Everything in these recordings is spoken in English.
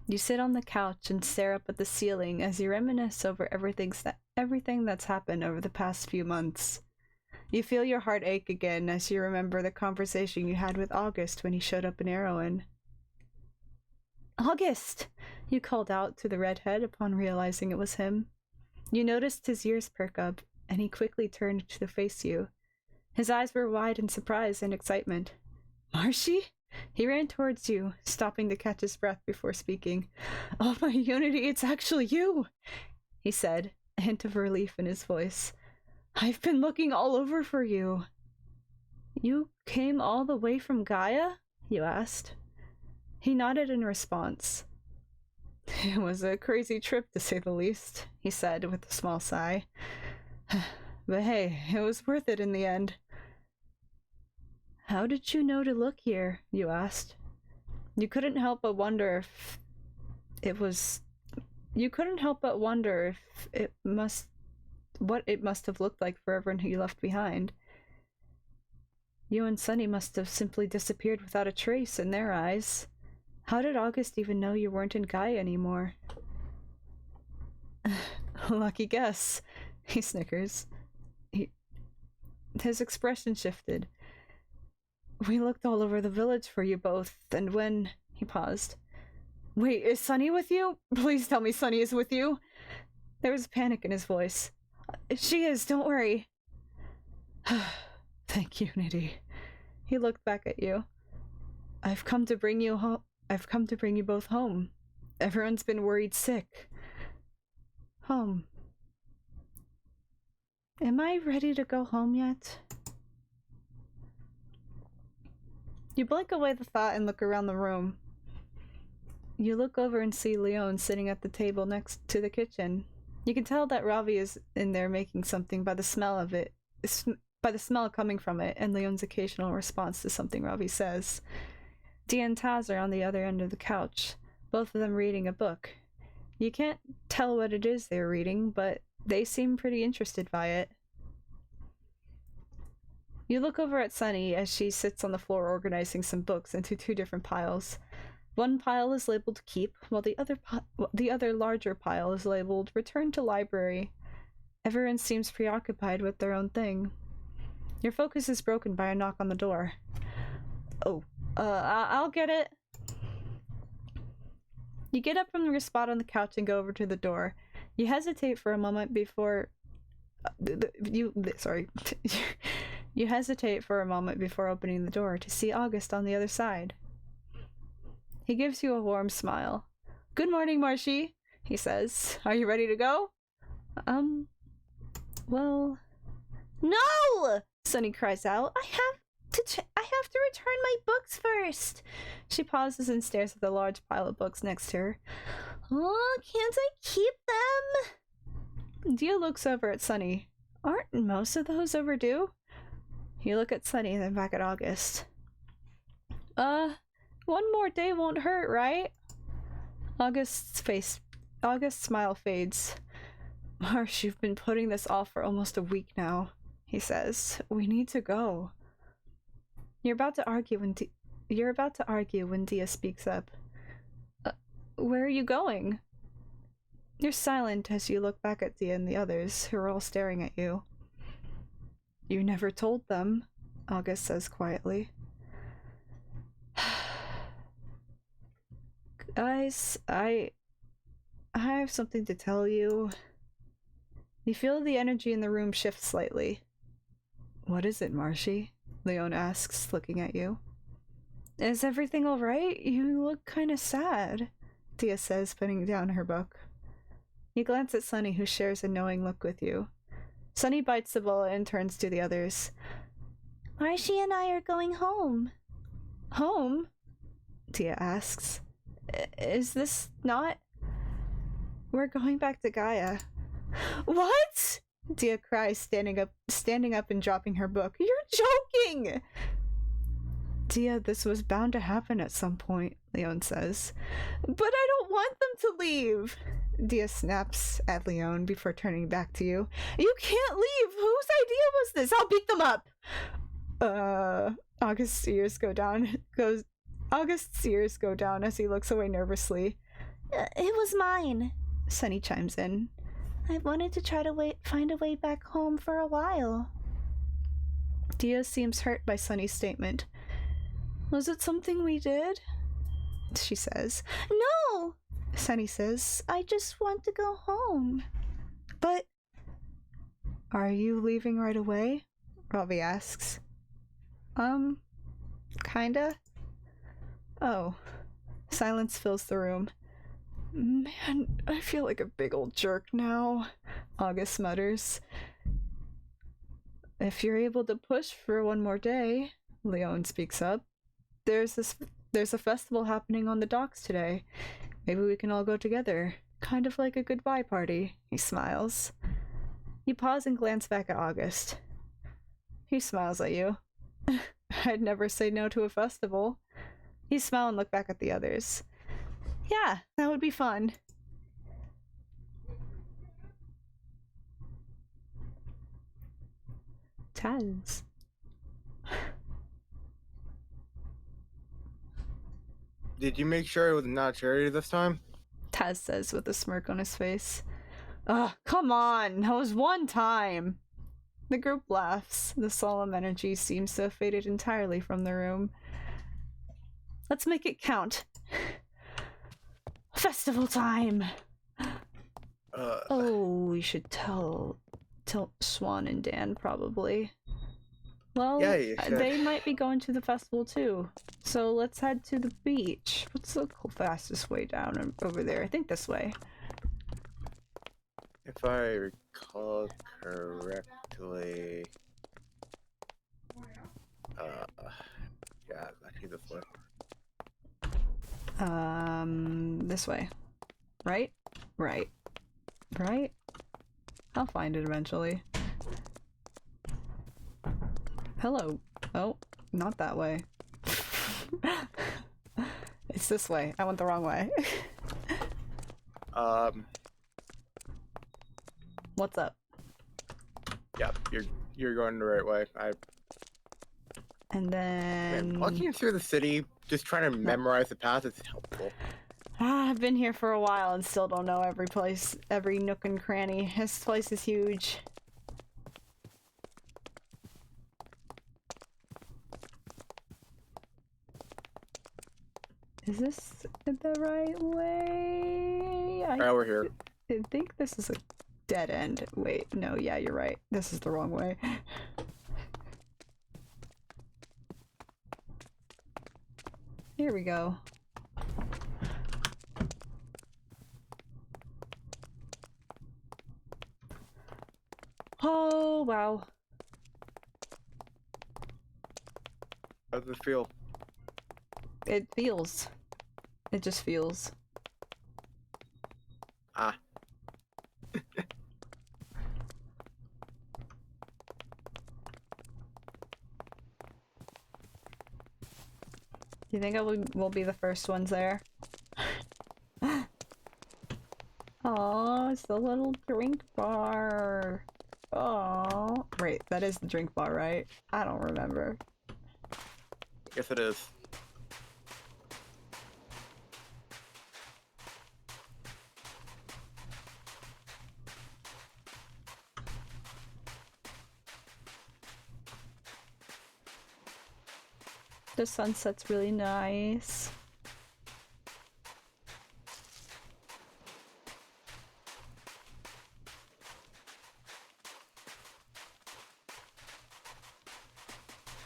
You sit on the couch and stare up at the ceiling as you reminisce over everything that's happened over the past few months. You feel your heart ache again as you remember the conversation you had with August when he showed up in Erowyn. "August!" you called out to the redhead upon realizing it was him. You noticed his ears perk up, and he quickly turned to face you. His eyes were wide in surprise and excitement. "Marshy?" He ran towards you, stopping to catch his breath before speaking. "Oh, my Unity, it's actually you!" he said, a hint of relief in his voice. "I've been looking all over for you." "You came all the way from Gaia?" you asked. He nodded in response. "It was a crazy trip, to say the least," he said with a small sigh. "But hey, it was worth it in the end." "How did you know to look here?" you asked. You couldn't help but wonder if what it must have looked like for everyone who you left behind. You and Sunny must have simply disappeared without a trace in their eyes. How did August even know you weren't in Gaia anymore? "Lucky guess," he snickers. His expression shifted. "We looked all over the village for you both, and when..." He paused. "Wait, is Sunny with you? Please tell me Sunny is with you." There was panic in his voice. "She is, don't worry." "Thank you, Unity." He looked back at you. I've come to bring you both home. Everyone's been worried sick. Home. Am I ready to go home yet?" You blink away the thought and look around the room. You look over and see Leon sitting at the table next to the kitchen. You can tell that Ravi is in there making something by the smell of it, by the smell coming from it, and Leon's occasional response to something Ravi says. Dia and Taz are on the other end of the couch, both of them reading a book. You can't tell what it is they're reading, but they seem pretty interested by it. You look over at Sunny as she sits on the floor organizing some books into two different piles. One pile is labeled Keep, while the other larger pile is labeled Return to Library. Everyone seems preoccupied with their own thing. Your focus is broken by a knock on the door. "Oh, I'll get it." You get up from your spot on the couch and go over to the door. You hesitate for a moment before... You hesitate for a moment before opening the door to see August on the other side. He gives you a warm smile. "Good morning, Marshy," he says. "Are you ready to go?" Well... "No!" Sunny cries out. I have to return my books first." She pauses and stares at the large pile of books next to her. "Oh, can't I keep them?" Dia looks over at Sunny. "Aren't most of those overdue?" You look at Sunny, then back at August. One more day won't hurt, right?" August's smile fades. "Marsh, you've been putting this off for almost a week now," he says. "We need to go." You're about to argue when Dia speaks up. Where are you going?" You're silent as you look back at Dia and the others, who are all staring at you. "You never told them," August says quietly. "Guys, I have something to tell you." You feel the energy in the room shift slightly. "What is it, Marshy?" Leon asks, looking at you. "Is everything alright? You look kinda sad," Dia says, putting down her book. You glance at Sunny, who shares a knowing look with you. Sunny bites the bullet and turns to the others. "Marshy and I are going home." "Home?" Dia asks. "Is this not..." "We're going back to Gaia." "What?" Dia cries, standing up and dropping her book. "You're joking!" "Dia, this was bound to happen at some point," Leon says. "But I don't want them to leave!" Dia snaps at Leon before turning back to you. "You can't leave! Whose idea was this? I'll beat them up!" August's ears go down as he looks away nervously. It was mine. Sunny chimes in. I wanted to try to find a way back home for a while. Dia seems hurt by Sunny's statement. Was it something we did? She says. No! Sunny says. I just want to go home. But... Are you leaving right away? Ravi asks. Kinda? Oh. Silence fills the room. Man, I feel like a big old jerk now, August mutters. If you're able to push for one more day, Leon speaks up. There's a festival happening on the docks today. Maybe we can all go together. Kind of like a goodbye party. He smiles. You pause and glance back at August. He smiles at you. I'd never say no to a festival. You smile and look back at the others. Yeah, that would be fun. Taz. Did you make sure it was not charity this time? Taz says with a smirk on his face. Ugh, come on, that was one time. The group laughs. The solemn energy seems to have faded entirely from the room. Let's make it count. Festival time! Oh, we should tell Swan and Dan, probably. Well, yeah, they might be going to the festival too. So let's head to the beach. What's the fastest way down over there? I think this way. If I recall correctly... yeah, actually this way. This way. Right? Right. Right? I'll find it eventually. Hello. Oh, not that way. It's this way. I went the wrong way. What's up? Yeah, you're going the right way. And then... walking through the city, just trying to memorize the path is helpful. I've been here for a while and still don't know every place, every nook and cranny. This place is huge. Is this the right way? Alright, we're here. I think this is a dead end. Wait, no, yeah, you're right. This is the wrong way. Here we go. Oh, wow. How does it feel? It feels. It just feels. Ah. Do you think we'll be the first ones there? Oh, it's the little drink bar. Oh, wait, that is the drink bar, right? I don't remember. Yes, it is. The sunset's really nice.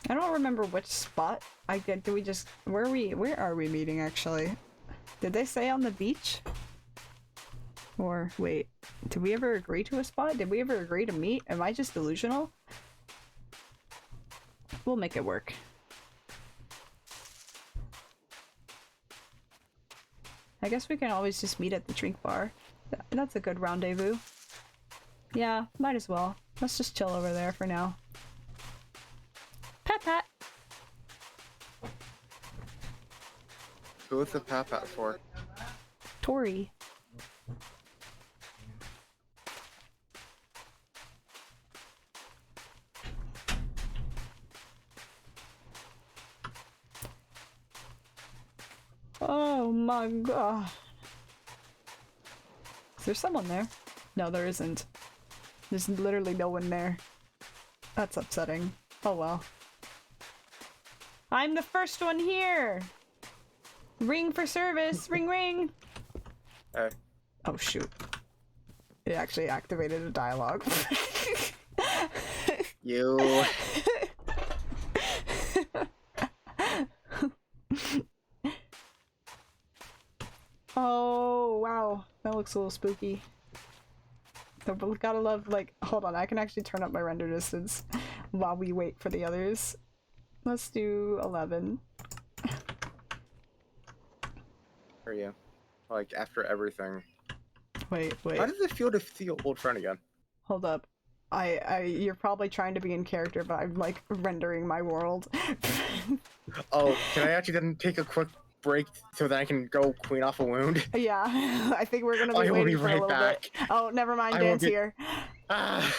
I don't remember which spot did we just where are we meeting actually? Did they say on the beach? Or wait, did we ever agree to a spot? Did we ever agree to meet? Am I just delusional? We'll make it work. I guess we can always just meet at the drink bar. That's a good rendezvous. Yeah, might as well. Let's just chill over there for now. Pat pat! Who is the pat for? Tori. Oh my god. There's someone there. No, there isn't. There's literally no one there. That's upsetting. Oh well. I'm the first one here! Ring for service! Ring ring! Oh shoot. It actually activated a dialogue. You. Oh, wow. That looks a little spooky. But gotta love, like, hold on, I can actually turn up my render distance while we wait for the others. Let's do 11. For you. Like, after everything. Wait. How does it feel to see your old friend again? Hold up. You're probably trying to be in character, but I'm, like, rendering my world. Oh, can I actually then take a quick break so that I can go clean off a wound? Yeah, I think we're gonna be I will waiting be for a right little back. bit. Oh, never mind, I will Dan's be- here. Ah.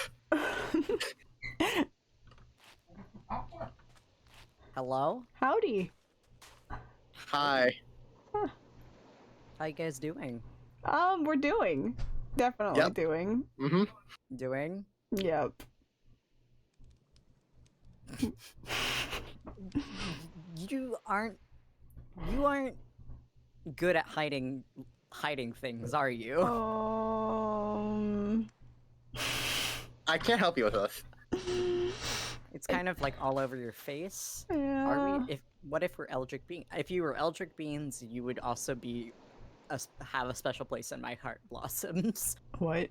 Hello? Howdy. Hi. How you guys doing? We're doing. Definitely Yep. doing. Mm-hmm. Doing? Yep. You aren't good at hiding things, are you? I can't help you with this. It's kind of like all over your face. Yeah. Are we? What if we're Eldritch Beings? If you were Eldritch Beings, you would also be have a special place in my heart, Blossoms. What?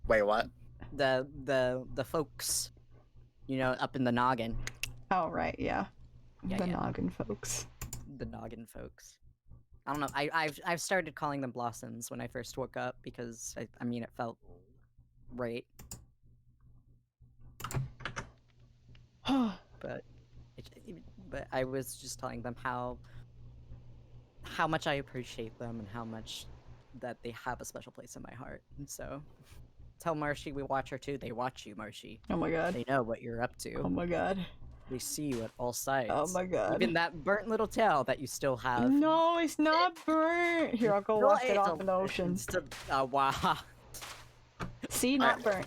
Wait, what? The folks, you know, up in the noggin. Oh, right, yeah. Yeah, The yeah. noggin folks. The noggin folks. I don't know. I've started calling them Blossoms when I first woke up because I mean it felt right, but but I was just telling them how much I appreciate them and how much that they have a special place in my heart. And so tell Marshy we watch her too. They watch you, Marshy. Oh my god. They know what you're up to. Oh my god. They see you at all sides. Oh my god. Even that burnt little tail that you still have. No, it's not burnt. Here, I'll go No, wash it it's off in the ocean. it's still- wow. See, not burnt.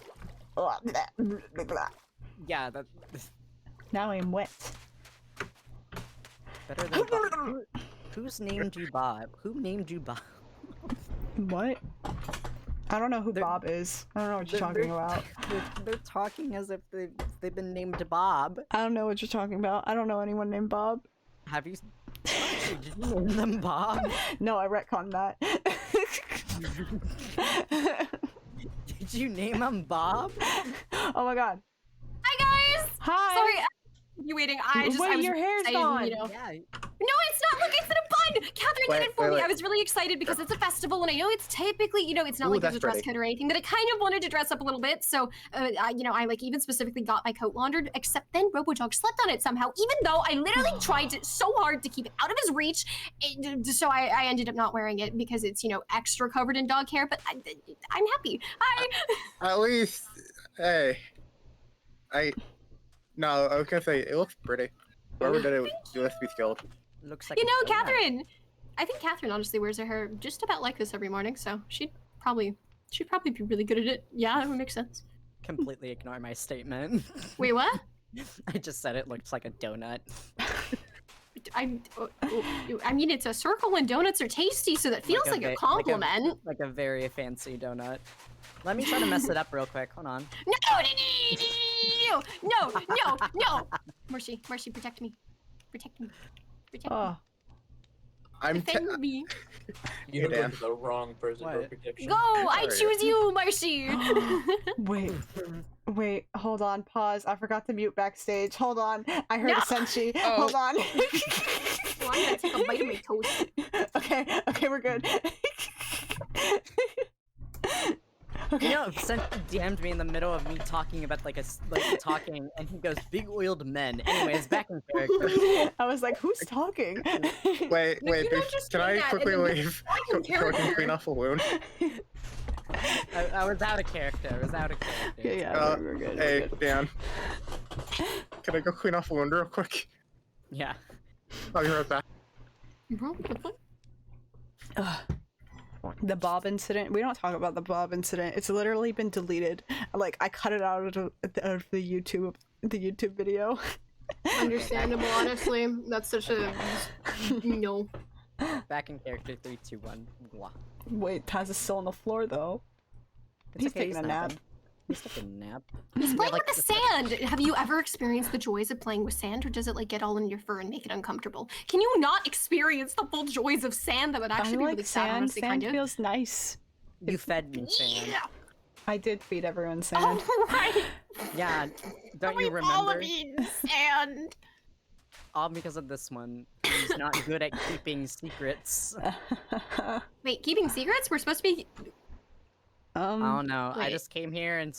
Yeah, that Now I'm wet. better than Bob. Who's named you Bob? Who named you Bob? What? I don't know who They're- Bob is. I don't know what you're they're- talking about. They're talking as if they've been named Bob. I don't know what you're talking about. I don't know anyone named Bob. Have you? Actually, did you name them Bob? No, I retconned that. Did you name him Bob? Oh my god. Hi guys! Hi. Sorry, you waiting. I Wait, was your hair's excited, gone. You know. Yeah. No, it's not. Look, it's in a bun. Catherine did it for me. wait. I was really excited because it's a festival, and I know it's typically, you know, it's not Ooh, like there's a that's dress pretty. code or anything. But I kind of wanted to dress up a little bit, so I like even specifically got my coat laundered. Except then Robojog slept on it somehow, even though I literally tried so hard to keep it out of his reach. So I ended up not wearing it because it's extra covered in dog hair. But I'm happy. Hi. At least, hey. No, I was gonna say, it looks pretty. Whoever did it must be skilled. Looks like You a know, donut. Catherine. I think Catherine honestly wears her hair just about like this every morning, so she'd probably be really good at it. Yeah, that would make sense. Completely ignore my statement. Wait, what? I just said it looks like a donut. I mean, it's a circle and donuts are tasty, so that feels like a compliment. Like a very fancy donut. Let me try to mess it up real quick. Hold on. No! Mercy, protect me. Protect me. Protect me. Oh. I'm Defend me. You Dan. looked the wrong person for What? protection. Go! I Sorry. choose you, Mercy! Wait, hold on, pause. I forgot to mute backstage. Hold on. I heard No. a senshi. Oh. Hold on. Well, I'm gonna take a bite of my toast. Okay, we're good. Okay. You know, Sen DM'd me in the middle of me talking about talking, and he goes, "Big oiled men." Anyways, back in character. I was like, who's talking? Wait, No, you don't just can say I that quickly and then leave? in So I can clean off a wound? I was out of character. Yeah, we're good. Hey, We're good. Dan. Can I go clean off a wound real quick? Yeah. I'll be right back. Bro, what the fuck? Ugh. The Bob incident. We don't talk about the Bob incident. It's literally been deleted. Like I cut it out of the YouTube video. Understandable, honestly. That's such a no. Back in character 3, 2, 1. Wah. Wait, Taz is still on the floor though. It's He's okay, taking a nap. napping. He's taking a nap. He's playing like, with the sand. Have you ever experienced the joys of playing with sand, or does it like get all in your fur and make it uncomfortable? Can you not experience the full joys of sand? That would actually I be like really sad, sand. honestly, Sand kind of. feels nice. You fed me sand. Yeah. I did feed everyone sand. Oh, right. Yeah, don't you We've all remember? eaten sand. All because of this one. He's not good at keeping secrets. Wait, keeping secrets? We're supposed to be. I don't know. I Wait. just came here and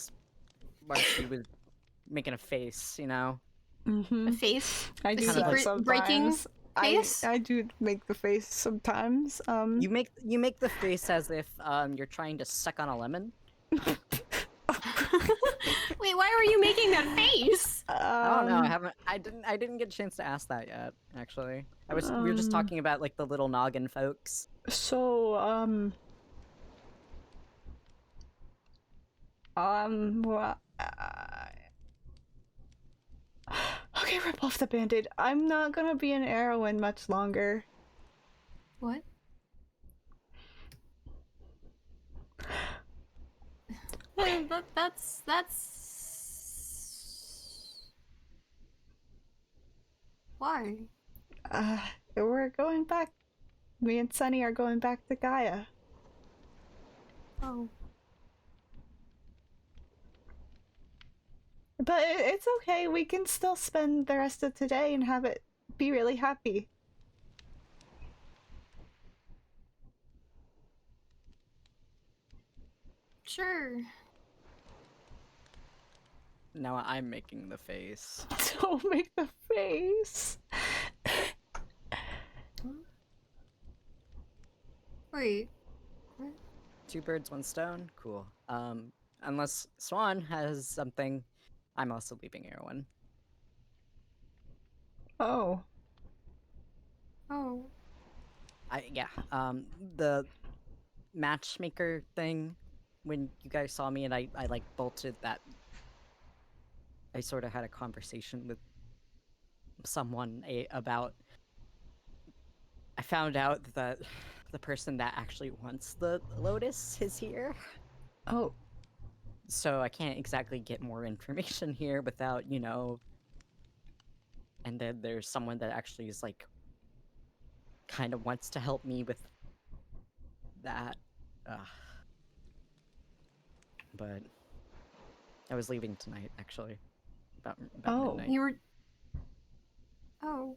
Marcy was making a face, you know? Mm-hmm. A face? I A do Kind of that secret sometimes. breaking I, face? I do make the face sometimes. You make the face as if you're trying to suck on a lemon. Wait, why were you making that face? I don't know. I didn't get a chance to ask that yet. Actually, we were just talking about like the little noggin folks. So, well, okay, rip off the band-aid. I'm not gonna be an heroine much longer. What? That's. Why? We're going back. Me and Sunny are going back to Gaia. Oh. But it's okay, we can still spend the rest of today and have it be really happy. Sure. Now I'm making the face. Don't make the face. Wait. Two birds, one stone. Cool. Unless Swan has something, I'm also leaving Erwin. Oh. Oh. The matchmaker thing, when you guys saw me and I like bolted that, I sort of had a conversation with someone about, I found out that the person that actually wants the Lotus is here. Oh. So I can't exactly get more information here without, you know, and then there's someone that actually is like, kind of wants to help me with that. But I was leaving tonight, actually. About Oh. midnight. You were. Oh.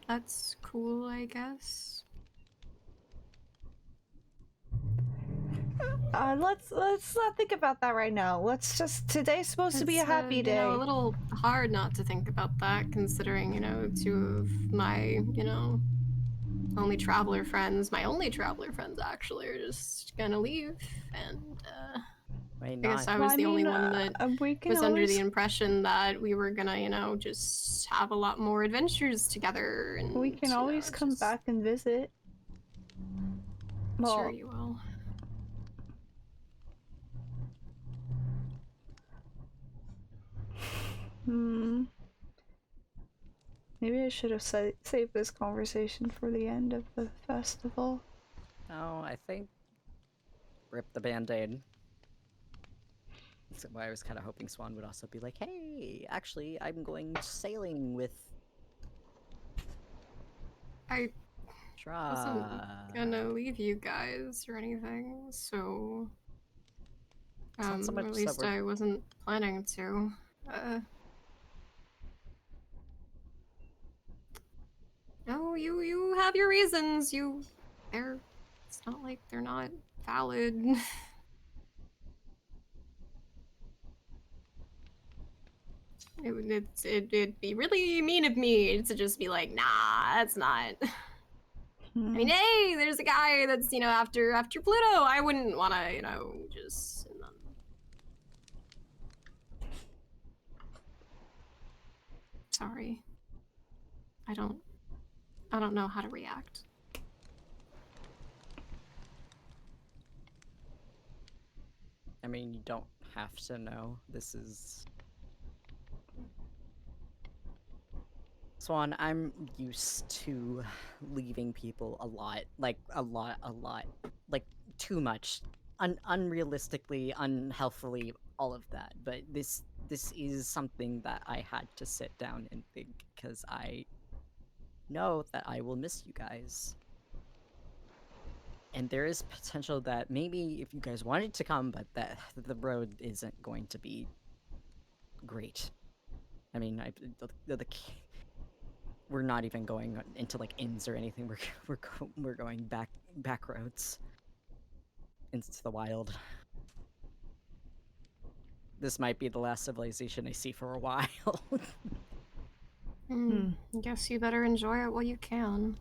That's cool, I guess. Let's not think about that right now. Let's just, today's supposed to be a It's, happy day. You know, a little hard not to think about that, considering, you know, two of my, you know, my only traveler friends actually are just gonna leave, and Wait, I guess not. I was the only one that we can was under always, the impression that we were gonna, you know, just have a lot more adventures together, and we can you know, always come just- back and visit. Well, Sure, you will. Maybe I should have saved this conversation for the end of the festival. No, I think rip the band-aid. That's why I was kind of hoping Swan would also be like, hey, actually, I'm going sailing with I wasn't Tra. gonna leave you guys or anything, so It's not so much at that least we're- I wasn't planning to. No, you have your reasons. It's not like they're not valid. It'd be really mean of me to just be like, nah, that's not. I mean, hey, there's a guy that's, you know, after Pluto. I wouldn't want to, you know, just. Sorry. I don't know how to react. I mean, you don't have to know. This is... Swan, I'm used to leaving people a lot. Like, a lot. Like, too much. Unrealistically, unhealthily, all of that. But this is something that I had to sit down and think, because I know that I will miss you guys. And there is potential that maybe if you guys wanted to come, but that the road isn't going to be great. I mean, we're not even going into like inns or anything. We're going back roads into the wild. This might be the last civilization I see for a while. I guess you better enjoy it while you can.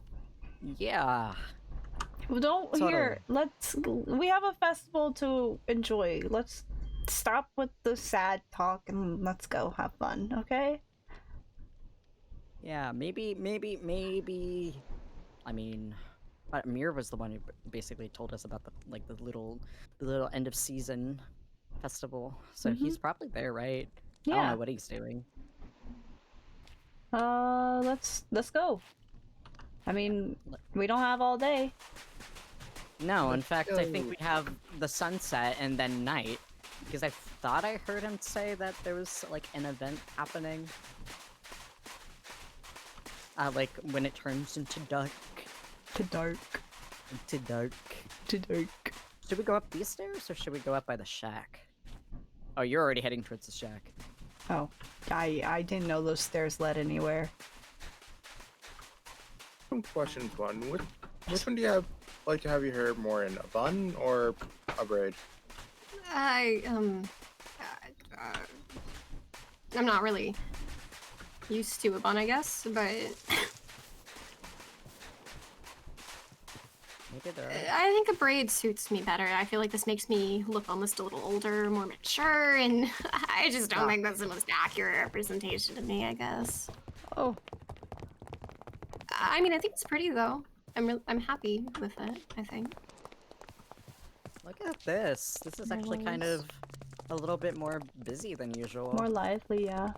Yeah. Well, don't Totally. here. We have a festival to enjoy. Let's stop with the sad talk and let's go have fun, okay? Yeah, maybe. I mean, Amir was the one who basically told us about the little end of season festival. So he's probably there, right? I don't Yeah. know what he's doing. Let's go. I mean, we don't have all day. No, in Let's fact, I think go. we have the sunset and then night. Because I thought I heard him say that there was like an event happening. Like when it turns into dark. To dark. Into dark. To dark. Should we go up these stairs or should we go up by the shack? Oh, you're already heading towards the shack. Oh, I didn't know those stairs led anywhere. Some questions, one. Which one do you like to have your hair more in, a bun or a braid? I'm not really used to a bun, I guess, but Maybe there are. I think a braid suits me better. I feel like this makes me look almost a little older, more mature, and I just don't think that's the most accurate representation of me, I guess. Oh, I mean, I think it's pretty, though. I'm happy with it, I think. Look at this. This is actually kind Nice. of a little bit more busy than usual. more lively, yeah.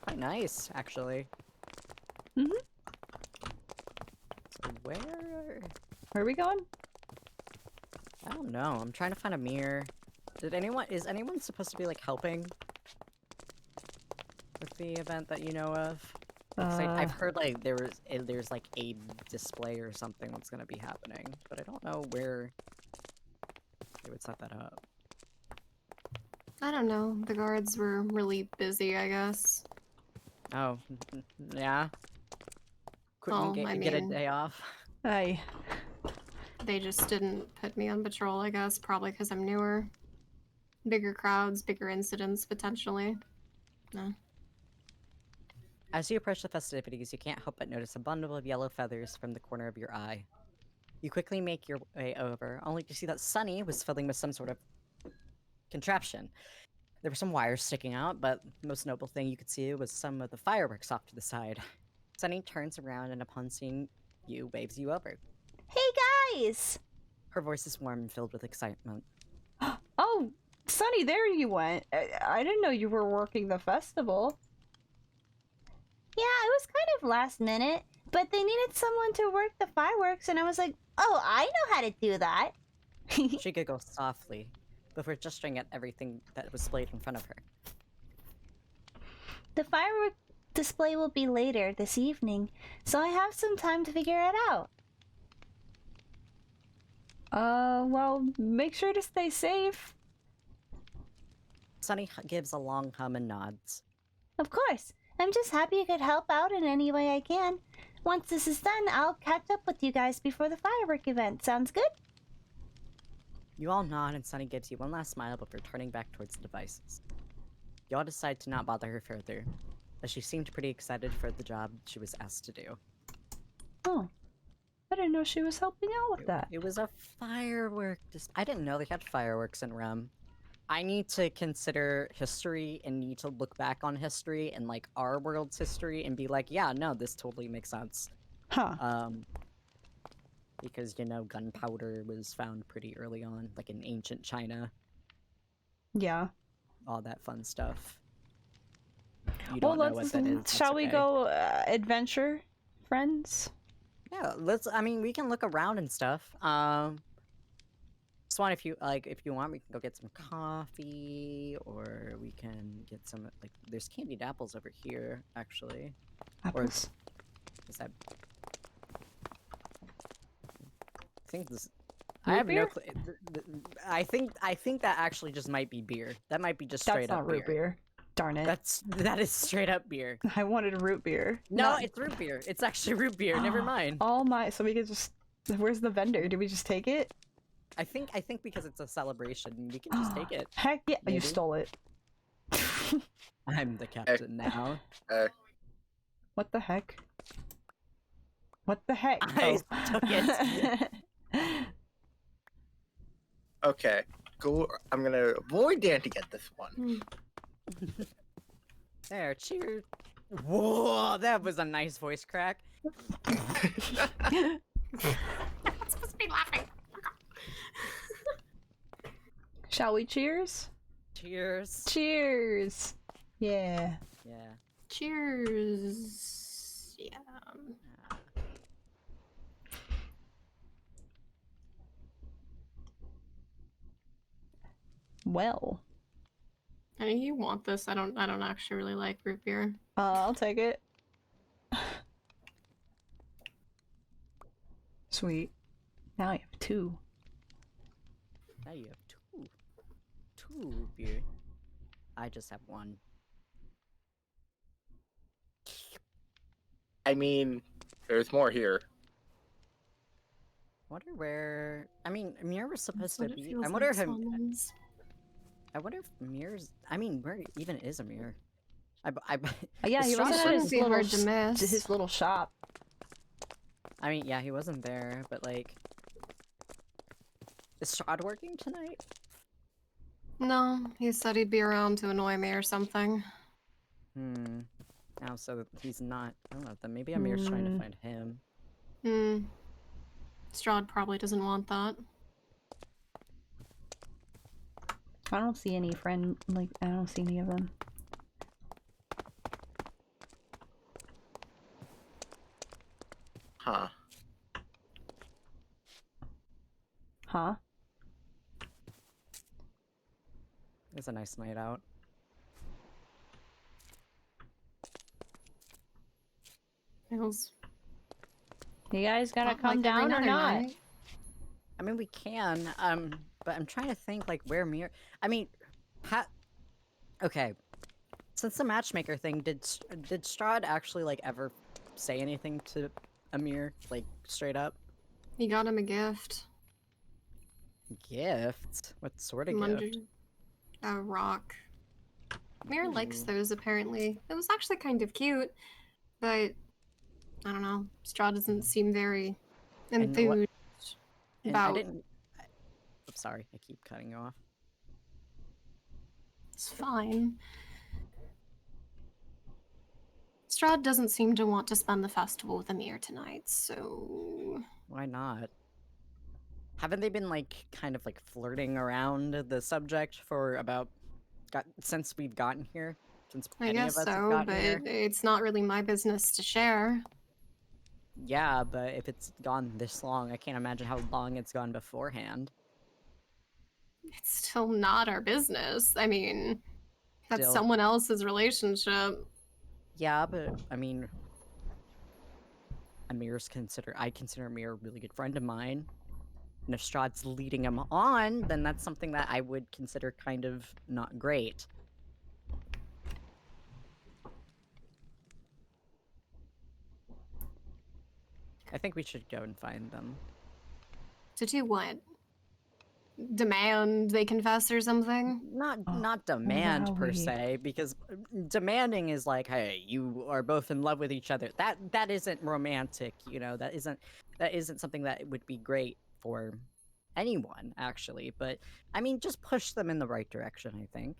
Quite nice, actually. Mhm. So where? Where are we going? I don't know. I'm trying to find a mirror. Is anyone supposed to be like helping with the event that you know of? 'Cause I've heard like there's like a display or something that's gonna be happening, but I don't know where they would set that up. I don't know. The guards were really busy, I guess. Oh, yeah. Couldn't Oh, get I a mean- day off. Aye. They just didn't put me on patrol, I guess, probably because I'm newer. Bigger crowds, bigger incidents, potentially. No. As you approach the festivities, you can't help but notice a bundle of yellow feathers from the corner of your eye. You quickly make your way over, only to see that Sunny was fiddling with some sort of contraption. There were some wires sticking out, but the most notable thing you could see was some of the fireworks off to the side. Sunny turns around and upon seeing you, waves you over. Hey guys! Her voice is warm and filled with excitement. Oh, Sunny, there you went. I didn't know you were working the festival. Yeah, it was kind of last minute, but they needed someone to work the fireworks, and I was like, oh, I know how to do that. She giggles softly, before gesturing at everything that was displayed in front of her. The firework display will be later this evening, so I have some time to figure it out. Well, make sure to stay safe. Sunny gives a long hum and nods. Of course. I'm just happy I could help out in any way I can. Once this is done, I'll catch up with you guys before the firework event. Sounds good? You all nod and Sunny gives you one last smile before turning back towards the devices. You all decide to not bother her further, as she seemed pretty excited for the job she was asked to do. Oh, I didn't know she was helping out with that. It was a firework. I didn't know they had fireworks in REM. I need to consider history and need to look back on history and like our world's history and be like, yeah, no, this totally makes sense. Huh. Because you know, gunpowder was found pretty early on, like in ancient China, Yeah. all that fun stuff. You Well, don't know what that is. That's shall we okay. go adventure, friends? Yeah, let's. I mean, we can look around and stuff. Swan, if you like, if you want, we can go get some coffee, or we can get some like. There's candied apples over here, actually. Apples. Is that? I think this. Root I have beer? no clue. I think that actually just might be beer. That might be just That's straight not up root beer. Darn it. That is straight up beer. I wanted root beer. No, Not- it's root beer. It's actually root beer. Never mind. Oh my! So we could just. Where's the vendor? Do we just take it? I think because it's a celebration, we can just take it. Heck yeah! Maybe. You stole it. I'm the captain now. What the heck? What the heck? I took it. Okay, go. I'm gonna avoid Dan to get this one. There, cheers. Whoa, that was a nice voice crack. I'm not supposed to be laughing. Shall we cheers? Cheers. Cheers! Yeah. Yeah. Cheers. Yeah. Well. Hey, you want this? I don't actually really like root beer. I'll take it. Sweet. Now I have 2. Now you have two beer. I just have 1. I mean, there's more here. Wonder where. I mean, Mir was supposed That's what to it be. feels I wonder like if sometimes. I wonder if Mir's. I mean, where even is Amir? Yeah, he Strahd wasn't at shouldn't his be little, hard to miss. his little shop. I mean, yeah, he wasn't there, but like, is Strahd working tonight? No, he said he'd be around to annoy me or something. Now, so he's not. I don't know. Then maybe Amir's trying to find him. Strahd probably doesn't want that. I don't see any I don't see any of them. Huh. Huh? It's a nice night out. Feels You guys gotta not come like every down or other not? night. I mean, we can. But I'm trying to think like where Mir. I mean, okay. Since the matchmaker thing, did Strahd actually like ever say anything to Amir, like straight up? He got him a gift. Gift? What sort of Wonder- gift? A rock. Mir likes Ooh. those apparently. It was actually kind of cute, but I don't know. Strahd doesn't seem very And what- enthused And I about. didn't. I'm sorry, I keep cutting you off. It's fine. Strahd doesn't seem to want to spend the festival with Amir tonight, so Why not? Haven't they been like kind of like flirting around the subject for about since we've gotten here? Since I any guess of us have so, gotten but here? it's not really my business to share. Yeah, but if it's gone this long, I can't imagine how long it's gone beforehand. It's still not our business. I mean, that's Still. someone else's relationship. Yeah, but I mean, I consider Amir a really good friend of mine. And if Strahd's leading him on, then that's something that I would consider kind of not great. I think we should go and find them. To do what? Demand they confess or something? Not demand wow, per we- se, because demanding is like, hey, you are both in love with each other. That isn't romantic, you know. That isn't something that would be great for anyone actually, but I mean, just push them in the right direction. I think.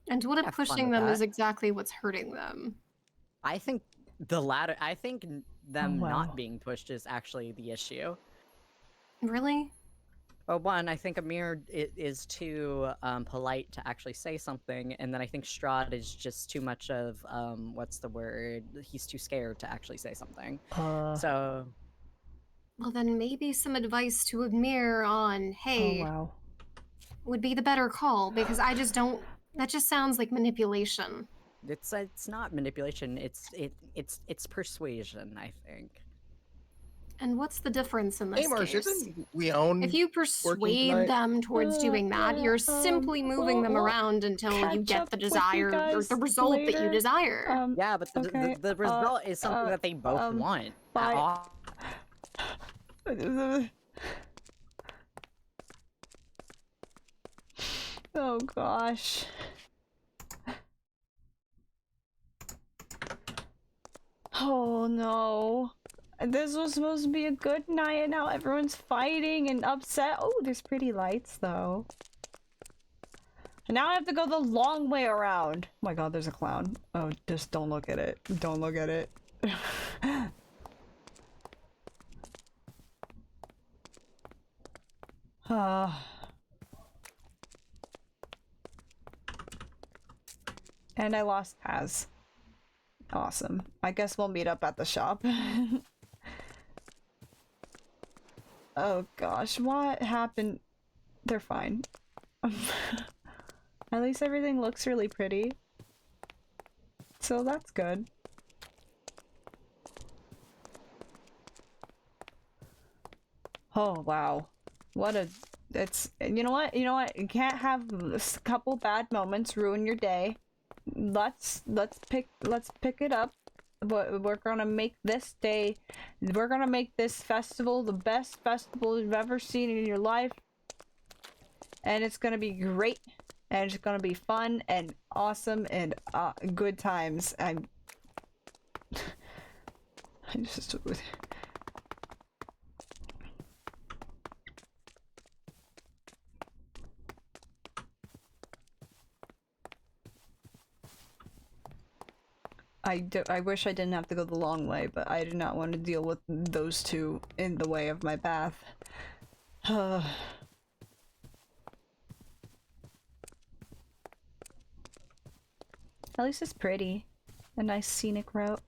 And what if Have fun pushing with them is that. exactly what's hurting them? I think the latter. I think them wow. not being pushed is actually the issue. Really? Well, one, I think Amir is too polite to actually say something, and then I think Strahd is just too much of what's the word? He's too scared to actually say something. So Well, then maybe some advice to Amir on, Oh hey, wow. would be the better call, because I just don't. That just sounds like manipulation. it's not manipulation. It's persuasion. I think. And what's the difference in this Hey, Marsh, case? isn't Leon If you working persuade tonight? them towards doing that, you're simply moving them around until you catch get up the with you desired or guys the result that you later. desire. Yeah, but Okay, the result is something that they both want. bye. All- Oh gosh. Oh no. This was supposed to be a good night and now everyone's fighting and upset. Oh, there's pretty lights though. And now I have to go the long way around. Oh my god, there's a clown. Oh, just don't look at it. Don't look at it. And I lost Paz. Awesome. I guess we'll meet up at the shop. Oh gosh, what happened? They're fine. At least everything looks really pretty. So that's good. Oh wow. What a... It's... You know what? You know what? You can't have a couple bad moments ruin your day. Let's pick it up. We're gonna make this day, we're gonna make this festival the best festival you've ever seen in your life, and it's gonna be great, and it's gonna be fun and awesome and good times. I just I wish I didn't have to go the long way, but I do not want to deal with those two in the way of my path. At least it's pretty. A nice scenic route.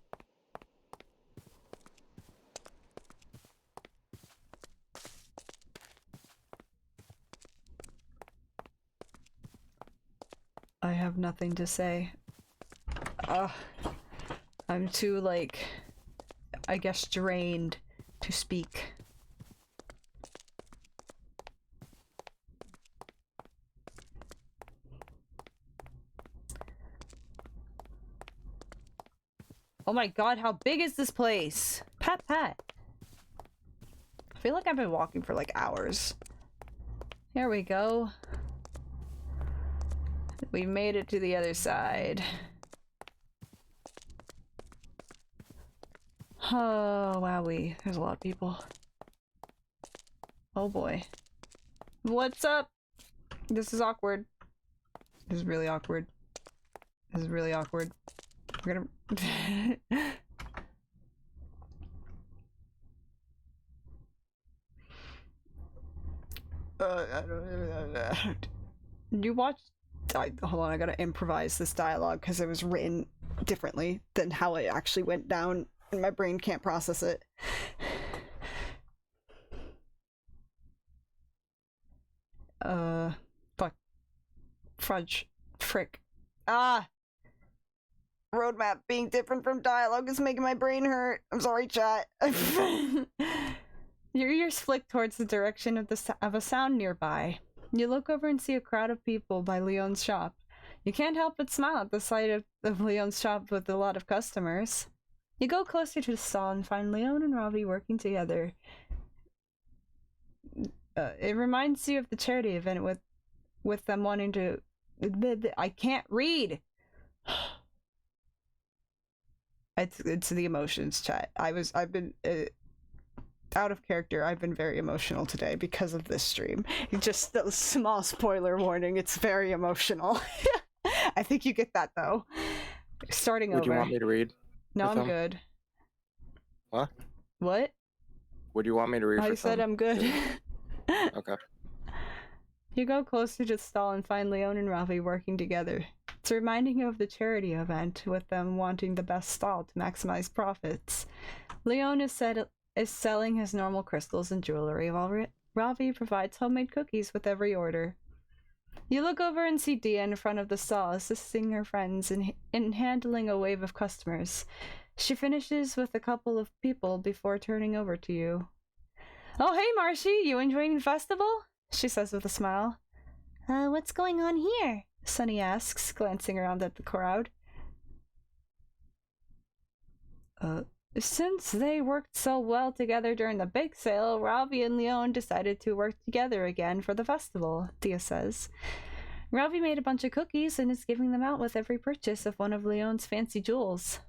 I have nothing to say. I'm too, like, I guess, drained to speak. Oh my god, how big is this place? Pat pat. I feel like I've been walking for like hours. Here we go. We made it to the other side. Oh, wowee. There's a lot of people. Oh boy. What's up? This is awkward. This is really awkward. This is really awkward. We're gonna... I don't... You watched... hold on, I gotta improvise this dialogue because it was written differently than how it actually went down and my brain can't process it. Fuck. Fudge. Frick. Ah! Roadmap being different from dialogue is making my brain hurt. I'm sorry, chat. Your ears flick towards the direction of a sound nearby. You look over and see a crowd of people by Leon's shop. You can't help but smile at the sight of Leon's shop with a lot of customers. You go closer to the stall and find Leon and Robbie working together. It reminds you of the charity event with them wanting to... I can't read! It's the emotions, chat. I've been... out of character, I've been very emotional today because of this stream. Just a small spoiler warning, it's very emotional. I think you get that though. Starting Would over. you want me to read? No, with I'm them? good. What? What? Would you want me to read? I for said them? I'm good. Okay. You go closer to the stall and find Leon and Ravi working together. It's reminding you of the charity event, with them wanting the best stall to maximize profits. Leon is selling his normal crystals and jewelry, while Ravi provides homemade cookies with every order. You look over and see Dia in front of the stall, assisting her friends in handling a wave of customers. She finishes with a couple of people before turning over to you. "Oh, hey, Marshy, you enjoying the festival?" she says with a smile. What's going on here? Sunny asks, glancing around at the crowd. Since they worked so well together during the big sale, Ravi and Leon decided to work together again for the festival, Dia says. Ravi made a bunch of cookies and is giving them out with every purchase of one of Leon's fancy jewels.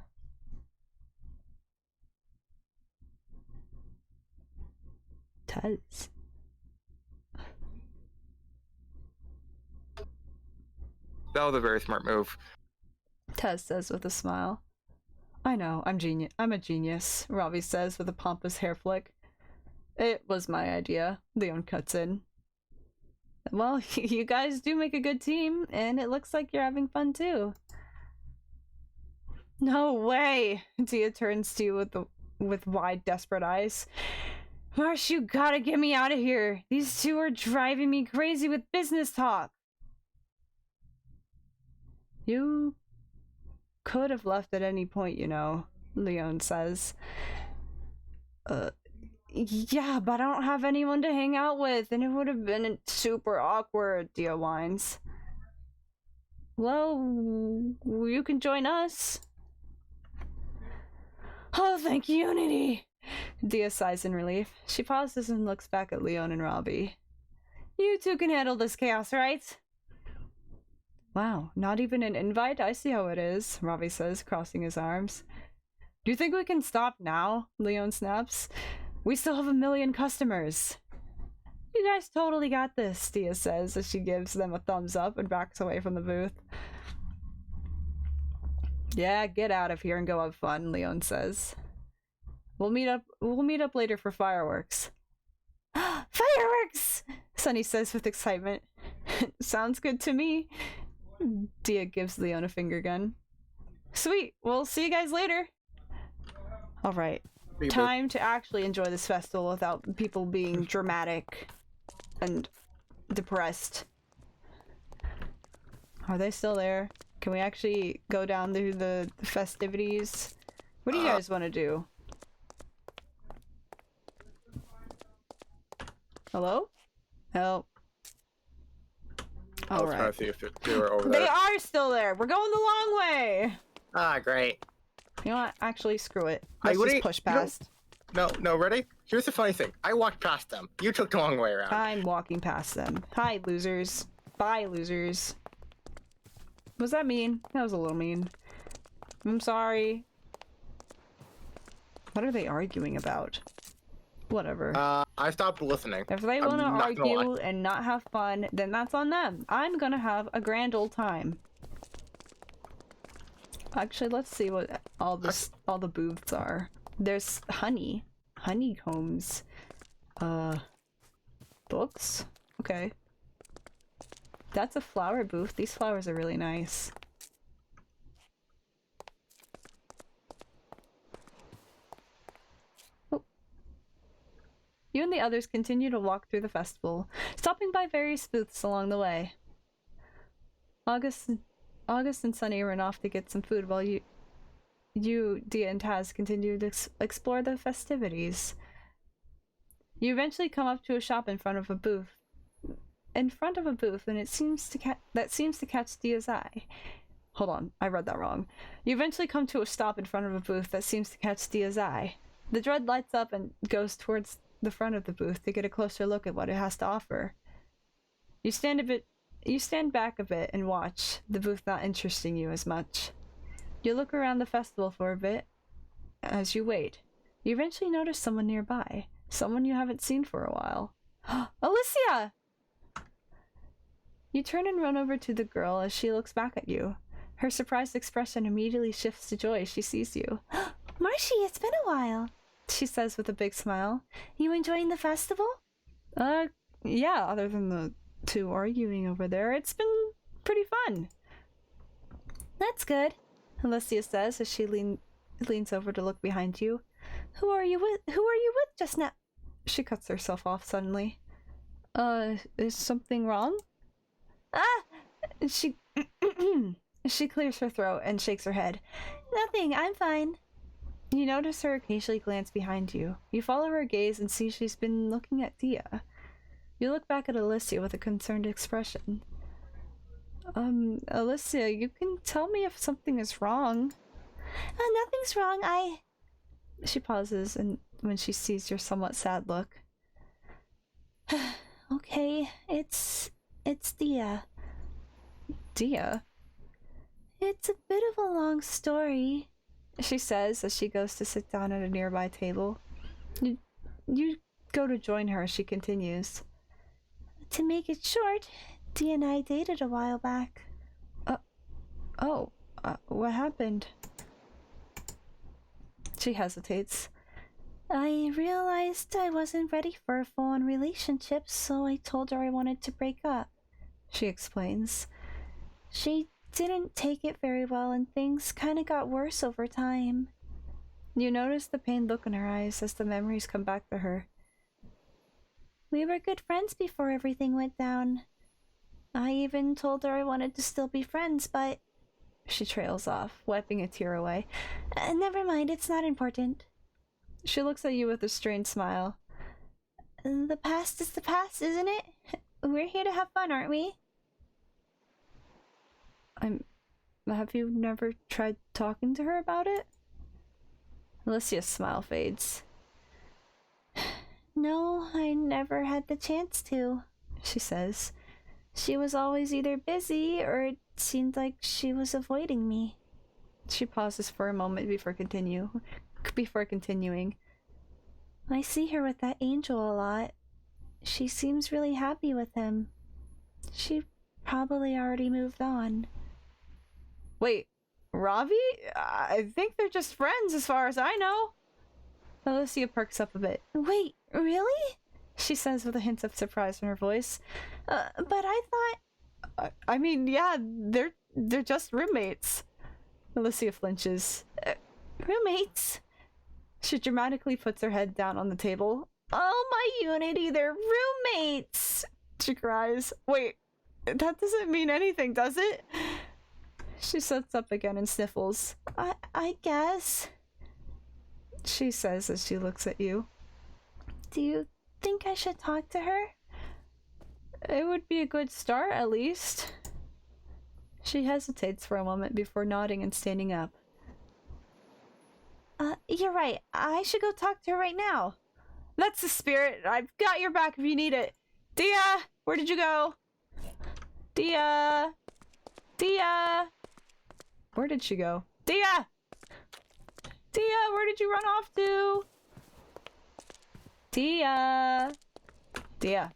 Tuz. That was a very smart move. Tez says with a smile. I know, I'm a genius, Ravi says with a pompous hair flick. It was my idea, Leon cuts in. Well, you guys do make a good team, and it looks like you're having fun too. No way! Dia turns to you with wide, desperate eyes. Marsh, you gotta get me out of here! These two are driving me crazy with business talk! You could have left at any point, you know, Leon says. Yeah, but I don't have anyone to hang out with, and it would have been super awkward, Dia whines. Well, you can join us. Oh, thank Unity! Dia sighs in relief. She pauses and looks back at Leon and Robbie. You two can handle this chaos, right? Wow, not even an invite? I see how it is, Ravi says, crossing his arms. Do you think we can stop now? Leon snaps. We still have 1 million customers. You guys totally got this, Dia says as she gives them a thumbs up and backs away from the booth. Yeah, get out of here and go have fun, Leon says. We'll meet up later for fireworks. Fireworks! Sunny says with excitement. Sounds good to me. Dia gives Leon a finger gun. Sweet, we'll see you guys later. Alright, time to actually enjoy this festival without people being dramatic and depressed. Are they still there? Can we actually go down through the festivities? What do you guys want to do? Hello? Help. I was trying Alright. to see if they were over They there. are still there! We're going the long way! Ah, great. You know what? Actually, screw it. Hey, Let's what just do you- push you don't- past. No, ready? Here's the funny thing. I walked past them. You took the long way around. I'm walking past them. Hi, losers. Bye, losers. Was that mean? That was a little mean. I'm sorry. What are they arguing about? Whatever. I stopped listening. If they I'm want to not gonna argue lie. and not have fun, then that's on them. I'm gonna have a grand old time. Actually, let's see what all the booths are. There's honeycombs, books. Okay, that's a flower booth. These flowers are really nice. Oh. You and the others continue to walk through the festival, stopping by various booths along the way. August and Sunny run off to get some food while you, Dia, and Taz continue to explore the festivities. You eventually come up to a shop in front of a booth. And it seems to catch Dia's eye. Hold on, I read that wrong. You eventually come to a stop in front of a booth that seems to catch Dia's eye. The dread lights up and goes towards the front of the booth to get a closer look at what it has to offer. You stand back a bit and watch, the booth not interesting you as much. You look around the festival for a bit. As you wait, you eventually notice someone nearby, Someone you haven't seen for a while. Alicia! You turn and run over to the girl as she looks back at you. Her surprised expression immediately shifts to joy as she sees you. Marshy, it's been a while, She says with a big smile. You enjoying the festival? Yeah, other than the two arguing over there, it's been pretty fun. That's good. Alicia says as she leans over to look behind you. Who are you with just now? She cuts herself off suddenly. Is something wrong? Ah! She she clears her throat and shakes her head. Nothing, I'm fine. You notice her occasionally glance behind you. You follow her gaze and see she's been looking at Dia. You look back at Alicia with a concerned expression. Alicia, you can tell me if something is wrong. Nothing's wrong, She pauses and when she sees your somewhat sad look. Okay, it's Dia. Dia? It's a bit of a long story, She says as she goes to sit down at a nearby table. You go to join her as she continues. To make it short, Dia and I dated a while back. What happened? She hesitates. I realized I wasn't ready for a full-on relationship, so I told her I wanted to break up. She explains. She didn't take it very well and things kinda got worse over time. You notice the pained look in her eyes as the memories come back to her. We were good friends before everything went down. I even told her I wanted to still be friends, but... She trails off, wiping a tear away. Never mind, it's not important. She looks at you with a strained smile. The past is the past, isn't it? We're here to have fun, aren't we? Have you never tried talking to her about it? Alicia's smile fades. No, I never had the chance to, She says. She was always either busy or it seemed like she was avoiding me. She pauses for a moment before continuing. I see her with that angel a lot. She seems really happy with him. She probably already moved on. Wait, Ravi? I think they're just friends as far as I know. Alicia perks up a bit. Wait, really? She says with a hint of surprise in her voice. But I thought... I mean, yeah, they're just roommates. Alicia flinches. Roommates? She dramatically puts her head down on the table. Oh, my Unity, they're roommates! She cries. Wait, that doesn't mean anything, does it? She sits up again and sniffles. I guess. She says as she looks at you. Do you think I should talk to her? It would be a good start, at least. She hesitates for a moment before nodding and standing up. You're right. I should go talk to her right now. That's the spirit. I've got your back if you need it. Dia, where did you go? Dia! Dia! Where did she go? Dia! Dia, where did you run off to? Dia! Dia!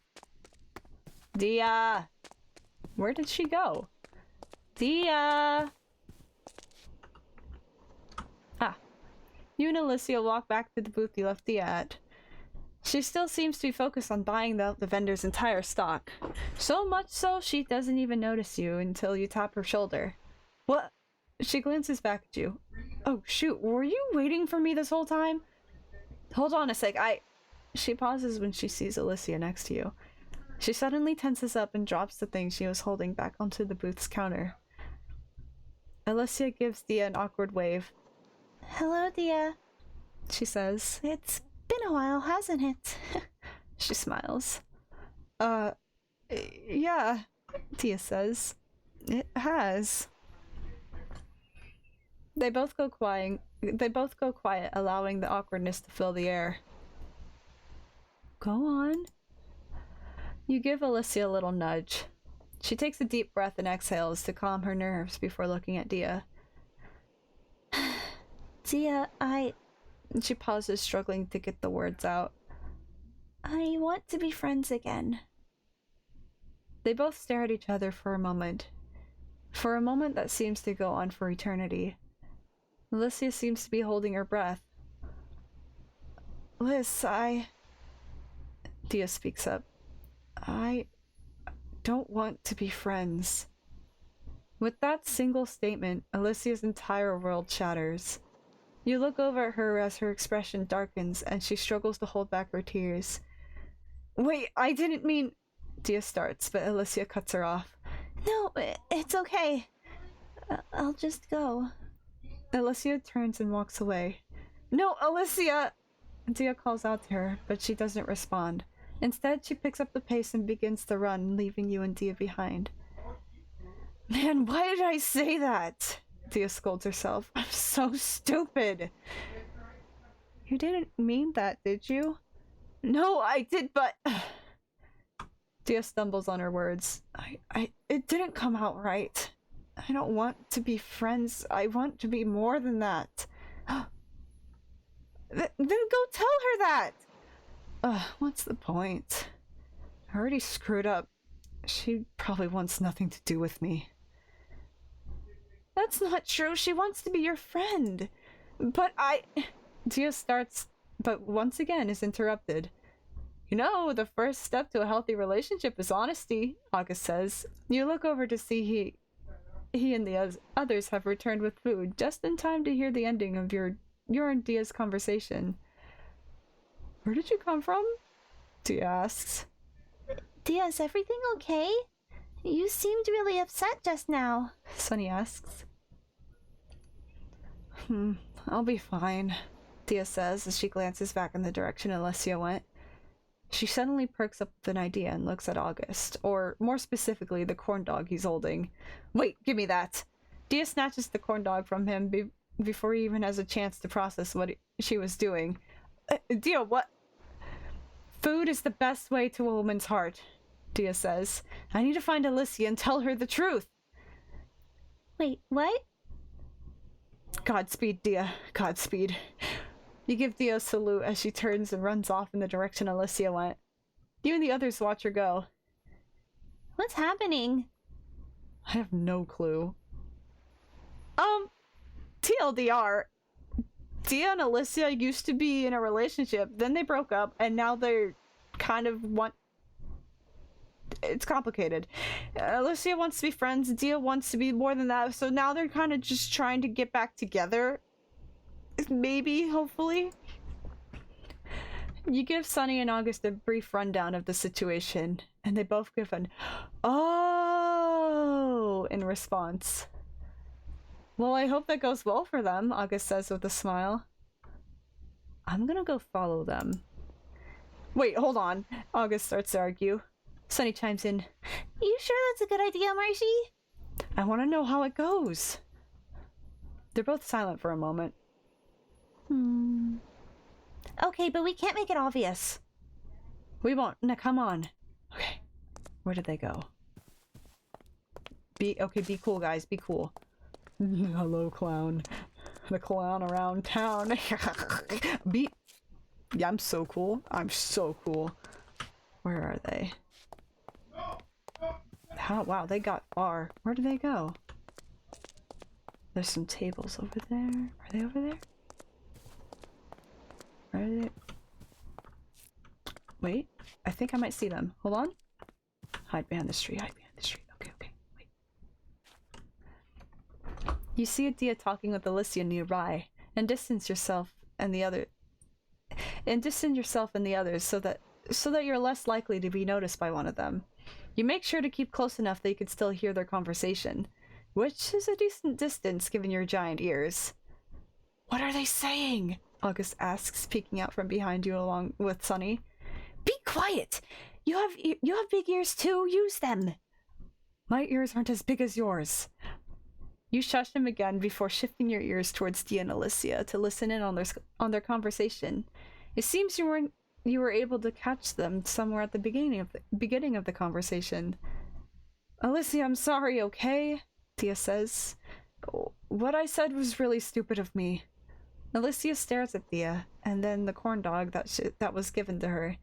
Dia! Where did she go? Dia! You and Alicia walk back to the booth you left Dia at. She still seems to be focused on buying the vendor's entire stock. So much so, she doesn't even notice you until you tap her shoulder. What? She glances back at you. Oh, shoot, were you waiting for me this whole time? Hold on a sec, She pauses when she sees Alicia next to you. She suddenly tenses up and drops the thing she was holding back onto the booth's counter. Alicia gives Dia an awkward wave. Hello, Dia. She says. It's been a while, hasn't it? She smiles. Yeah, Dia says. It has. They both go quiet, allowing the awkwardness to fill the air. Go on. You give Alicia a little nudge. She takes a deep breath and exhales to calm her nerves before looking at Dia. Dia, She pauses, struggling to get the words out. I want to be friends again. They both stare at each other for a moment. For a moment that seems to go on for eternity. Alicia seems to be holding her breath. Liz, Dia speaks up. I don't want to be friends. With that single statement, Alicia's entire world shatters. You look over at her as her expression darkens and she struggles to hold back her tears. Wait, I didn't mean... Dia starts, but Alicia cuts her off. No, it's okay. I'll just go. Alicia turns and walks away. No, Alicia! Dia calls out to her, but she doesn't respond. Instead, she picks up the pace and begins to run, leaving you and Dia behind. Man, why did I say that? Dia scolds herself. I'm so stupid. You didn't mean that, did you? No, I did, but... Dia stumbles on her words. It didn't come out right. I don't want to be friends. I want to be more than that. Then go tell her that! What's the point? I already screwed up. She probably wants nothing to do with me. That's not true. She wants to be your friend. But Dia starts, but once again is interrupted. You know, the first step to a healthy relationship is honesty, August says. You look over to see he and the others have returned with food, just in time to hear the ending of your and Dia's conversation. Where did you come from? Dia asks. Dia, is everything okay? You seemed really upset just now. Sunny asks. I'll be fine, Dia says as she glances back in the direction Alessia went. She suddenly perks up with an idea and looks at August, or more specifically, the corn dog he's holding. Wait, give me that! Dia snatches the corn dog from him before he even has a chance to process what she was doing. Dia, what? Food is the best way to a woman's heart, Dia says. I need to find Alicia and tell her the truth. Wait, what? Godspeed, Dia. Godspeed. You give Dia a salute as she turns and runs off in the direction Alicia went. You and the others watch her go. What's happening? I have no clue. TLDR. Dia and Alicia used to be in a relationship, then they broke up, and now they're kind of it's complicated. Alicia wants to be friends, Dia wants to be more than that, so now they're kind of just trying to get back together. Maybe, hopefully. You give Sunny and August a brief rundown of the situation, and they both give an "Oh" in response. Well, I hope that goes well for them, August says with a smile. I'm gonna go follow them. Wait, hold on. August starts to argue. Sunny chimes in. You sure that's a good idea, Marshy? I want to know how it goes. They're both silent for a moment. Okay, but we can't make it obvious. We won't. Now, come on. Okay. Where did they go? Be cool, guys. Be cool. Hello, clown. The clown around town. Yeah, I'm so cool. I'm so cool. Where are they? Wow, they got far. Where did they go? There's some tables over there. Are they over there? Where are they? Wait, I think I might see them. Hold on. Hide behind the tree. Hide behind the tree. Okay, wait. You see Adia talking with Alicia nearby, and distance yourself and the others so that you're less likely to be noticed by one of them. You make sure to keep close enough that you can still hear their conversation, which is a decent distance given your giant ears. What are they saying? August asks, peeking out from behind you along with Sunny. Be quiet! You have big ears too, use them! My ears aren't as big as yours. You shush him again before shifting your ears towards Dia and Alicia to listen in on their conversation. It seems you were able to catch them somewhere at the beginning of the conversation. Alicia, I'm sorry, okay? Dia says. What I said was really stupid of me. Alicia stares at Dia, and then the corn dog that was given to her.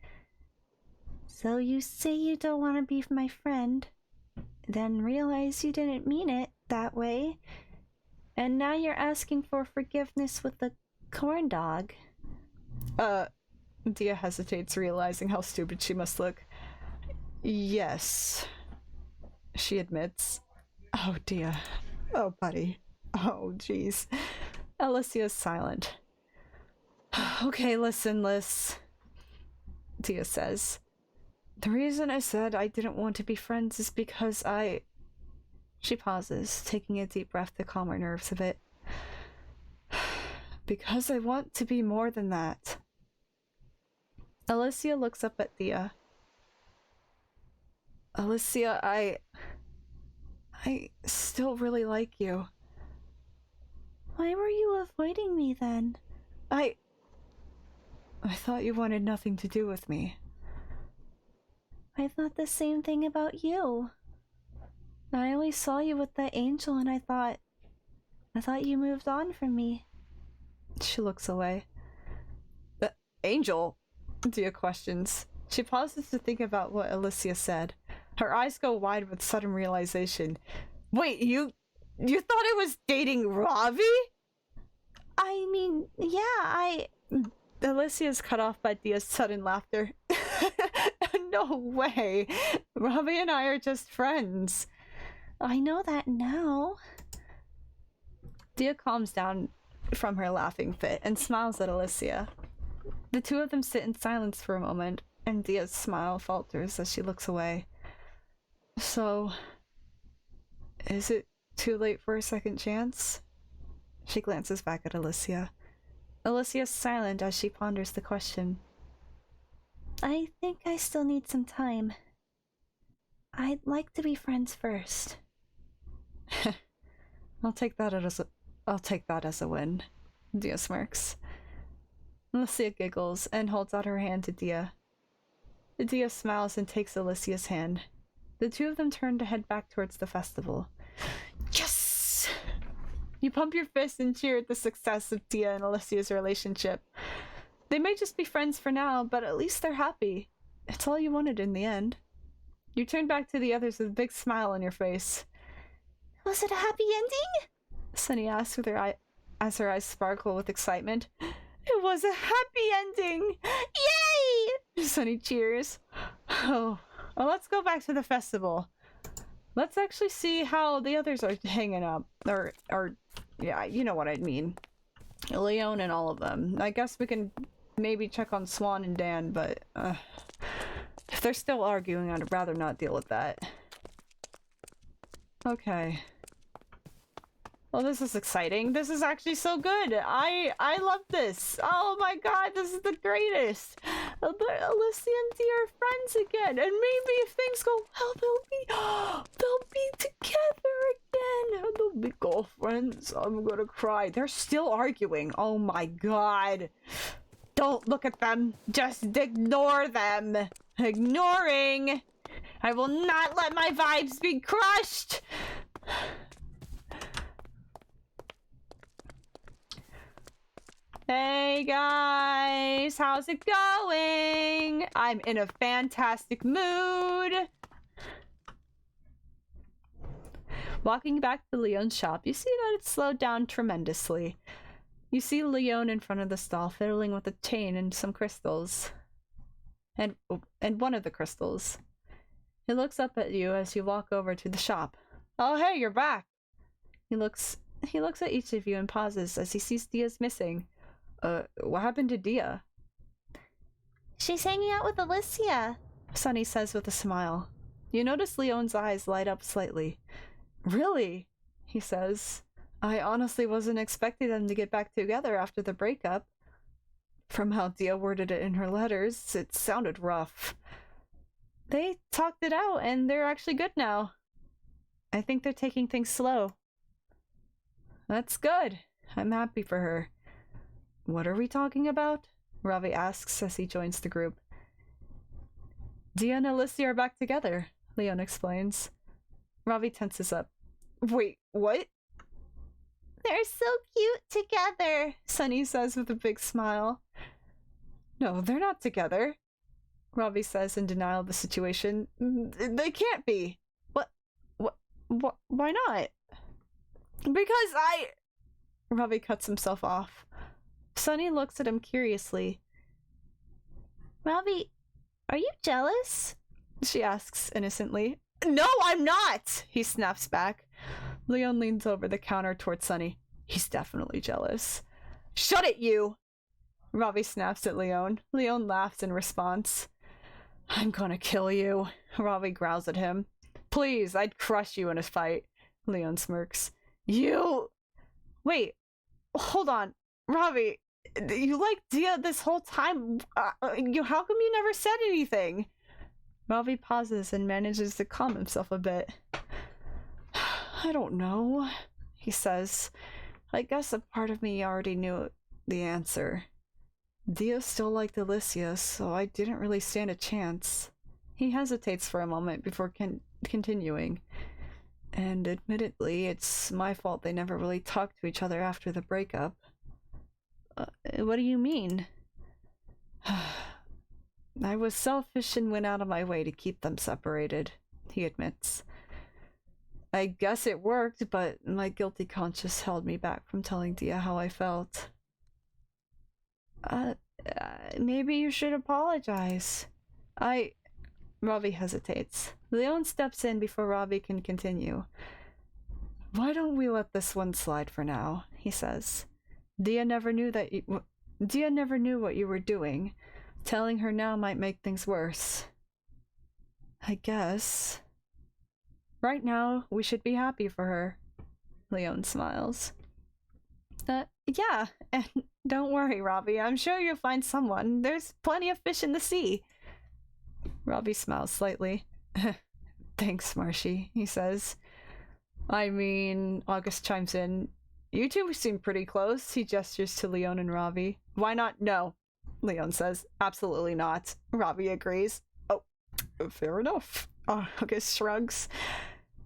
So you say you don't want to be my friend, then realize you didn't mean it that way, and now you're asking for forgiveness with the corn dog. Dia hesitates, realizing how stupid she must look. Yes, she admits. Oh, Dia. Oh, buddy. Oh, jeez. Alicia's silent. Okay, listen, Liz. Dia says. The reason I said I didn't want to be friends is because I... She pauses, taking a deep breath to calm her nerves a bit. Because I want to be more than that. Alicia looks up at Dia. Alicia, I still really like you. Why were you avoiding me then? I thought you wanted nothing to do with me. I thought the same thing about you. I always saw you with that angel and I thought you moved on from me. She looks away. The angel? Dia questions. She pauses to think about what Alicia said. Her eyes go wide with sudden realization. Wait, you thought I was dating Ravi? I mean, yeah, Alicia's cut off by Dia's sudden laughter. No way. Ravi and I are just friends. I know that now. Dia calms down from her laughing fit and smiles at Alicia. The two of them sit in silence for a moment, and Dia's smile falters as she looks away. So, is it too late for a second chance? She glances back at Alicia. Alicia's silent as she ponders the question. I think I still need some time. I'd like to be friends first. I'll take that as a win. Dia smirks. Alicia giggles and holds out her hand to Dia. Dia smiles and takes Alicia's hand. The two of them turn to head back towards the festival. Yes! You pump your fist and cheer at the success of Dia and Alicia's relationship. They may just be friends for now, but at least they're happy. It's all you wanted in the end. You turn back to the others with a big smile on your face. Was it a happy ending? Sunny asks with as her eyes sparkle with excitement. It was a happy ending! Yay! Sunny cheers. Oh, well, let's go back to the festival. Let's actually see how the others are hanging up. Or, yeah, you know what I mean. Leon and all of them. I guess we can maybe check on Swan and Dan, but if they're still arguing, I'd rather not deal with that. Okay. Well, this is exciting. This is actually so good. I love this. Oh my god, this is the greatest. Alicia and Dee are friends again, and maybe if things go well, they'll be together again. They'll be girlfriends. I'm gonna cry. They're still arguing. Oh my god. Don't look at them. Just ignore them. Ignoring. I will not let my vibes be crushed. Hey guys, how's it going? I'm in a fantastic mood. Walking back to Leon's shop, you see that it's slowed down tremendously. You see Leon in front of the stall fiddling with a chain and some crystals. And one of the crystals. He looks up at you as you walk over to the shop. Oh hey, you're back. He looks at each of you and pauses as he sees Dia's missing. What happened to Dia? She's hanging out with Alicia, Sunny says with a smile. You notice Leon's eyes light up slightly. Really? He says. I honestly wasn't expecting them to get back together after the breakup. From how Dia worded it in her letters, it sounded rough. They talked it out and they're actually good now. I think they're taking things slow. That's good. I'm happy for her. What are we talking about? Ravi asks as he joins the group. Dia and Alicia are back together, Leon explains. Ravi tenses up. Wait, what? They're so cute together, Sunny says with a big smile. No, they're not together. Robbie says in denial of the situation. They can't be. What? Why not? Because Robbie cuts himself off. Sunny looks at him curiously. Robbie, are you jealous? She asks innocently. No, I'm not! He snaps back. Leon leans over the counter towards Sunny. He's definitely jealous. Shut it, you! Robbie snaps at Leon. Leon laughs in response. I'm gonna kill you. Robbie growls at him. Please, I'd crush you in a fight. Leon smirks. You... Wait, hold on. Robbie, you liked Dia this whole time. How come you never said anything? Robbie pauses and manages to calm himself a bit. I don't know, he says. I guess a part of me already knew the answer. Dia still liked Alicia, so I didn't really stand a chance. He hesitates for a moment before continuing. And admittedly, it's my fault they never really talked to each other after the breakup. What do you mean? I was selfish and went out of my way to keep them separated, he admits. I guess it worked, but my guilty conscience held me back from telling Dia how I felt. Maybe you should apologize. Robbie hesitates. Leon steps in before Robbie can continue. Why don't we let this one slide for now, he says. Dia never knew what you were doing. Telling her now might make things worse. I guess. Right now, we should be happy for her. Leon smiles. Yeah, and don't worry, Robbie. I'm sure you'll find someone. There's plenty of fish in the sea. Robbie smiles slightly. Thanks, Marshy, he says. I mean, August chimes in. You two seem pretty close. He gestures to Leon and Robbie. Why not? No, Leon says. Absolutely not. Robbie agrees. Oh, fair enough. August shrugs.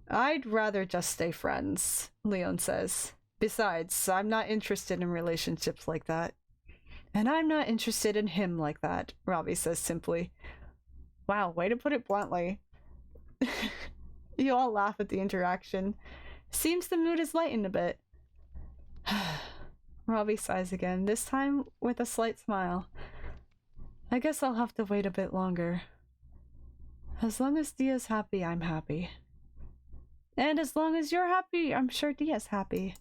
I'd rather just stay friends, Leon says. Besides, I'm not interested in relationships like that. And I'm not interested in him like that, Robbie says simply. Wow, way to put it bluntly. You all laugh at the interaction. Seems the mood is lightened a bit. Robbie sighs again, this time with a slight smile. I guess I'll have to wait a bit longer. As long as Dia's happy, I'm happy. And as long as you're happy, I'm sure Dia's happy.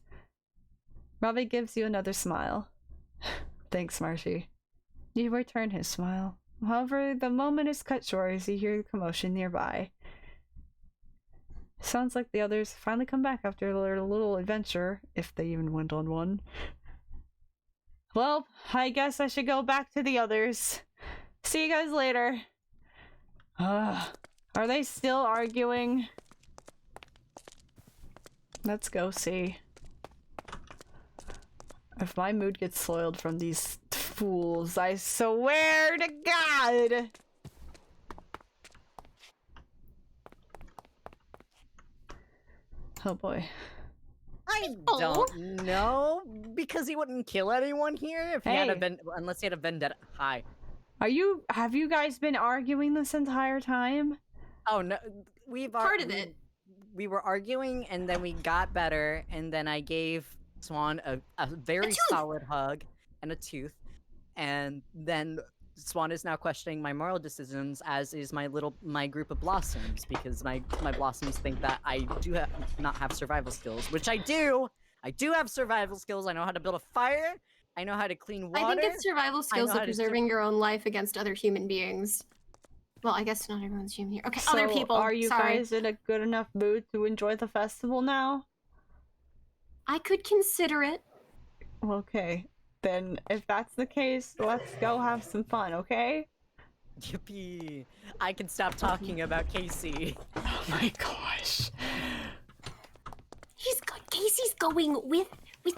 Robbie gives you another smile. Thanks, Marshy. You return his smile. However, the moment is cut short as you hear commotion nearby. Sounds like the others finally come back after their little adventure, if they even went on one. Well, I guess I should go back to the others. See you guys later. Are they still arguing? Let's go see. If my mood gets soiled from these fools, I swear to God! Oh boy. I don't know, because he wouldn't kill anyone here if he had unless he had a vendetta. Hi. Have you guys been arguing this entire time? Oh no, Part of it. We were arguing and then we got better, and then I gave Swan a very solid hug and a tooth, and then Swan is now questioning my moral decisions, as is my group of blossoms, because my blossoms think that I do not have survival skills, which I do. I do have survival skills. I know how to build a fire. I know how to clean water. I think it's survival skills of preserving your own life against other human beings. Well, I guess not everyone's human here. Okay, so other people. Are you Sorry. guys in a good enough mood to enjoy the festival now? I could consider it. Okay. Then, if that's the case, let's go have some fun, okay? Yippee! I can stop talking about Casey. Oh my gosh. Casey's going with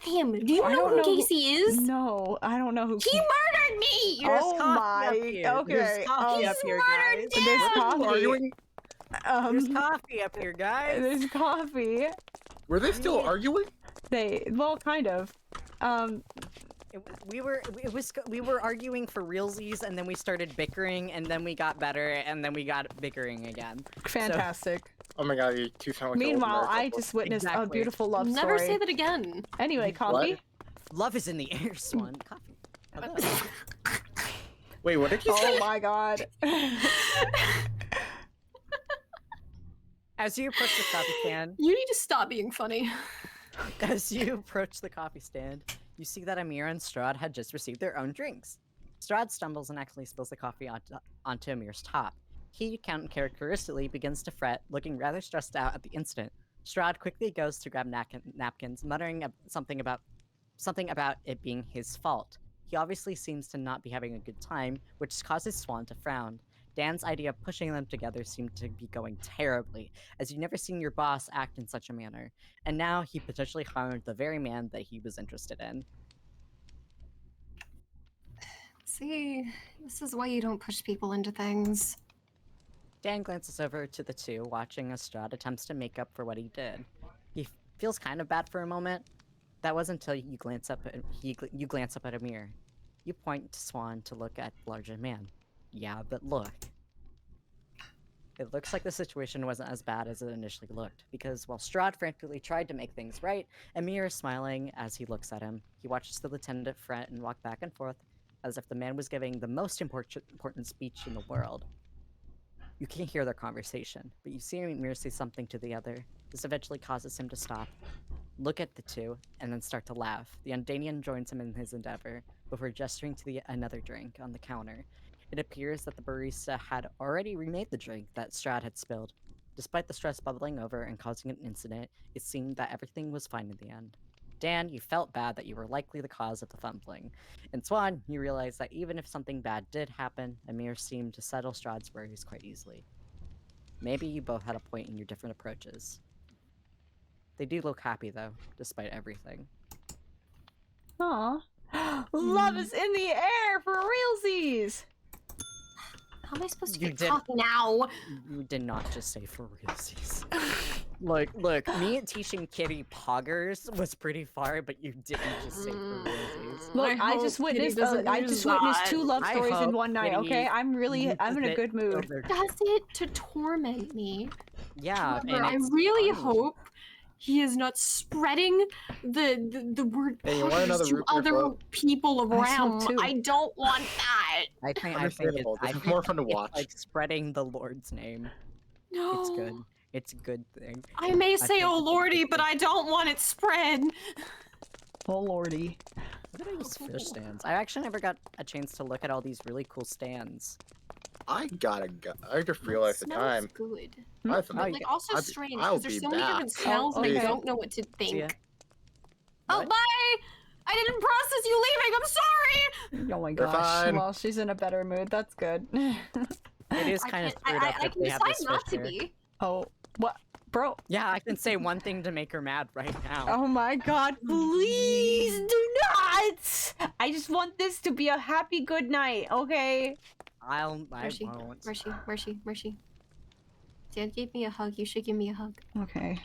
him. Do you know who Casey is? No, I don't know who. He murdered me. Oh my. Okay. He's murdered Dad. There's coffee. Arguing? There's coffee up here, guys. There's coffee. Were they still arguing? Well, kind of. We were arguing for realsies, and then we started bickering, and then we got better, and then we got bickering again. Fantastic. Oh my god, you two sound like the old Meanwhile, married I couple. just witnessed a Exactly. beautiful love Never story. say that again. Anyway, coffee. Love is in the air, Swan. Coffee. Hello. Wait, what did you say? Oh my god. As you approach the coffee stand, You need to stop being funny. As you approach the coffee stand, you see that Amir and Strahd had just received their own drinks. Strahd stumbles and accidentally spills the coffee onto Amir's top. He, uncharacteristically, begins to fret, looking rather stressed out at the incident. Strahd quickly goes to grab napkins, muttering something about it being his fault. He obviously seems to not be having a good time, which causes Swan to frown. Dan's idea of pushing them together seemed to be going terribly, as you've never seen your boss act in such a manner, and now he potentially harmed the very man that he was interested in. See, this is why you don't push people into things. Dan glances over to the two, watching as Strahd attempts to make up for what he did. He feels kind of bad for a moment. That was until you glance up at Amir. You point to Swan to look at the larger man. Yeah, but look. It looks like the situation wasn't as bad as it initially looked, because while Strahd frantically tried to make things right, Amir is smiling as he looks at him. He watches the lieutenant fret and walk back and forth, as if the man was giving the most important speech in the world. You can't hear their conversation, but you see Amir say something to the other. This eventually causes him to stop, look at the two, and then start to laugh. The Undanian joins him in his endeavor, before gesturing to another drink on the counter. It appears that the barista had already remade the drink that Strahd had spilled. Despite the stress bubbling over and causing an incident, it seemed that everything was fine in the end. Dan, you felt bad that you were likely the cause of the fumbling. And Swan, you realized that even if something bad did happen, Amir seemed to settle Strahd's worries quite easily. Maybe you both had a point in your different approaches. They do look happy, though, despite everything. Aw. Love is in the air for realsies! How am I supposed to You get did- tough now? You did not just say for realsies. Look, me teaching Kitty poggers was pretty far, but you didn't just say for realsies. Look, I just witnessed two love I stories in hope one night, Kitty okay? I'm in a uses good it mood. over- Does it to torment me. Yeah, However, and I it's really fun. hope he is not spreading the word Hey, you want poggers another to root beer other float? people of I so REM. too. I don't want that. I think Understandable. This is think more fun to it's watch. like spreading the Lord's name. No. It's good. It's a good thing. I may say, think oh it's a lordy, good but thing. I don't want it spread. Oh lordy. Look at all these fish stands. I actually never got a chance to look at all these really cool stands. I gotta go. I just realized the Smells time. good. I have Oh, some- you Like also I'll strange I'll because there's be so many different back. smells and okay. I don't know what to See ya. think. Oh, What? bye! I didn't process you leaving. I'm sorry. Oh my We're gosh. fine. Well, she's in a better mood. That's good. It is I kind of can't- screwed up I that can they have decide this not fish to here. be. Oh, what? Bro. Yeah, I can say one thing to make her mad right now. Oh my god, please do not! I just want this to be a happy good night, okay? I Where's she? won't. Where's she? Dad gave me a hug. You should give me a hug. Okay.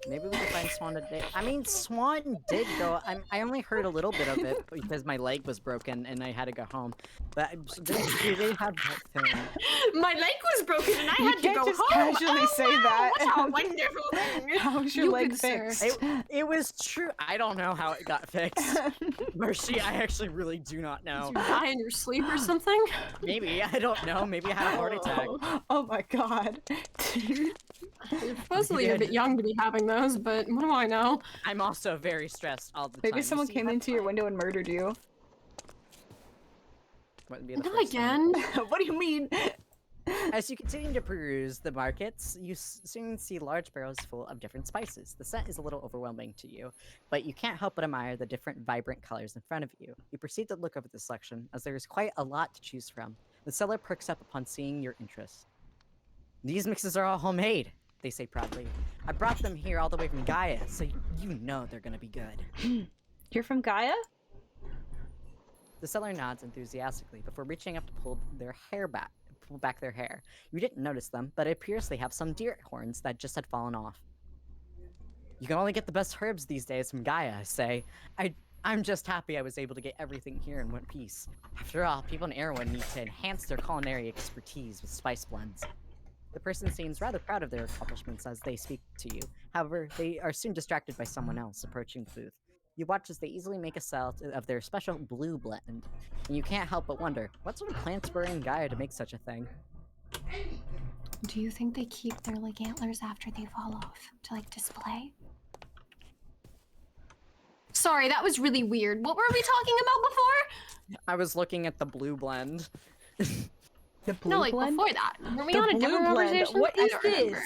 Maybe we can find Swan today. I mean, Swan did go. I only heard a little bit of it because my leg was broken and I had to go home. But they have that thing. My leg was broken and I You had to can't go just home. casually Oh, say wow, that. What a wonderful thing. How's your You leg good sir. fixed? It was true. I don't know how it got fixed. Mercy, I actually really do not Did know. you die in your sleep or something? Maybe, I don't know. Maybe I had a heart attack. Oh my god. Supposedly you're a bit young to be having those, but what do I know? I'm also very stressed all the time. Maybe You someone see came that into your line? window and murdered you. Wouldn't be the Not first time. again. What do you mean? As you continue to peruse the markets, you soon see large barrels full of different spices. The scent is a little overwhelming to you, but you can't help but admire the different vibrant colors in front of you. You proceed to look over the selection, as there is quite a lot to choose from. The seller perks up upon seeing your interest. These mixes are all homemade, they say proudly. I brought them here all the way from Gaia, so you know they're gonna be good. You're from Gaia? The seller nods enthusiastically before reaching up to pull back their hair. You didn't notice them, but it appears they have some deer horns that just had fallen off. You can only get the best herbs these days from Gaia, I say. I'm just happy I was able to get everything here in one piece. After all, people in Erewhon need to enhance their culinary expertise with spice blends. The person seems rather proud of their accomplishments as they speak to you. However, they are soon distracted by someone else approaching the booth. You watch as they easily make a sell of their special blue blend, and you can't help but wonder, what sort of plants were in Gaia to make such a thing? Do you think they keep their like antlers after they fall off to like display? Sorry, that was really weird. What were we talking about before? I was looking at the blue blend. The blue No, like blend? before that. Were we The on a blue different blend. conversation? What I is don't remember.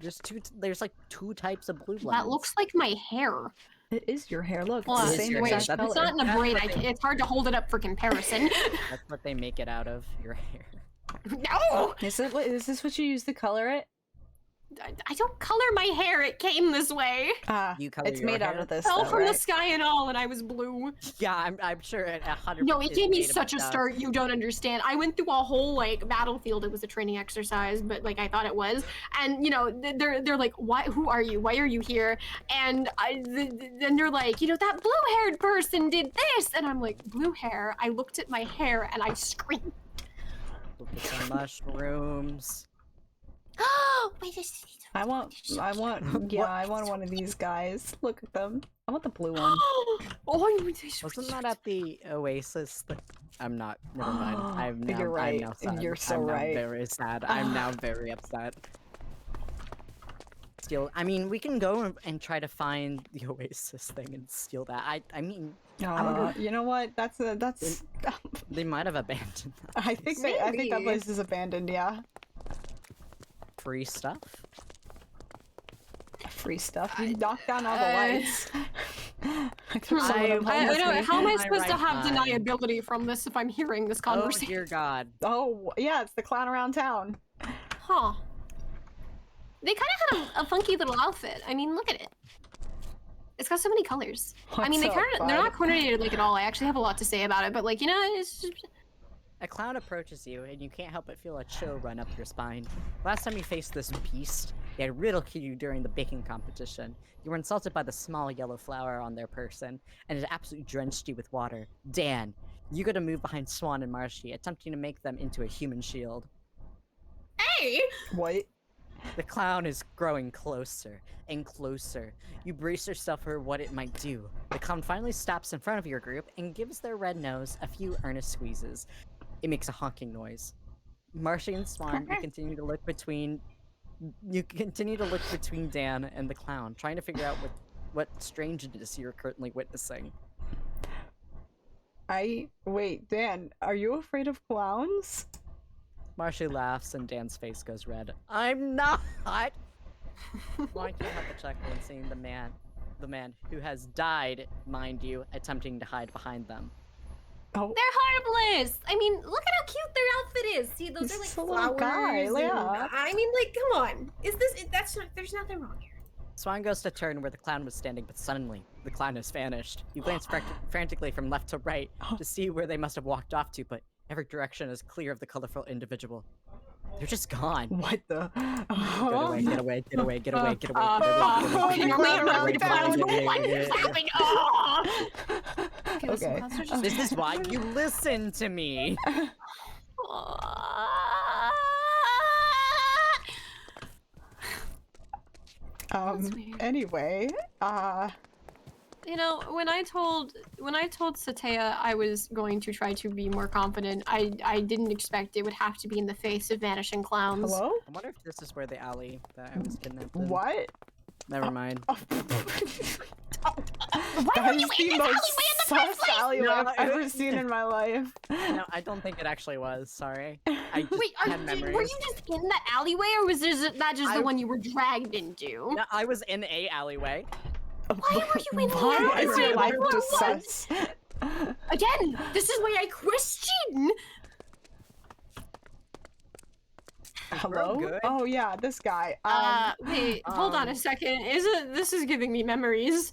this? There's like two types of blue blends. That looks like my hair. It is your hair. Look, Hold it's on, the same your hair. exact it's color. not in a That's braid. what they- It's hard to hold it up for comparison. That's what they make it out of, your hair. No! Is this what you use to color it? I don't color my hair. It came this way. You color It's your made out hair? of this. Fell though, from the right? sky and all, and I was blue. Yeah, I'm sure it 100%. No, it gave me made of such a dust. start. You don't understand. I went through a whole like battlefield. It was a training exercise, but like I thought it was. And you know, they're like, "Why? Who are you? Why are you here?" And then they're like, "You know, that blue-haired person did this," and I'm like, "Blue hair?" I looked at my hair and I screamed. Look at some mushrooms. Wait, this I want one of these guys. Look at them. I want the blue one. Wasn't that at the Oasis? I'm not. Never mind. You're right. I'm now sad. You're so I'm now right. very sad. I'm now very upset. Steal. I mean, we can go and try to find the Oasis thing and steal that. I mean, You know what? That's. they might have abandoned that. I think that Maybe. place is abandoned. Yeah. Free stuff. Free stuff. You knocked down all the lights. I took some of I them home don't with know. me. How am I My supposed to right have mind. deniability from this if I'm hearing this Oh conversation? dear God. Oh yeah, it's the clown around town. Huh. They kind of had a funky little outfit. I mean, look at it. It's got so many colors. I mean, What's up, they're not bud? coordinated like at all. I actually have a lot to say about it, but like, you know, it's just... A clown approaches you, and you can't help but feel a chill run up your spine. Last time you faced this beast, they had ridiculed you during the baking competition. You were insulted by the small yellow flower on their person, and it absolutely drenched you with water. Dan, you got to move behind Swan and Marshy, attempting to make them into a human shield. Hey! What? The clown is growing closer and closer. You brace yourself for what it might do. The clown finally stops in front of your group and gives their red nose a few earnest squeezes. It makes a honking noise. Marshy and Swan, you continue to look between Dan and the clown, trying to figure out what strangeness you're currently witnessing. Wait, Dan, are you afraid of clowns? Marshy laughs and Dan's face goes red. I'm not! Swan can't help but chuckle when seeing the man who has died, mind you, attempting to hide behind them. Oh, They're harmless! I mean, look at how cute their outfit is! See, those He's are like just a little flowers. guy, and- yeah. I mean, like, come on. There's nothing wrong here. Swan goes to turn where the clown was standing, but suddenly, the clown has vanished. You glance frantically from left to right to see where they must have walked off to, but every direction is clear of the colorful individual. They're just gone. what the? Get away, get away, get away, get away, get away, Can you wait around for the clown? What is happening? Oh! Okay. This is why you listen to me. That's weird. Anyway, You know, when I told Satea I was going to try to be more confident, I didn't expect it would have to be in the face of vanishing clowns. hello? I wonder if this is where the alley that I was kidnapped in. What? Never mind. Why That were is you the in this most alleyway in the first sus place? alleyway No, I've ever seen in my life. No, I don't think it actually was. Sorry. I just Wait, had memories. were you just in that alleyway, or was that just I- the one you were dragged into? No, I was in a alleyway. Why were you in the Why is your alleyway? life What just was- sus? Again, this is why I question. Hello? good. Oh yeah, this guy. Wait, hold on a second. This is giving me memories.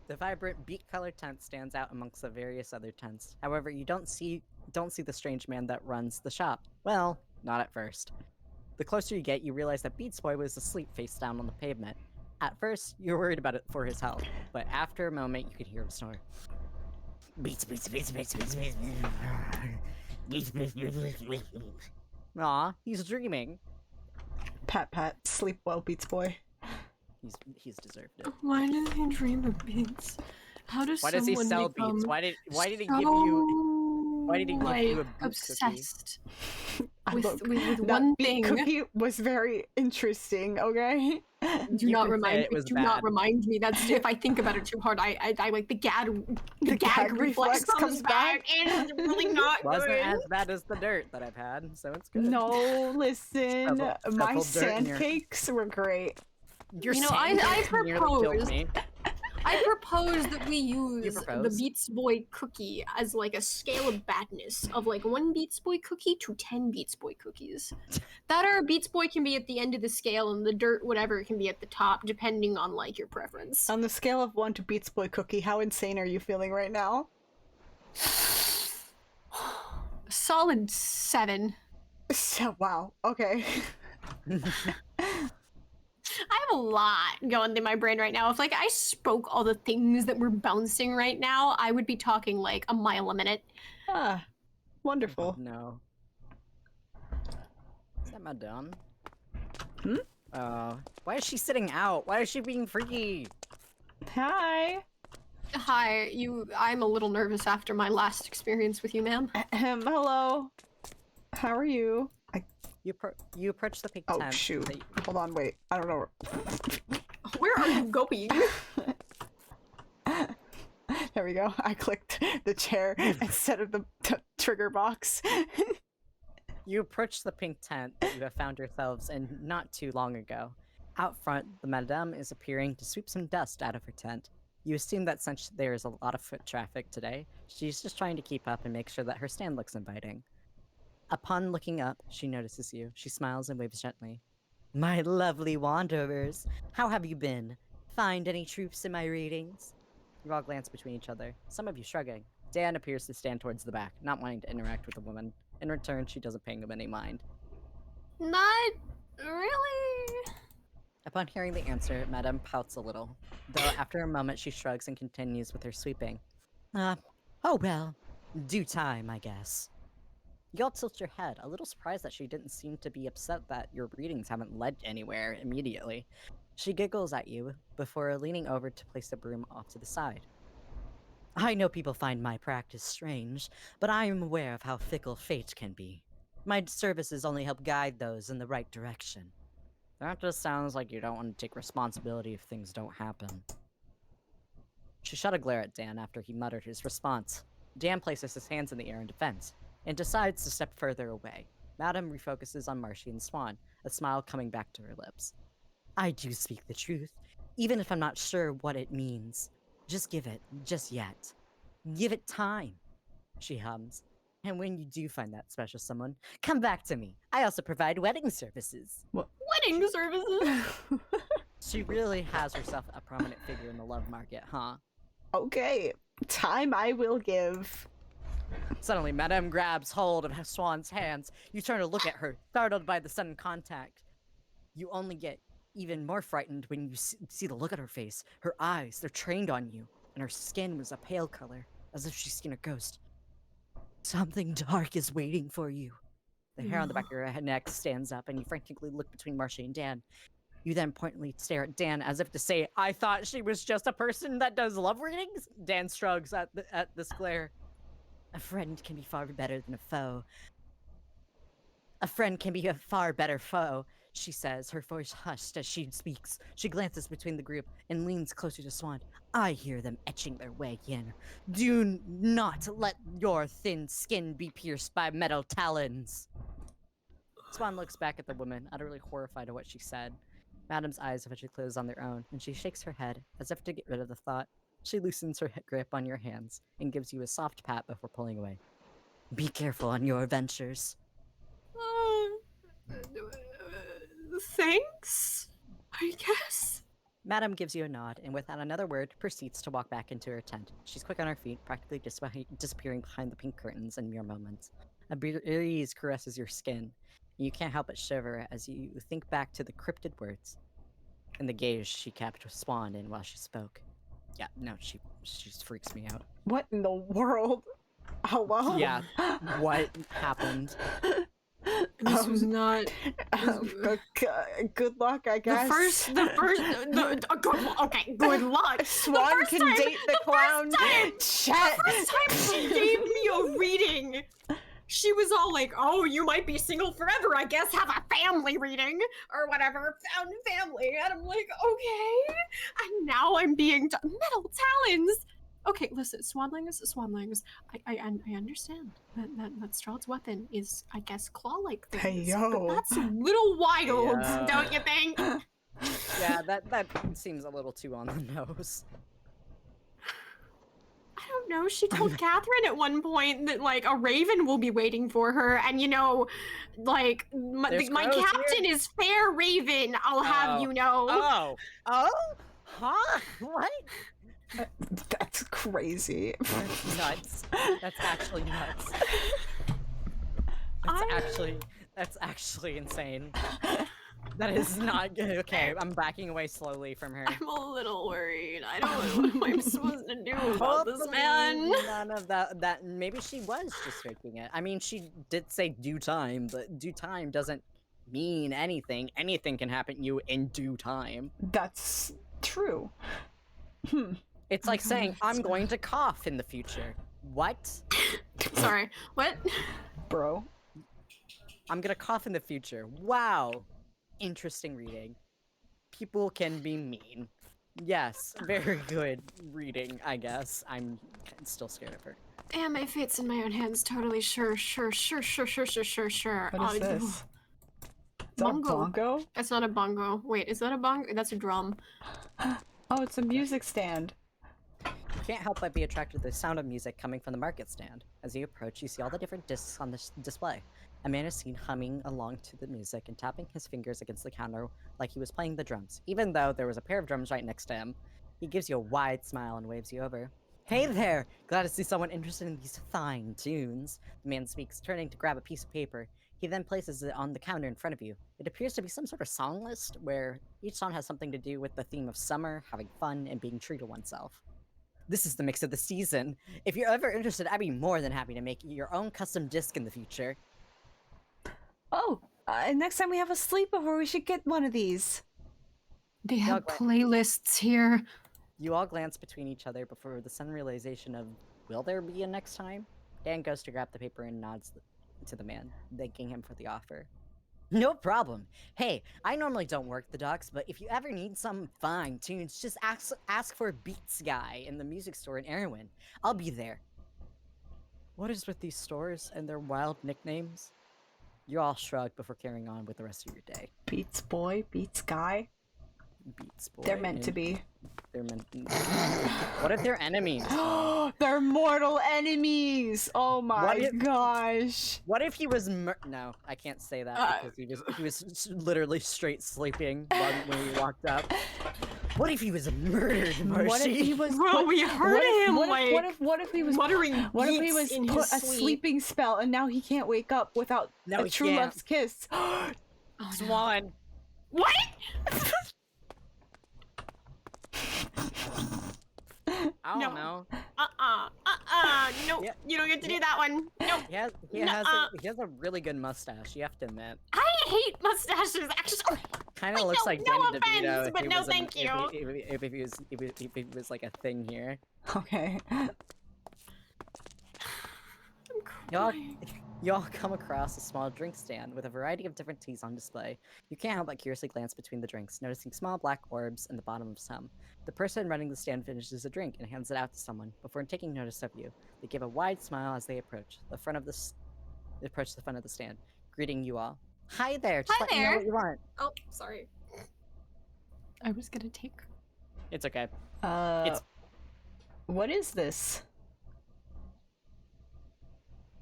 The vibrant beet-colored tent stands out amongst the various other tents. However, you don't see the strange man that runs the shop. Well, not at first. The closer you get, you realize that Beats Boy was asleep face down on the pavement. At first, you're worried about it for his health, but after a moment, you can hear him snore. Beats, beats, beats, beats, beats, beats, beats, beats, beats, beats. Aw, he's dreaming. Pat pat, sleep well, Beats Boy. He's deserved it. Why does he dream of beats? How does Why does he someone sell become beats? Why did he give you? Why did he give like, you a beet obsessed I with, look, with that one beet thing? cookie was very interesting. Okay. Do You not could say remind it me. was Do bad. not remind me. That's if I think about it too hard. I like the gag reflex comes back. It's really not Wasn't good. as bad as the dirt that I've had, so it's good. No, listen, Sprinkle my dirt in sand your- cakes were great. Your You know, sand I cakes nearly killed proposed- me. I propose that we use the propose? Beats Boy cookie as like a scale of badness of like 1 Beats Boy cookie to 10 Beats Boy cookies. That or Beats Boy can be at the end of the scale and the dirt whatever can be at the top depending on like your preference. On the scale of 1 to Beats Boy cookie, how insane are you feeling right now? Solid 7. So, wow. Okay. I have a lot going through my brain right now. If like I spoke all the things that were bouncing right now, I would be talking like a mile a minute. Ah, wonderful. No. Is that Madame? Hmm? Why is she sitting out? Why is she being freaky? Hi. Hi, I'm a little nervous after my last experience with you, ma'am. Hello. How are you? You approach the pink Oh, tent. shoot. that you- Hold on, wait. I don't know. Where are you going? There we go. I clicked the chair instead of the trigger box. You approach the pink tent that you have found yourselves in not too long ago. Out front, the Madame is appearing to sweep some dust out of her tent. You assume that since there is a lot of foot traffic today, she's just trying to keep up and make sure that her stand looks inviting. Upon looking up, she notices you. She smiles and waves gently. My lovely wanderers, how have you been? Find any truths in my readings? You all glance between each other, some of you shrugging. Dan appears to stand towards the back, not wanting to interact with the woman. In return, she doesn't pay him any mind. Not really. Upon hearing the answer, Madame pouts a little, though after a moment she shrugs and continues with her sweeping. Oh well, due time, I guess. You all tilt your head, a little surprised that she didn't seem to be upset that your readings haven't led anywhere immediately. She giggles at you before leaning over to place the broom off to the side. I know people find my practice strange, but I am aware of how fickle fate can be. My services only help guide those in the right direction. That just sounds like you don't want to take responsibility if things don't happen. She shot a glare at Dan after he muttered his response. Dan places his hands in the air in defense, and decides to step further away. Madame refocuses on Marshy and Swan, a smile coming back to her lips. I do speak the truth, even if I'm not sure what it means. Just give it, just yet. Give it time, she hums. And when you do find that special someone, come back to me. I also provide wedding services. Wedding services. She really has herself a prominent figure in the love market, huh? Okay, time I will give. Suddenly, Madame grabs hold of Swan's hands. You turn to look at her, startled by the sudden contact. You only get even more frightened when you see the look at her face. Her eyes, they're trained on you, and her skin was a pale color, as if she's seen a ghost. Something dark is waiting for you. The hair on the back of your neck stands up, and you frantically look between Marcia and Dan. You then pointedly stare at Dan as if to say, I thought she was just a person that does love readings? Dan shrugs at this glare. A friend can be far better than a foe. A friend can be a far better foe, she says, her voice hushed as she speaks. She glances between the group and leans closer to Swan. I hear them etching their way in. Do not let your thin skin be pierced by metal talons. Swan looks back at the woman, utterly horrified at what she said. Madame's eyes eventually close on their own, and she shakes her head, as if to get rid of the thought. She loosens her grip on your hands and gives you a soft pat before pulling away. Be careful on your ventures. Thanks, I guess. Madame gives you a nod, and without another word, proceeds to walk back into her tent. She's quick on her feet, practically disappearing behind the pink curtains in mere moments. A breeze caresses your skin, and you can't help but shiver as you think back to the cryptid words. and the gaze she kept spawned in while she spoke. Yeah, no, she just freaks me out. What in the world? Hello? Yeah, what happened? This was not good luck, I guess. good luck. Swan first can time- date the clown. Chet. The first time she gave me a reading, she was all like, "Oh, you might be single forever. I guess have a family reading or whatever, found family." And I'm like, "Okay." And now I'm being metal talons. Okay, listen, swanlings. I understand that Strahd's weapon is, I guess, claw-like things. Hey, yo. But that's a little wild, Yeah. don't you think? Yeah, that seems a little too on the nose. I don't know. She told Catherine at one point that like a raven will be waiting for her, and like There's my crows captain is Fair Raven. I'll have Oh. you know. Oh, huh? What? That's crazy. That's nuts. That's actually nuts. That's actually insane. That is not good. Okay, I'm backing away slowly from her. I'm a little worried. I don't know what am I supposed to do about this man. None of that. Maybe she was just faking it. I mean, she did say due time, but due time doesn't mean anything. Anything can happen to you in due time. That's true. It's like saying, I'm going to cough in the future. What? Sorry. What? Bro. I'm gonna cough in the future. Wow. Interesting reading. People can be mean. Yes, very good reading, I guess. I'm still scared of her. Damn, my fate's in my own hands. Totally sure. What is Oh, this? Is that a bongo. bongo? That's not a bongo. Wait, is that a bongo? That's a drum. Oh, it's a music stand. You can't help but be attracted to the sound of music coming from the market stand. As you approach, you see all the different discs on the display. A man is seen humming along to the music and tapping his fingers against the counter like he was playing the drums, even though there was a pair of drums right next to him. He gives you a wide smile and waves you over. Hey there! Glad to see someone interested in these fine tunes. The man speaks, turning to grab a piece of paper. He then places it on the counter in front of you. It appears to be some sort of song list, where each song has something to do with the theme of summer, having fun, and being true to oneself. This is the mix of the season. If you're ever interested, I'd be more than happy to make your own custom disc in the future. Oh, next time we have a sleepover, we should get one of these. They have Doug, playlists here. You all glance between each other before the sudden realization of, will there be a next time? Dan goes to grab the paper and nods to the man, thanking him for the offer. No problem. Hey, I normally don't work the docks, but if you ever need some fine tunes, just ask for a Beats guy in the music store in Erwin. I'll be there. What is with these stores and their wild nicknames? You all shrug before carrying on with the rest of your day. Beats boy, Beats guy. Beats boy. They're meant to be. They're meant. What if they're enemies? They're mortal enemies! Oh my gosh. What if he was no, I can't say that because he was literally straight sleeping when we walked up. What if he was murdered, Marcy? What if he was Bro, we heard him what if he was muttering what if he beats was in put his a sleep. sleeping spell and now he can't wake up without No, a he true can't. love's kiss? Oh, no. Swan. What? I don't No. know. Nope. Yeah. You don't get to do that one. Nope. He has a really good mustache. You have to admit. I hate mustaches, actually. Kind of Like, looks no- like no Danny DeVito. offense, if but he no was thank you. If he was like a thing here. Okay. I'm Y'all, crying. y'all come across a small drink stand with a variety of different teas on display. You can't help but curiously glance between the drinks, noticing small black orbs in the bottom of some. The person running the stand finishes a drink and hands it out to someone before taking notice of you. They give a wide smile as they approach the front of the stand, greeting you all. Hi there. Just Hi let me know there. what you want. Oh, sorry. I was gonna take. It's okay. What is this?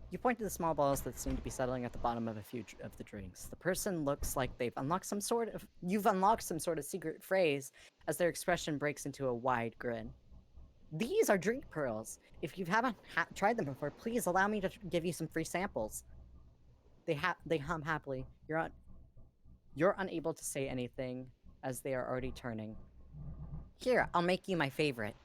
You point to the small balls that seem to be settling at the bottom of a few of the drinks. The person looks like you've unlocked some sort of secret phrase as their expression breaks into a wide grin. These are drink pearls. If you haven't tried them before, please allow me to give you some free samples. They hum happily. You're unable to say anything as they are already turning. Here, I'll make you my favorite.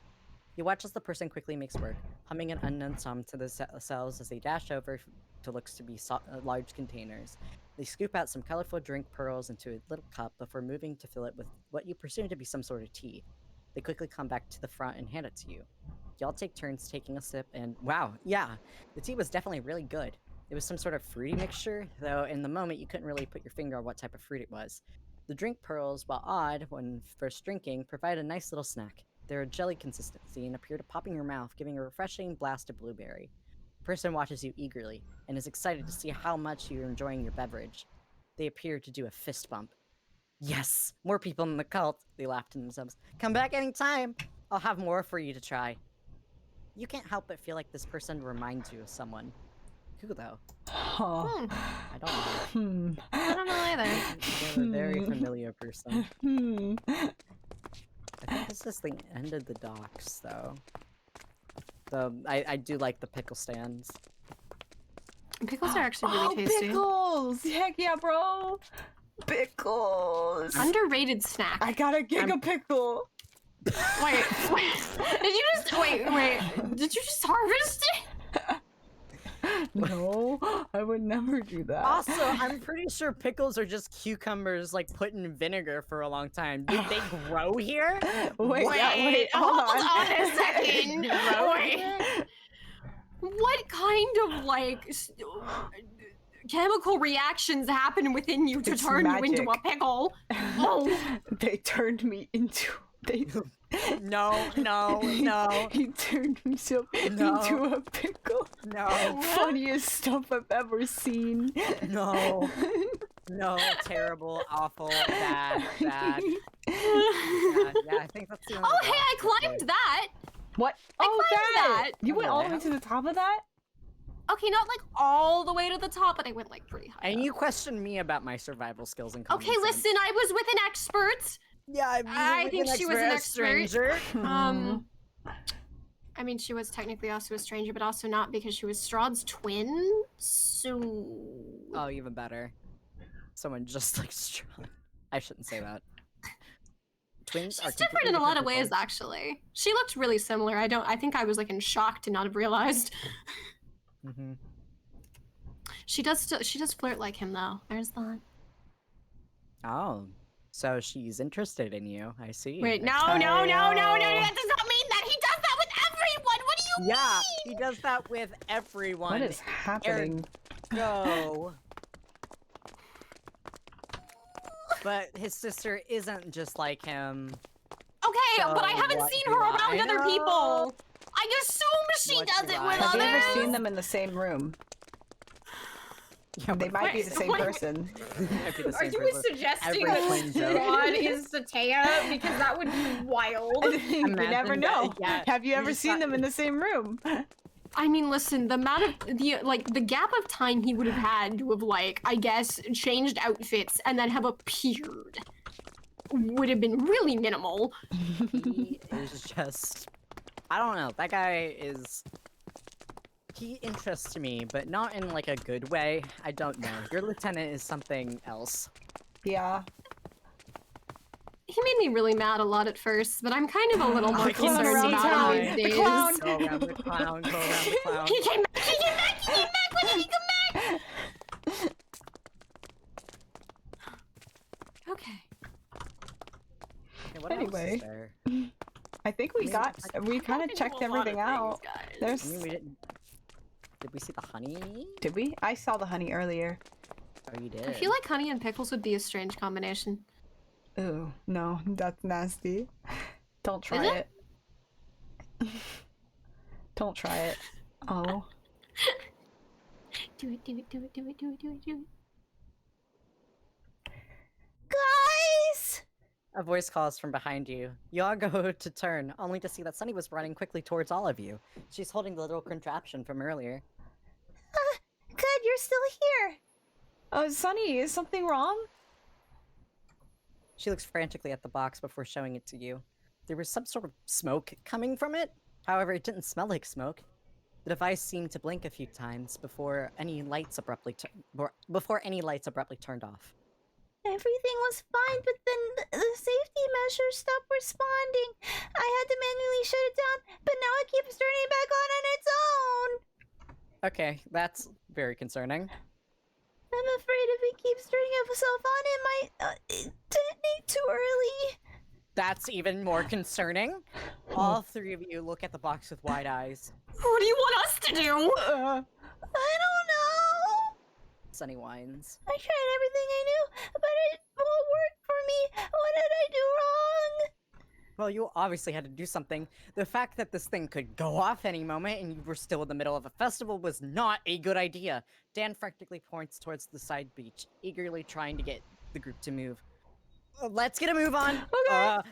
You watch as the person quickly makes work, humming an unknown song to themselves as they dash over to looks to be large containers. They scoop out some colorful drink pearls into a little cup before moving to fill it with what you presume to be some sort of tea. They quickly come back to the front and hand it to you. Y'all take turns taking a sip, and wow, yeah, the tea was definitely really good. It was some sort of fruity mixture, though in the moment you couldn't really put your finger on what type of fruit it was. The drink pearls, while odd when first drinking, provide a nice little snack. They're a jelly consistency and appear to pop in your mouth, giving a refreshing blast of blueberry. The person watches you eagerly and is excited to see how much you're enjoying your beverage. They appear to do a fist bump. Yes, more people in the cult, they laugh to themselves. Come back anytime. I'll have more for you to try. You can't help but feel like this person reminds you of someone. Who, though? Huh. I don't know. I don't know either. They're a very familiar person. I think this is the end of the docks, though. So I do like the pickle stands. Pickles are actually really tasty. Pickles! Heck yeah, bro! Pickles! Underrated snack. I got a giga pickle! Wait. Did you just wait? Did you just harvest it? No, I would never do that. Also, I'm pretty sure pickles are just cucumbers, like, put in vinegar for a long time. Did they grow here? Wait, hold on. A second. Wait. What kind of like chemical reactions happen within you to It's turn you into a magic. pickle? Oh. They turned me into... No. He turned himself into a pickle. No. Funniest stuff I've ever seen. No. Terrible, awful, bad. Yeah, I think that's the only Oh, hey, one. I climbed that. What? I Oh, climbed that! that. You went all the way to the top of that? Okay, not like all the way to the top, but I went like pretty high. And up. you questioned me about my survival skills and common Okay, sense. listen, I was with an expert. Yeah, I think she was an expert. stranger. I mean, she was technically also a stranger, but also not because she was Strahd's twin. So. Oh, even better. Someone just like Strahd. I shouldn't say that. Twins are She's different completely in a lot of different ways, people. actually. She looked really similar. I think I was like in shock to not have realized. Mhm. She does flirt like him though. There's that. Oh, so she's interested in you. I see. Wait, no, Kyle. that does not mean that. He does that with everyone. What do you Yeah, he does that with everyone. What is happening? Go. But his sister isn't just like him. Okay, So but I haven't what seen do her around I other know? people. I assume she What does do it I with know? Have you others. ever seen them in the same room? Yeah, They might be wait, the same wait. person. might be the Are same you person. suggesting Every that twin joke. Strahd is Sataya? Because that would be wild. You never Imagine know. that, yeah. Have you You ever just seen got- them in the same room? I mean, listen, the amount of the gap of time he would have had to have like, I guess, changed outfits and then have appeared would have been really minimal. He is just. I don't know. That guy is. He interests me, but not in like a good way. I don't know. Your lieutenant is something else. Yeah. He made me really mad a lot at first, but I'm kind of a little more The clown concerned around about town. him these The days. clown. Go around the clown. Go around the clown. He came back! He came back! He came back! When did he come back? Okay. Okay, what else Anyway. is there? I think we kind of checked everything out. I There's... mean, we didn't. Did we see the honey? Did we? I saw the honey earlier. Oh, you did. I feel like honey and pickles would be a strange combination. Ooh, no, that's nasty. Don't try Is it. Don't try it. Oh. Do it, do it, do it, do it, do it, do it, do it. Guys! A voice calls from behind you. You all go to turn, only to see that Sunny was running quickly towards all of you. She's holding the little contraption from earlier. Good, you're still here. Sunny, is something wrong? She looks frantically at the box before showing it to you. There was some sort of smoke coming from it. However, it didn't smell like smoke. The device seemed to blink a few times before any lights abruptly turned off. Everything was fine, but then the safety measures stopped responding. I had to manually shut it down, but now it keeps turning back on its own. Okay, that's very concerning. I'm afraid if it keeps turning itself on, it might detonate too early. That's even more concerning. All three of you look at the box with wide eyes. What do you want us to do? I don't know. Sunny whines. I tried everything I knew, but it won't work for me. What did I do wrong? Well, you obviously had to do something. The fact that this thing could go off any moment and you were still in the middle of a festival was not a good idea. Dan frantically points towards the side beach, eagerly trying to get the group to move. Let's get a move on. I have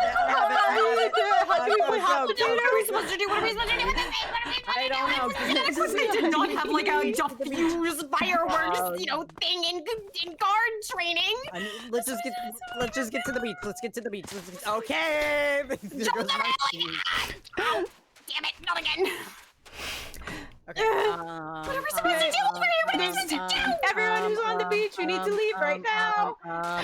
it. What are we supposed to do? What are we supposed to do with this thing? I don't know. They did not have like a diffuse fireworks, thing in guard training. I mean, let's just get to the beach. Let's get to the beach. Okay. There goes my key. Oh, damn it! Not again. Okay. What are we supposed to do? What are we supposed to do? Everyone who's on the beach, we need to leave right now.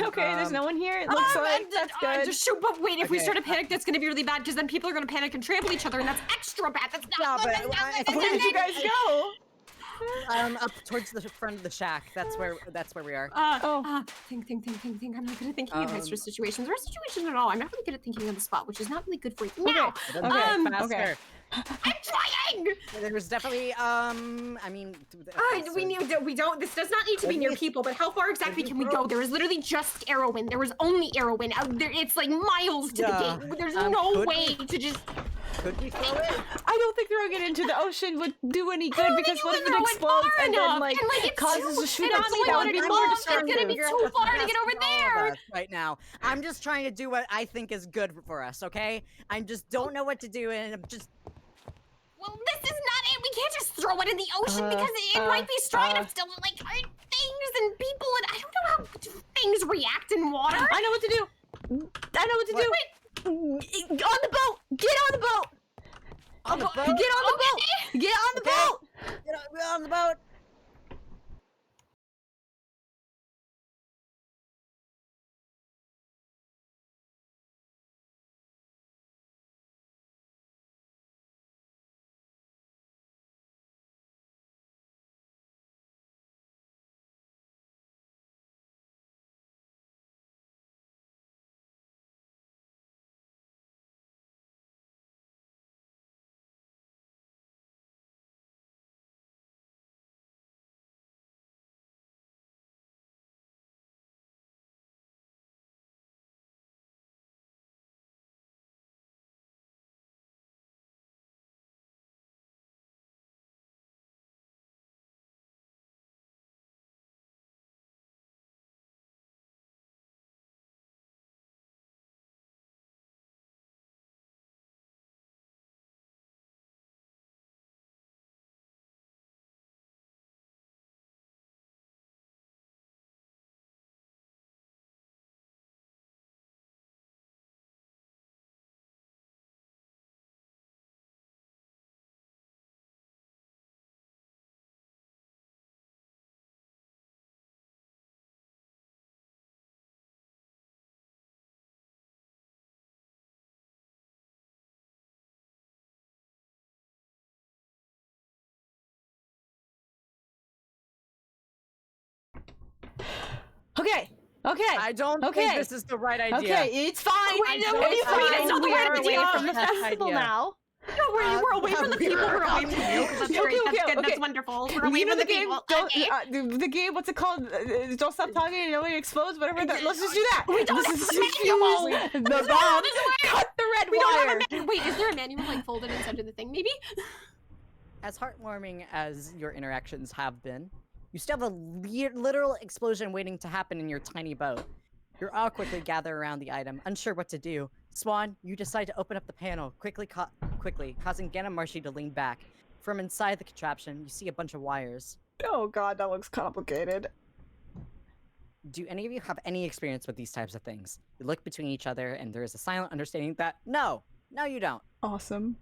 Okay, there's no one here. It looks like that's good. Just shoot, but wait, if we Okay. start to panic, that's gonna be really bad because then people are gonna panic and trample each other, and that's extra bad. That's not Yeah, good. but That's not Where did you guys go? Up towards the front of the shack. That's where we are. Think. I'm not good at thinking in high stress situations or situations at all. I'm not really good at thinking on the spot, which is not really good for you. Now, Faster. okay. I'm trying. There's definitely I mean. We don't. This does not need to be near people. But how far exactly can we go? There is literally just Arrowin. There was only Arrowin. It's like miles to the gate. There's no way to just. Could we throw it? I don't think throwing it into the ocean would do any good because you what if would it throw it explodes far and enough, then like it's causes too- a shoot it up? only That would would be be more long. disturbing. It's gonna be too far to get over there. Right now, I'm just trying to do what I think is good for us. Okay, I just don't know what to do, and I'm just. Well, this is not it. We can't just throw it in the ocean because it might be strong enough still to like hurt things and people, and I don't know how things react in water. I know what to do. I know what to do. On the boat. Get on the boat. On the boat? Get on the boat. Get on the boat. Get on the boat. Okay. I don't Okay. think this is the right idea. Okay, it's fine. Wait, no, It's it's not fine. the We right are away idea. from the Best festival idea. now. No, we're away from the people. We're away from the people. That's Okay, great. That's okay, good. That's okay. wonderful. We're away You know from the the game. people. Don't Okay. the game. What's it called? Don't stop talking and nobody explodes. Whatever. Let's just do that. We don't Let's have just the manual. use the bomb. Cut the red We don't have wire. a manual. Wait, is there a manual like folded and sent to the thing? Maybe. As heartwarming as your interactions have been, you still have a literal explosion waiting to happen in your tiny boat. You all quickly gather around the item, unsure what to do. Swan, you decide to open up the panel, quickly causing Gan and Marshy to lean back. From inside the contraption, you see a bunch of wires. Oh god, that looks complicated. Do any of you have any experience with these types of things? You look between each other, and there is a silent understanding that no, you don't. Awesome.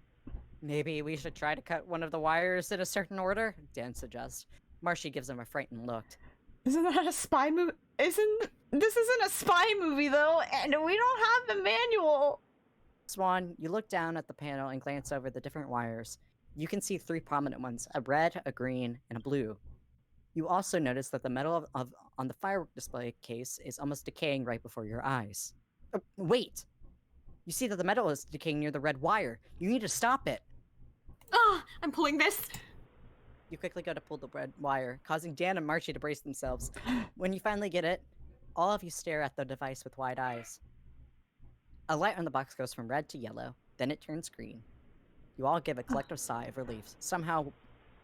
Maybe we should try to cut one of the wires in a certain order? Dan suggests. Marshy gives him a frightened look. Isn't that a spy move? this isn't a spy movie though, and we don't have a manual. Swan, you look down at the panel and glance over the different wires. You can see 3 prominent ones, a red, a green, and a blue. You also notice that the metal on the firework display case is almost decaying right before your eyes. Wait! You see that the metal is decaying near the red wire. You need to stop it. Ah, I'm pulling this. You quickly go to pull the red wire, causing Dan and Marchie to brace themselves. When you finally get it, all of you stare at the device with wide eyes. A light on the box goes from red to yellow, then it turns green. You all give a collective sigh of relief. Somehow,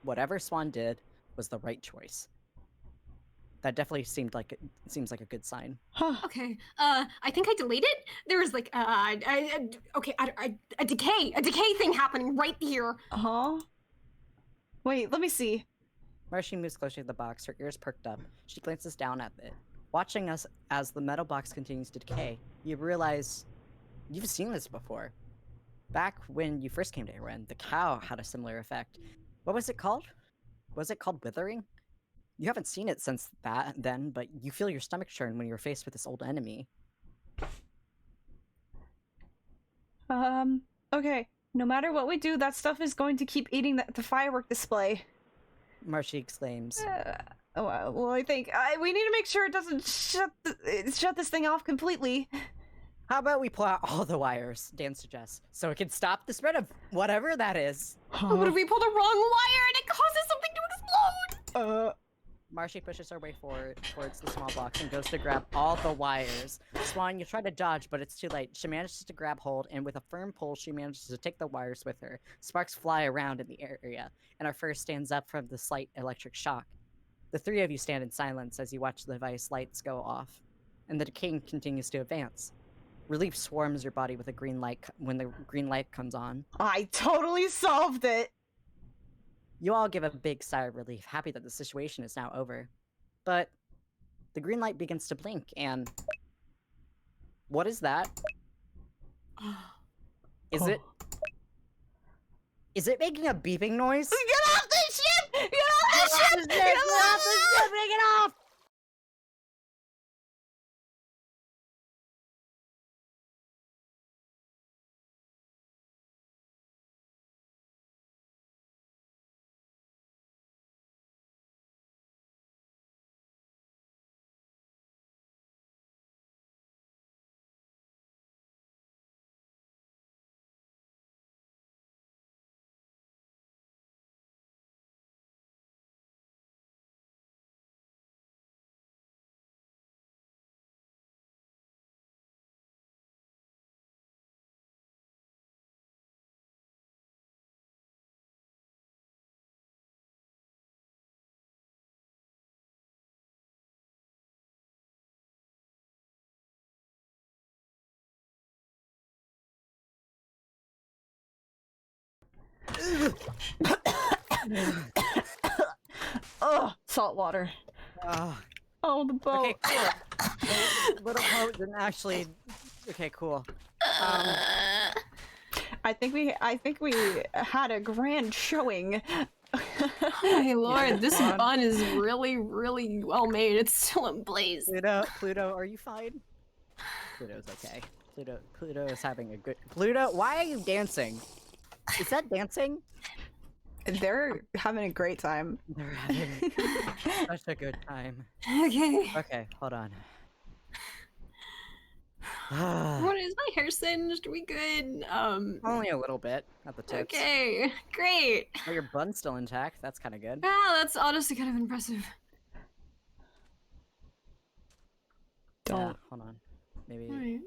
whatever Swan did was the right choice. That definitely seems like a good sign. Okay, I think I delayed it. There was like, a decay thing happening right here. Huh? Wait, let me see. Marcy moves closer to the box, her ears perked up. She glances down at it. Watching us as the metal box continues to decay, you realize you've seen this before. Back when you first came to REM, the cow had a similar effect. What was it called? Was it called withering? You haven't seen it since then, but you feel your stomach churn when you're faced with this old enemy. Okay. No matter what we do, that stuff is going to keep eating the firework display. Marcy exclaims. Well, I think we need to make sure it doesn't shut this thing off completely. How about we pull out all the wires, Dan suggests, so it can stop the spread of whatever that is. What if we pull the wrong wire and it causes something to explode? Marcy pushes her way forward towards the small box and goes to grab all the wires. Swan, you try to dodge, but it's too late. She manages to grab hold, and with a firm pull, she manages to take the wires with her. Sparks fly around in the area, and our fur stands up from the slight electric shock. The 3 of you stand in silence as you watch the device lights go off, and the decay continues to advance. Relief swarms your body with a green light when the green light comes on. I totally solved it! You all give a big sigh of relief, happy that the situation is now over. But the green light begins to blink, and... What is that? Is it making a beeping noise? Get off the ship! Get off the ship! Get off the ship! Take it off! Ugh, salt water. Oh, the boat. Okay, cool. The little boat didn't actually... Okay, cool. I think we had a grand showing. Oh my lord, this bun is really, really well made. It's still in place. Pluto, are you fine? Pluto's okay. Pluto is having a good... Pluto, why are you dancing? Is that dancing? They're having a great time. They're having such a good time. Okay. Okay, hold on. What is my hair singed? We good? Only a little bit at the tips. Okay, great. Oh, your bun's still intact. That's kind of good. Ah, that's honestly kind of impressive. Don't. Hold on. Maybe Alright.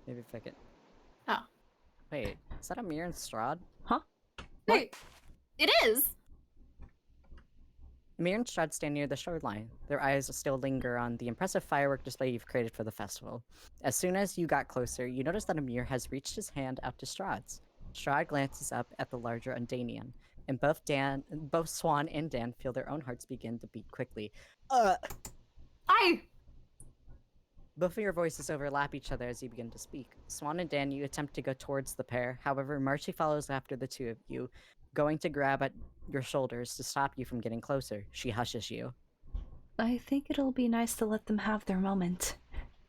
maybe if I could... Oh. Wait, is that a mirror and Strahd? Huh? Wait, it is. Mir and Strahd stand near the shoreline. Their eyes still linger on the impressive firework display you've created for the festival. As soon as you got closer, you notice that Amir has reached his hand out to Strahd's. Strahd glances up at the larger Undanian, and both Swan and Dan feel their own hearts begin to beat quickly. Both of your voices overlap each other as you begin to speak. Swan and Dan, you attempt to go towards the pair. However, Marcy follows after the 2 of you, going to grab at your shoulders to stop you from getting closer. She hushes you. I think it'll be nice to let them have their moment.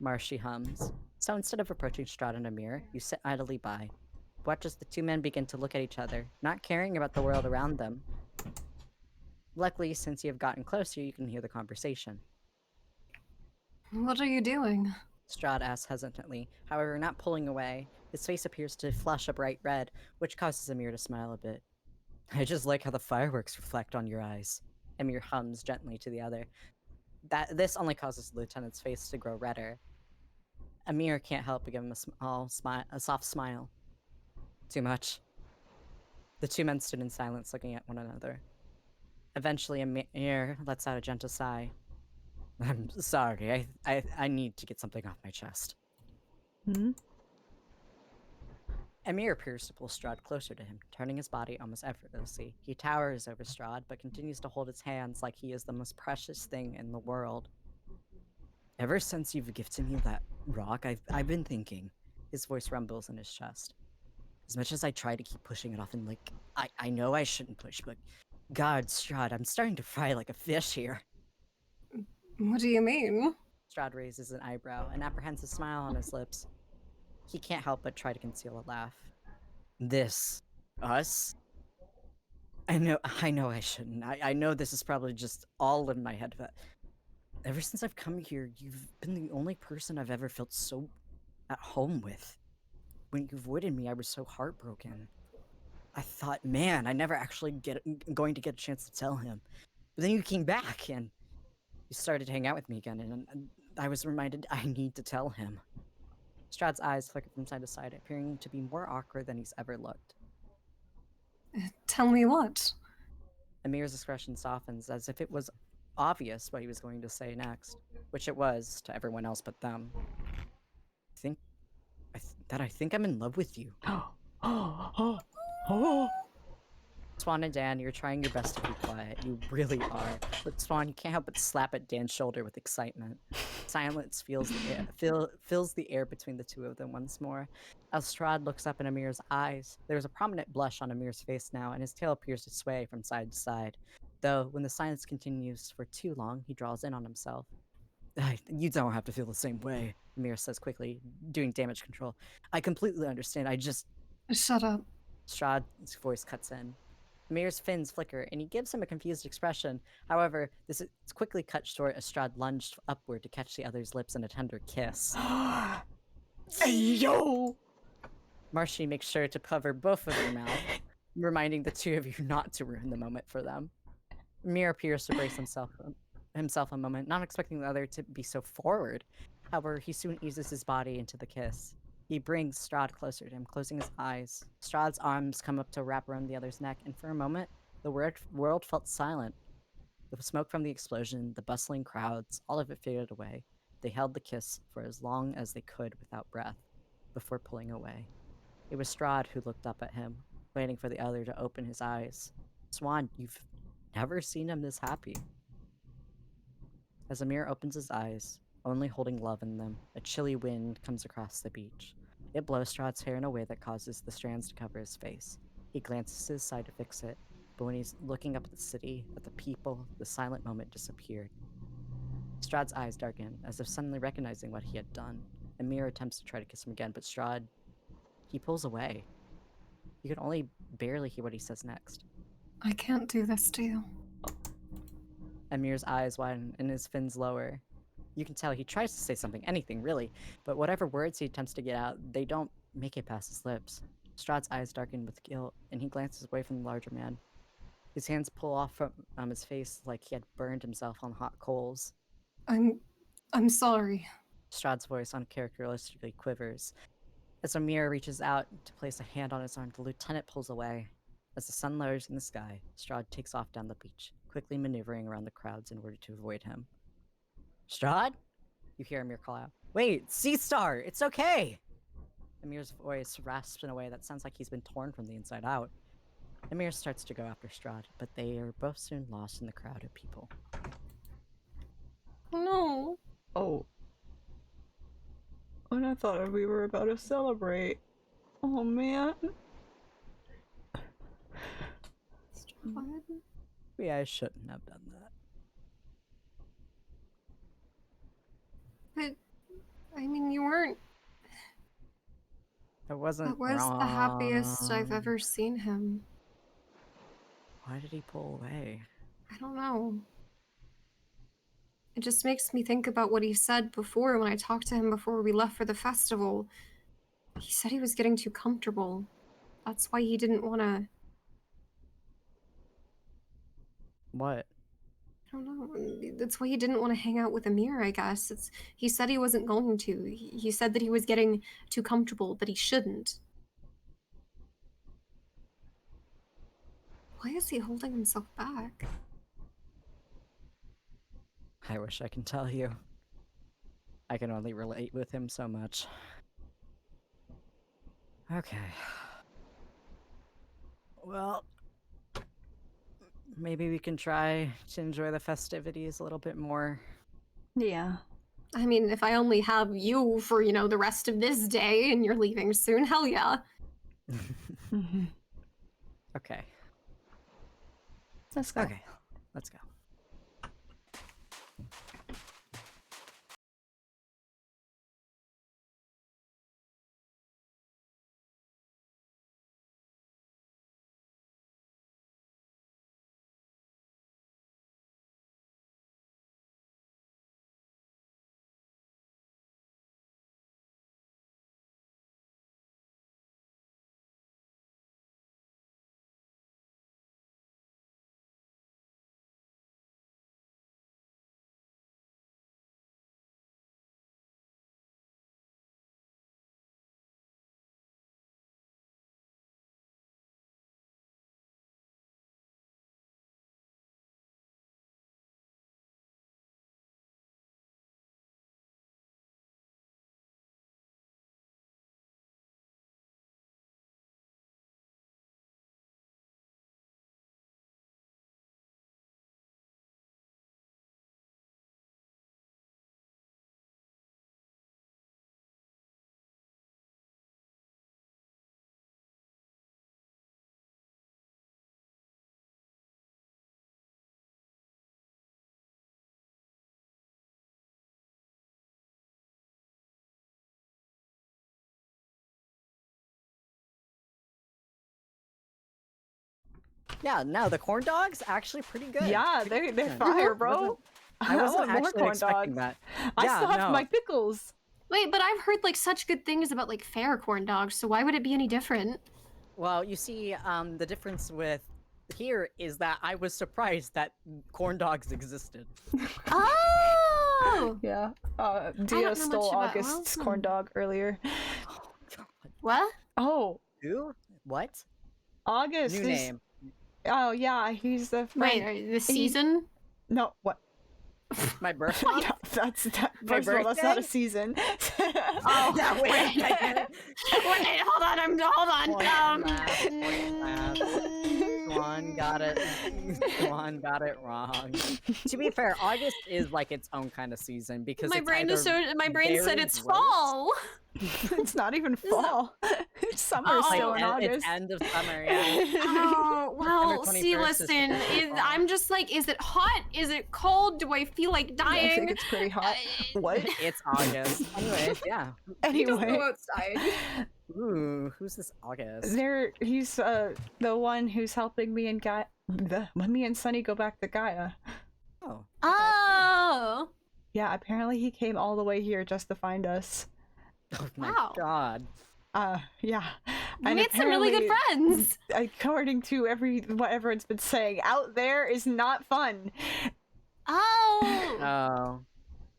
Marshy hums. So instead of approaching Strahd in a mirror, you sit idly by. Watch as the two men begin to look at each other, not caring about the world around them. Luckily, since you have gotten closer, you can hear the conversation. What are you doing? Strahd asks hesitantly, however, not pulling away. His face appears to flush a bright red, which causes Amir to smile a bit. I just like how the fireworks reflect on your eyes. Amir hums gently to the other. This only causes the lieutenant's face to grow redder. Amir can't help but give him a soft smile. Too much. The two men stood in silence, looking at one another. Eventually, Amir lets out a gentle sigh. I'm sorry. I need to get something off my chest. Hmm? Amir appears to pull Strahd closer to him, turning his body almost effortlessly. He towers over Strahd, but continues to hold his hands like he is the most precious thing in the world. Ever since you've gifted me that rock, I've been thinking. His voice rumbles in his chest. As much as I try to keep pushing it off, and I know I shouldn't push, but God, Strahd, I'm starting to fry like a fish here. What do you mean? Strahd raises an eyebrow, an apprehensive smile on his lips. He can't help but try to conceal a laugh. This, us? I know I shouldn't. I know this is probably just all in my head, but ever since I've come here, you've been the only person I've ever felt so at home with. When you avoided me, I was so heartbroken. I thought, man, I never actually going to get a chance to tell him. But then you came back and you started to hang out with me again, and I was reminded I need to tell him. Strahd's eyes flicker from side to side, appearing to be more awkward than he's ever looked. Tell me what? Amir's expression softens as if it was obvious what he was going to say next, which it was to everyone else but them. I think I'm in love with you. Swan and Dan, you're trying your best to be quiet. You really are. But Swan, you can't help but slap at Dan's shoulder with excitement. Silence fills the air between the two of them once more. As Strahd looks up in Amir's eyes, there's a prominent blush on Amir's face now, and his tail appears to sway from side to side. Though, when the silence continues for too long, he draws in on himself. You don't have to feel the same way, Amir says quickly, doing damage control. I completely understand. I just... Shut up. Strahd's voice cuts in. Amir's fins flicker, and he gives him a confused expression. However, this is quickly cut short as Strahd lunged upward to catch the other's lips in a tender kiss. Hey, yo! Marshy makes sure to cover both of their mouths, reminding the two of you not to ruin the moment for them. Amir appears to brace himself a moment, not expecting the other to be so forward. However, he soon eases his body into the kiss. He brings Strahd closer to him, closing his eyes. Strahd's arms come up to wrap around the other's neck, and for a moment, the world felt silent. The smoke from the explosion, the bustling crowds, all of it faded away. They held the kiss for as long as they could without breath, before pulling away. It was Strahd who looked up at him, waiting for the other to open his eyes. Swan, you've never seen him this happy. As Amir opens his eyes, only holding love in them, a chilly wind comes across the beach. It blows Strahd's hair in a way that causes the strands to cover his face. He glances to his side to fix it, but when he's looking up at the city, at the people, the silent moment disappeared. Strahd's eyes darken, as if suddenly recognizing what he had done. Amir attempts to try to kiss him again, but Strahd, he pulls away. You can only barely hear what he says next. I can't do this to you. Amir's eyes widen and his fins lower. You can tell he tries to say something, anything really, but whatever words he attempts to get out, they don't make it past his lips. Strahd's eyes darken with guilt, and he glances away from the larger man. His hands pull off from his face like he had burned himself on hot coals. I'm sorry. Strahd's voice uncharacteristically quivers. As Amir reaches out to place a hand on his arm, the lieutenant pulls away. As the sun lowers in the sky, Strahd takes off down the beach, quickly maneuvering around the crowds in order to avoid him. Strahd? You hear Amir call out. Wait, Sea Star, it's okay! Amir's voice rasps in a way that sounds like he's been torn from the inside out. Amir starts to go after Strahd, but they are both soon lost in the crowd of people. No. Oh. And I thought we were about to celebrate. Oh, man. Maybe I shouldn't have done that. I mean, you weren't. It wasn't That was the happiest I've wrong. ever seen him. Why did he pull away? I don't know. It just makes me think about what he said before when I talked to him before we left for the festival. He said he was getting too comfortable. That's why he didn't want to. What? I don't know. That's why he didn't want to hang out with Amir, I guess. He said he wasn't going to. He said that he was getting too comfortable, but he shouldn't. Why is he holding himself back? I wish I can tell you. I can only relate with him so much. Okay. Well, maybe we can try to enjoy the festivities a little bit more. Yeah. I mean, if I only have you for, the rest of this day and you're leaving soon, hell yeah. Mm-hmm. Okay. Let's go. Okay. Let's go. Yeah, no, the corn dogs actually pretty good. Yeah, they're fire, bro. I wasn't want more actually corn expecting dogs. that. I Yeah, still have no. my pickles. Wait, but I've heard such good things about fair corn dogs, so why would it be any different? Well, you see, the difference with here is that I was surprised that corn dogs existed. Oh! Yeah. don't Dio know stole much about August's Wilson. corn dog earlier. Oh, God. What? Oh, Who? What? August New is. name. Oh yeah, he's the Wait, friend. the season? No, what? My birthday? Yeah, that's that. My First of all, that's not a birthday? season. Oh, Yeah, wait. wait, hold on. Swan got it. Swan got it wrong. To be fair, August is its own kind of season because my it's brain either said very it's gross. fall. It's not even fall. Summer's Oh, still in August. It's end of summer, yeah. Oh, well, September see, 21st is listen, fall. I'm just is it hot? Is it cold? Do I feel like dying? I think it's pretty hot. What? It's August. Anyways, yeah. Anyway, outside. Ooh, who's this August? he's the one who's helping me and me and Sunny go back to Gaia. Oh. Oh, Yeah, apparently he came all the way here just to find us. Oh my Wow. God. Yeah. we And made some really good apparently, friends. According to what everyone's been saying, out there is not fun. Oh, Oh.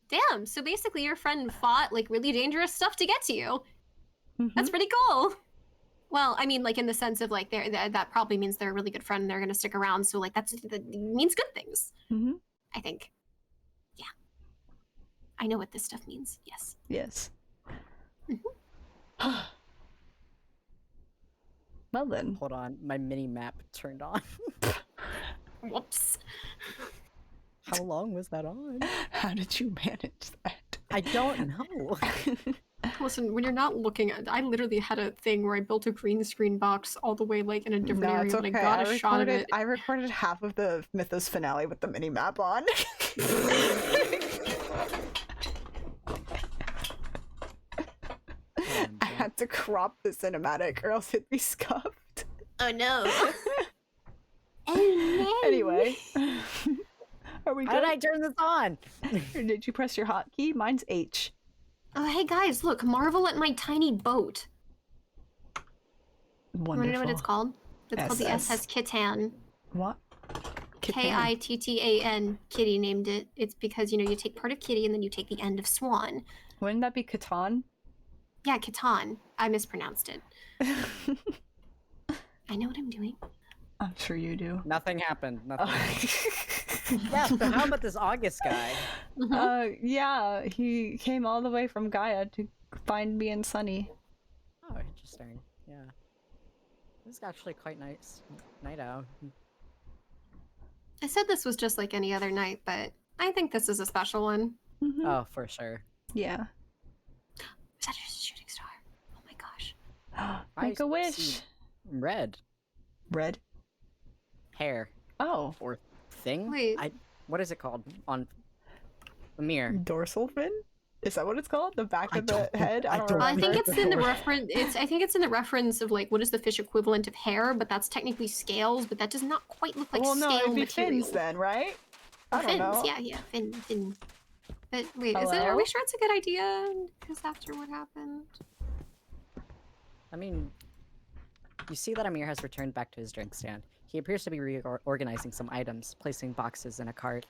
damn. So basically, your friend fought really dangerous stuff to get to you. Mhm. That's pretty cool. Well, I mean, in the sense of that probably means they're a really good friend and they're gonna stick around. So that means good things. Mhm. I think. Yeah. I know what this stuff means. Yes. Yes. Well then. Hold on, my mini map turned on. Whoops. How long was that on? How did you manage that? I don't know. Listen, when you're not looking at, I literally had a thing where I built a green screen box all the way in a different No, area, it's and okay. I got a shot of it. I recorded half of the Mythos finale with the mini map on. to crop the cinematic, or else it'd be scuffed. Oh no. Oh no. Anyway, are we How did good? I turn this on? Or did you press your hotkey? Mine's H. Oh hey guys, look, marvel at my tiny boat. Wonderful. Want to know what it's called? It's called the SS. SS Kitan. What? Kittan. Kitty named it. It's because, you take part of Kitty and then you take the end of Swan. Wouldn't that be Catan? Yeah, Kitan. I mispronounced it. I know what I'm doing. I'm sure you do. Nothing happened. Nothing. Yeah, so how about this August guy? Yeah, he came all the way from Gaia to find me and Sunny. Oh, interesting. Yeah. This is actually quite nice. Night out. I said this was just like any other night, but I think this is a special one. Mhm. Oh, for sure. Yeah. Is that just a shooting star? Oh my gosh. Make a I wish. see red Red. hair Oh, or thing. Wait. What is it called on the mirror? dorsal fin? Is that what it's called? The back I of the don't- head? I I don't don't Well, I remember. think it's in the reference. I think it's in the reference of like what is the fish equivalent of hair, but that's technically scales, but that does not quite look like well, no, scale it'd be material. fins then, right? Oh, I don't fins, know. yeah, fin. But wait, are Hello? we sure it's a good idea? Because after what happened. I mean, you see that Amir has returned back to his drink stand. He appears to be reorganizing some items, placing boxes in a cart.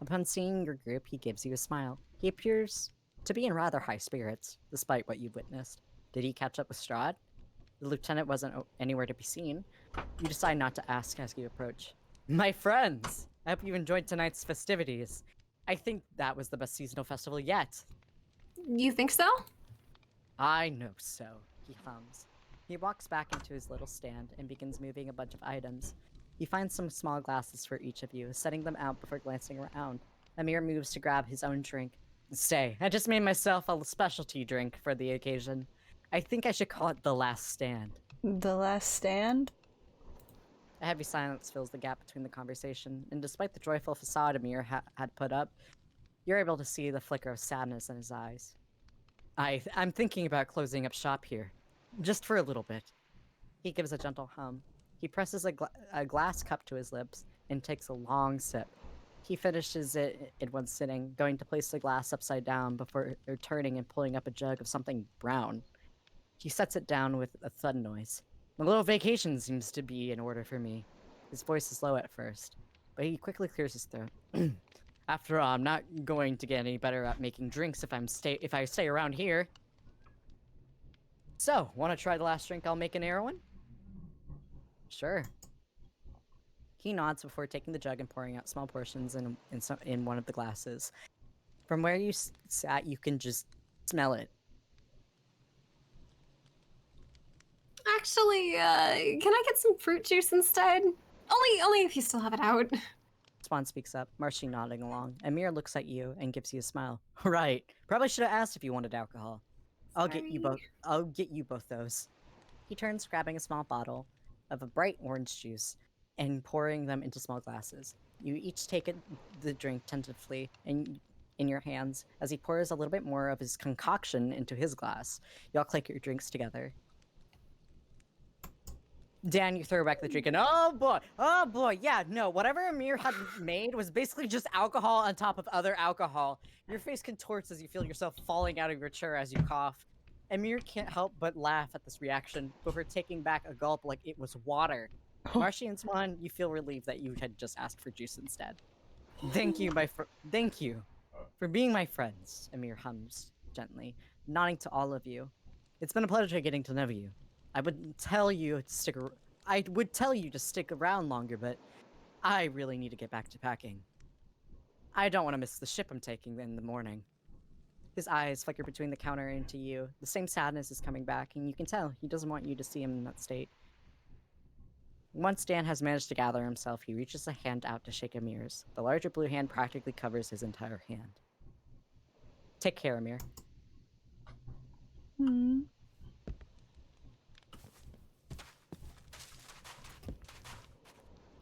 Upon seeing your group, he gives you a smile. He appears to be in rather high spirits, despite what you've witnessed. Did he catch up with Strahd? The lieutenant wasn't anywhere to be seen. You decide not to ask as you approach. My friends! I hope you enjoyed tonight's festivities. I think that was the best seasonal festival yet. You think so? I know so, he hums. He walks back into his little stand and begins moving a bunch of items. He finds some small glasses for each of you, setting them out before glancing around. Amir moves to grab his own drink. Stay, I just made myself a specialty drink for the occasion. I think I should call it the last stand. The last stand? A heavy silence fills the gap between the conversation, and despite the joyful facade Amir had put up, you're able to see the flicker of sadness in his eyes. I'm thinking about closing up shop here. Just for a little bit. He gives a gentle hum. He presses a glass cup to his lips and takes a long sip. He finishes it in one sitting, going to place the glass upside down before returning and pulling up a jug of something brown. He sets it down with a thud noise. A little vacation seems to be in order for me. His voice is low at first, but he quickly clears his throat. After all, I'm not going to get any better at making drinks if I stay around here. So, want to try the last drink I'll make in Erewhon? Sure. He nods before taking the jug and pouring out small portions in one of the glasses. From where you sat, you can just smell it. Actually, can I get some fruit juice instead? Only if you still have it out. Swan speaks up, Marshy nodding along. Amir looks at you and gives you a smile. Right. Probably should have asked if you wanted alcohol. I'll get you both those. He turns, grabbing a small bottle of a bright orange juice and pouring them into small glasses. You each take the drink tentatively in your hands as he pours a little bit more of his concoction into his glass. Y'all click your drinks together. Dan, you throw back the drink and oh boy, yeah, no, whatever Amir had made was basically just alcohol on top of other alcohol. Your face contorts as you feel yourself falling out of your chair as you cough. Amir can't help but laugh at this reaction before taking back a gulp like it was water. Marshy and Swan, you feel relieved that you had just asked for juice instead. Thank you for being my friends, Amir hums gently, nodding to all of you. It's been a pleasure getting to know you. I would tell you to stick around longer, but I really need to get back to packing. I don't want to miss the ship I'm taking in the morning. His eyes flicker between the counter and to you. The same sadness is coming back, and you can tell he doesn't want you to see him in that state. Once Dan has managed to gather himself, he reaches a hand out to shake Amir's. The larger blue hand practically covers his entire hand. Take care, Amir.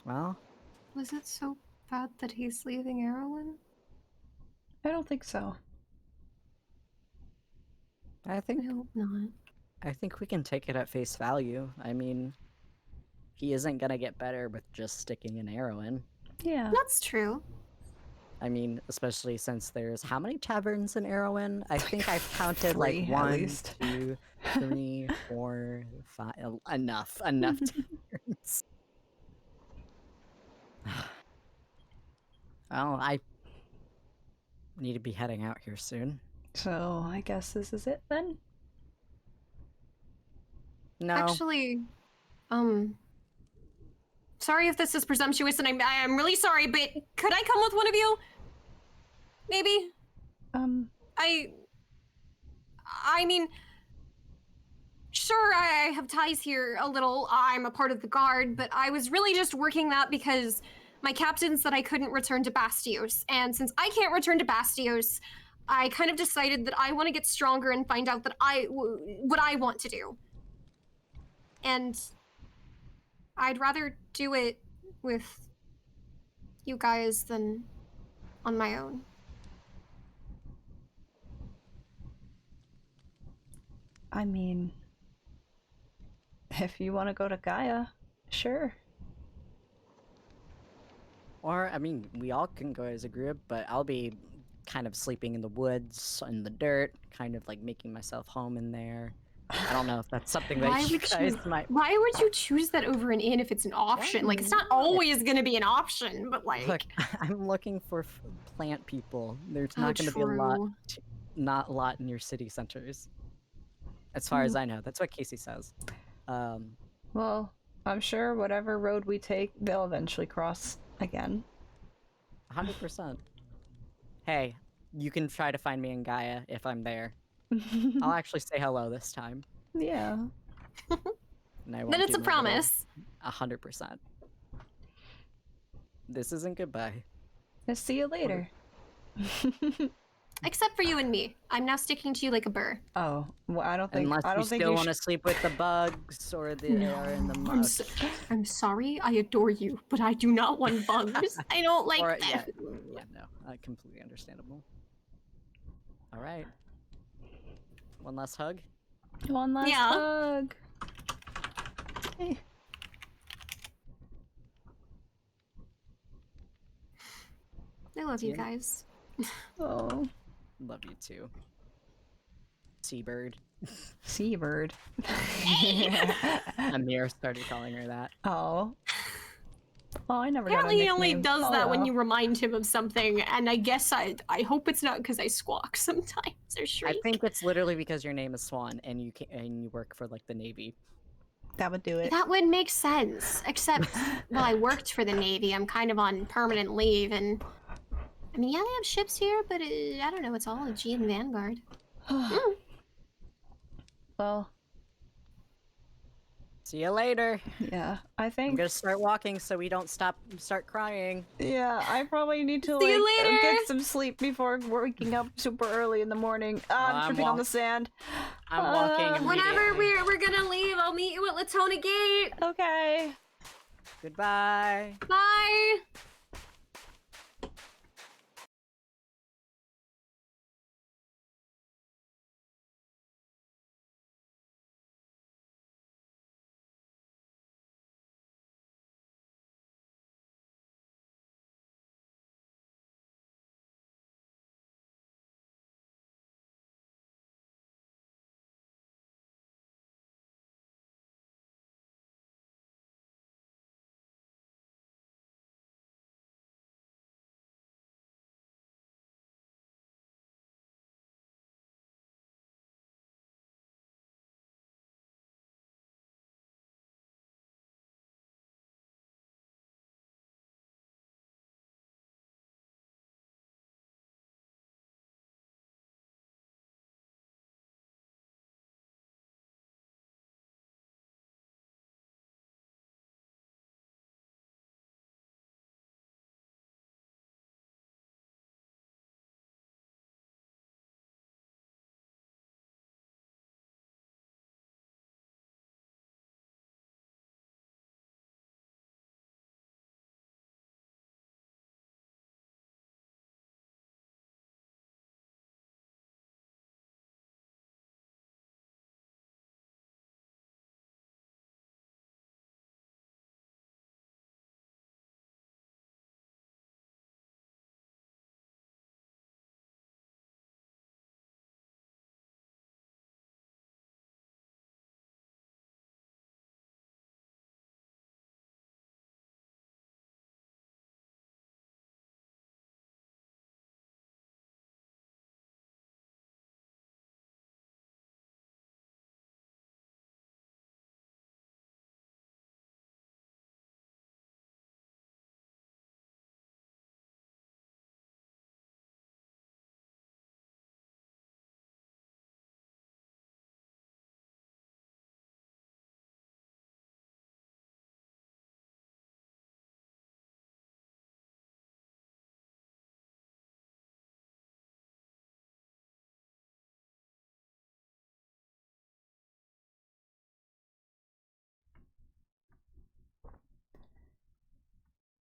Well, Was it so bad that he's leaving Erewhon? I don't think so. I I think hope not. I think we can take it at face value. I mean, he isn't gonna get better with just sticking an arrow in. Yeah. That's true. I mean, especially since there's how many taverns in Arrowin? I think I've counted like Three, at 1, least. 2, 3, 4, 5. Enough taverns. Well, I need to be heading out here soon. So I guess this is it then? No, Actually, sorry if this is presumptuous, and I'm really sorry, but could I come with one of you? Maybe? I mean, sure, I have ties here a little. I'm a part of the guard, but I was really just working that because my captain said I couldn't return to Bastios. And since I can't return to Bastios, I kind of decided that I want to get stronger and find out that what I want to do. And I'd rather do it with you guys than on my own. I mean, if you want to go to Gaia, sure. or I mean, we all can go as a group, but I'll be kind of sleeping in the woods, in the dirt, kind of like making myself home in there. I don't know if that's something that you guys might. Why would you choose that over an inn if it's an option? Like, it's not always gonna be an option, but like. Look, I'm looking for plant people. There's Oh, not going to be a lot, true. not a lot in your city centers. As far as I know, that's what Casey says. Well, I'm sure whatever road we take, they'll eventually cross again. 100%. Hey, you can try to find me in Gaia if I'm there. I'll actually say hello this time. Yeah. And I won't Then it's do a my little promise. 100%. This isn't goodbye. I'll see you later. Except for you and me. I'm now sticking to you like a burr. Oh, well, I don't think Unless I you don't think still you want to should. sleep with the bugs or the or in the I'm, mud. I'm sorry, I adore you, but I do not want bugs. I don't like Or, them. yeah, no, completely understandable. All right. One last hug. One last Yeah. hug. Hey. I love you Yeah. guys. Oh, Love you too. Seabird. seabird. Amir started calling her that. Oh. Oh, I never got a Apparently he only nickname. does Oh, that when well. you remind him of something, and I guess I hope it's not because I squawk sometimes or I shriek. think it's literally because your name is Swan and you work for like the Navy. That would do it. That would make sense, except, well, I worked for the Navy. I'm kind of on permanent leave, and I mean, yeah, they have ships here, but I don't know, it's all a G and Vanguard. Well, See you later. yeah. I I'm think. gonna start walking so we don't start crying. Yeah, I probably need to See you like later! get some sleep before waking up super early in the morning. I'm I'm tripping on the sand. I'm walking Whenever immediately. we're gonna leave, I'll meet you at Latona Gate. Okay. Goodbye. Bye!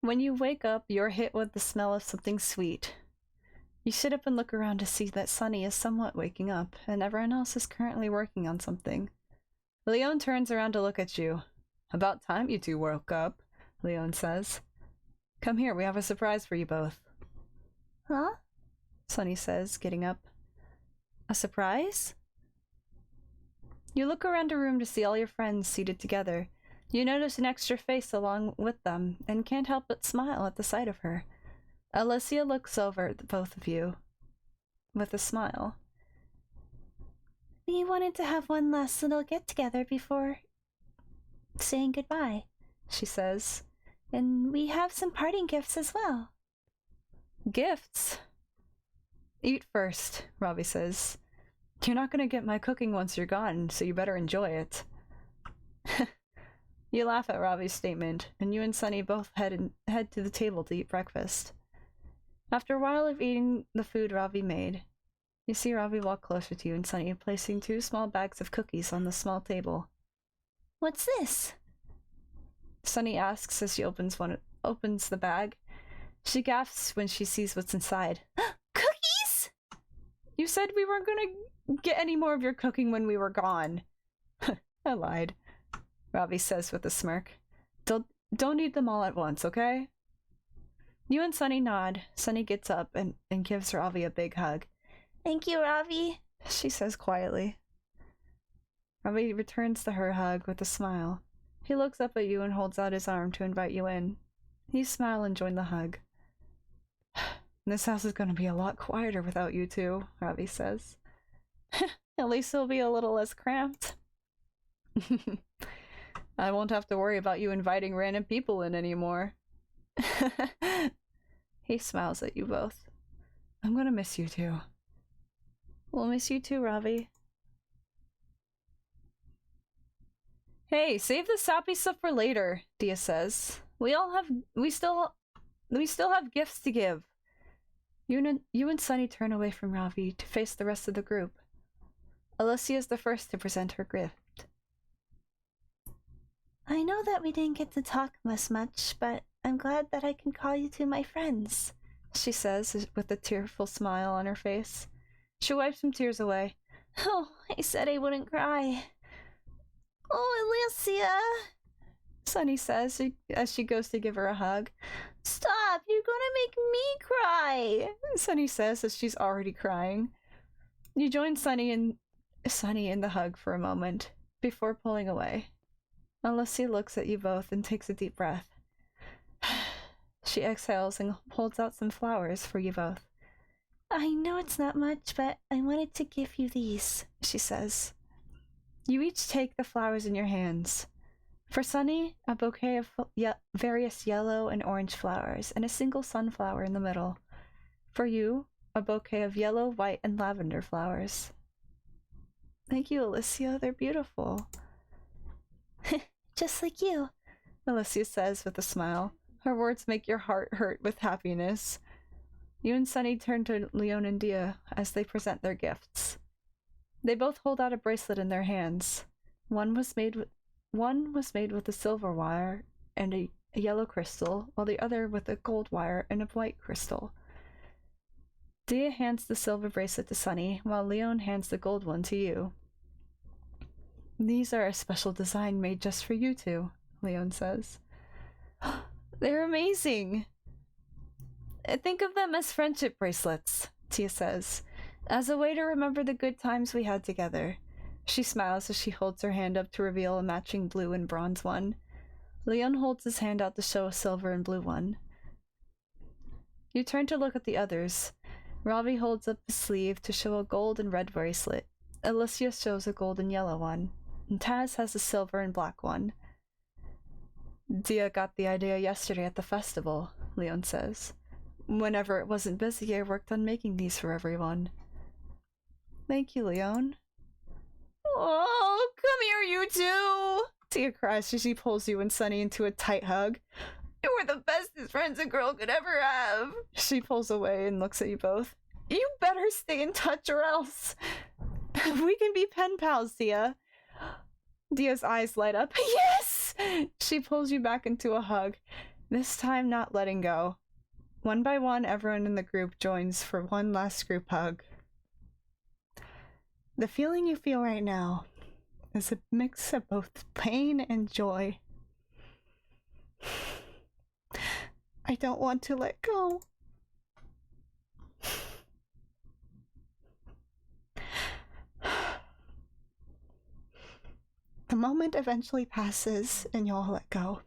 When you wake up, you're hit with the smell of something sweet. You sit up and look around to see that Sunny is somewhat waking up, and everyone else is currently working on something. Leon turns around to look at you. About time you two woke up, Leon says. Come here, we have a surprise for you both. Huh? Sunny says, getting up. A surprise? You look around the room to see all your friends seated together. You notice an extra face along with them, and can't help but smile at the sight of her. Alicia looks over at both of you with a smile. We wanted to have one last little get-together before saying goodbye, She says. and we have some parting gifts as well. Gifts? Eat first, Ravi says. You're not gonna get my cooking once you're gone, so you better enjoy it. You laugh at Ravi's statement, and you and Sunny both head to the table to eat breakfast. After a while of eating the food Ravi made, you see Ravi walk closer to you and Sunny, placing 2 small bags of cookies on the small table. What's this? Sunny asks as she opens the bag. She gasps when she sees what's inside. Cookies? You said we weren't gonna get any more of your cooking when we were gone. I lied, Ravi says with a smirk. Don't eat them all at once, okay? You and Sunny nod. Sunny gets up and gives Ravi a big hug. Thank you, Ravi, She says quietly. Ravi returns to her hug with a smile. He looks up at you and holds out his arm to invite you in. You smile and join the hug. This house is going to be a lot quieter without you two, Ravi says. At least it'll be a little less cramped. I won't have to worry about you inviting random people in anymore. He smiles at you both. I'm gonna miss you two. We'll miss you too, Ravi. Hey, save the sappy stuff for later, Dia says. We still have gifts to give. You and Sunny turn away from Ravi to face the rest of the group. Alicia is the first to present her gift. I know that we didn't get to talk as much, but I'm glad that I can call you two my friends, She says with a tearful smile on her face. She wipes some tears away. Oh, I said I wouldn't cry. Oh, Alicia! Sunny says as she goes to give her a hug. Stop! You're gonna make me cry! Sunny says as she's already crying. You join Sunny in the hug for a moment before pulling away. Alicia looks at you both and takes a deep breath. She exhales and holds out some flowers for you both. I know it's not much, but I wanted to give you these, She says. You each take the flowers in your hands. For Sunny, a bouquet of various yellow and orange flowers, and a single sunflower in the middle. For you, a bouquet of yellow, white, and lavender flowers. Thank you, Alicia. They're beautiful. Just like you, Alicia says with a smile. Her words make your heart hurt with happiness. You and Sunny turn to Leon and Dia as they present their gifts. They both hold out a bracelet in their hands. One was made with a silver wire and a yellow crystal, while the other with a gold wire and a white crystal. Dia hands the silver bracelet to Sunny, while Leon hands the gold one to you. These are a special design made just for you two, Leon says. They're amazing! Think of them as friendship bracelets, Tia says, as a way to remember the good times we had together. She smiles as she holds her hand up to reveal a matching blue and bronze one. Leon holds his hand out to show a silver and blue one. You turn to look at the others. Ravi holds up the sleeve to show a gold and red bracelet. Alicia shows a gold and yellow one. And Taz has a silver and black one. Dia got the idea yesterday at the festival, Leon says. Whenever it wasn't busy, I worked on making these for everyone. Thank you, Leon. Oh, come here, you two! Tia cries as she pulls you and Sunny into a tight hug. You were the bestest friends a girl could ever have. She pulls away and looks at you both. You better stay in touch or else. We can be pen pals, Dia. Dia's eyes light up. Yes! She pulls you back into a hug. This time not letting go. One by one, everyone in the group joins for one last group hug. The feeling you feel right now is a mix of both pain and joy. I don't want to let go. The moment eventually passes and you all let go.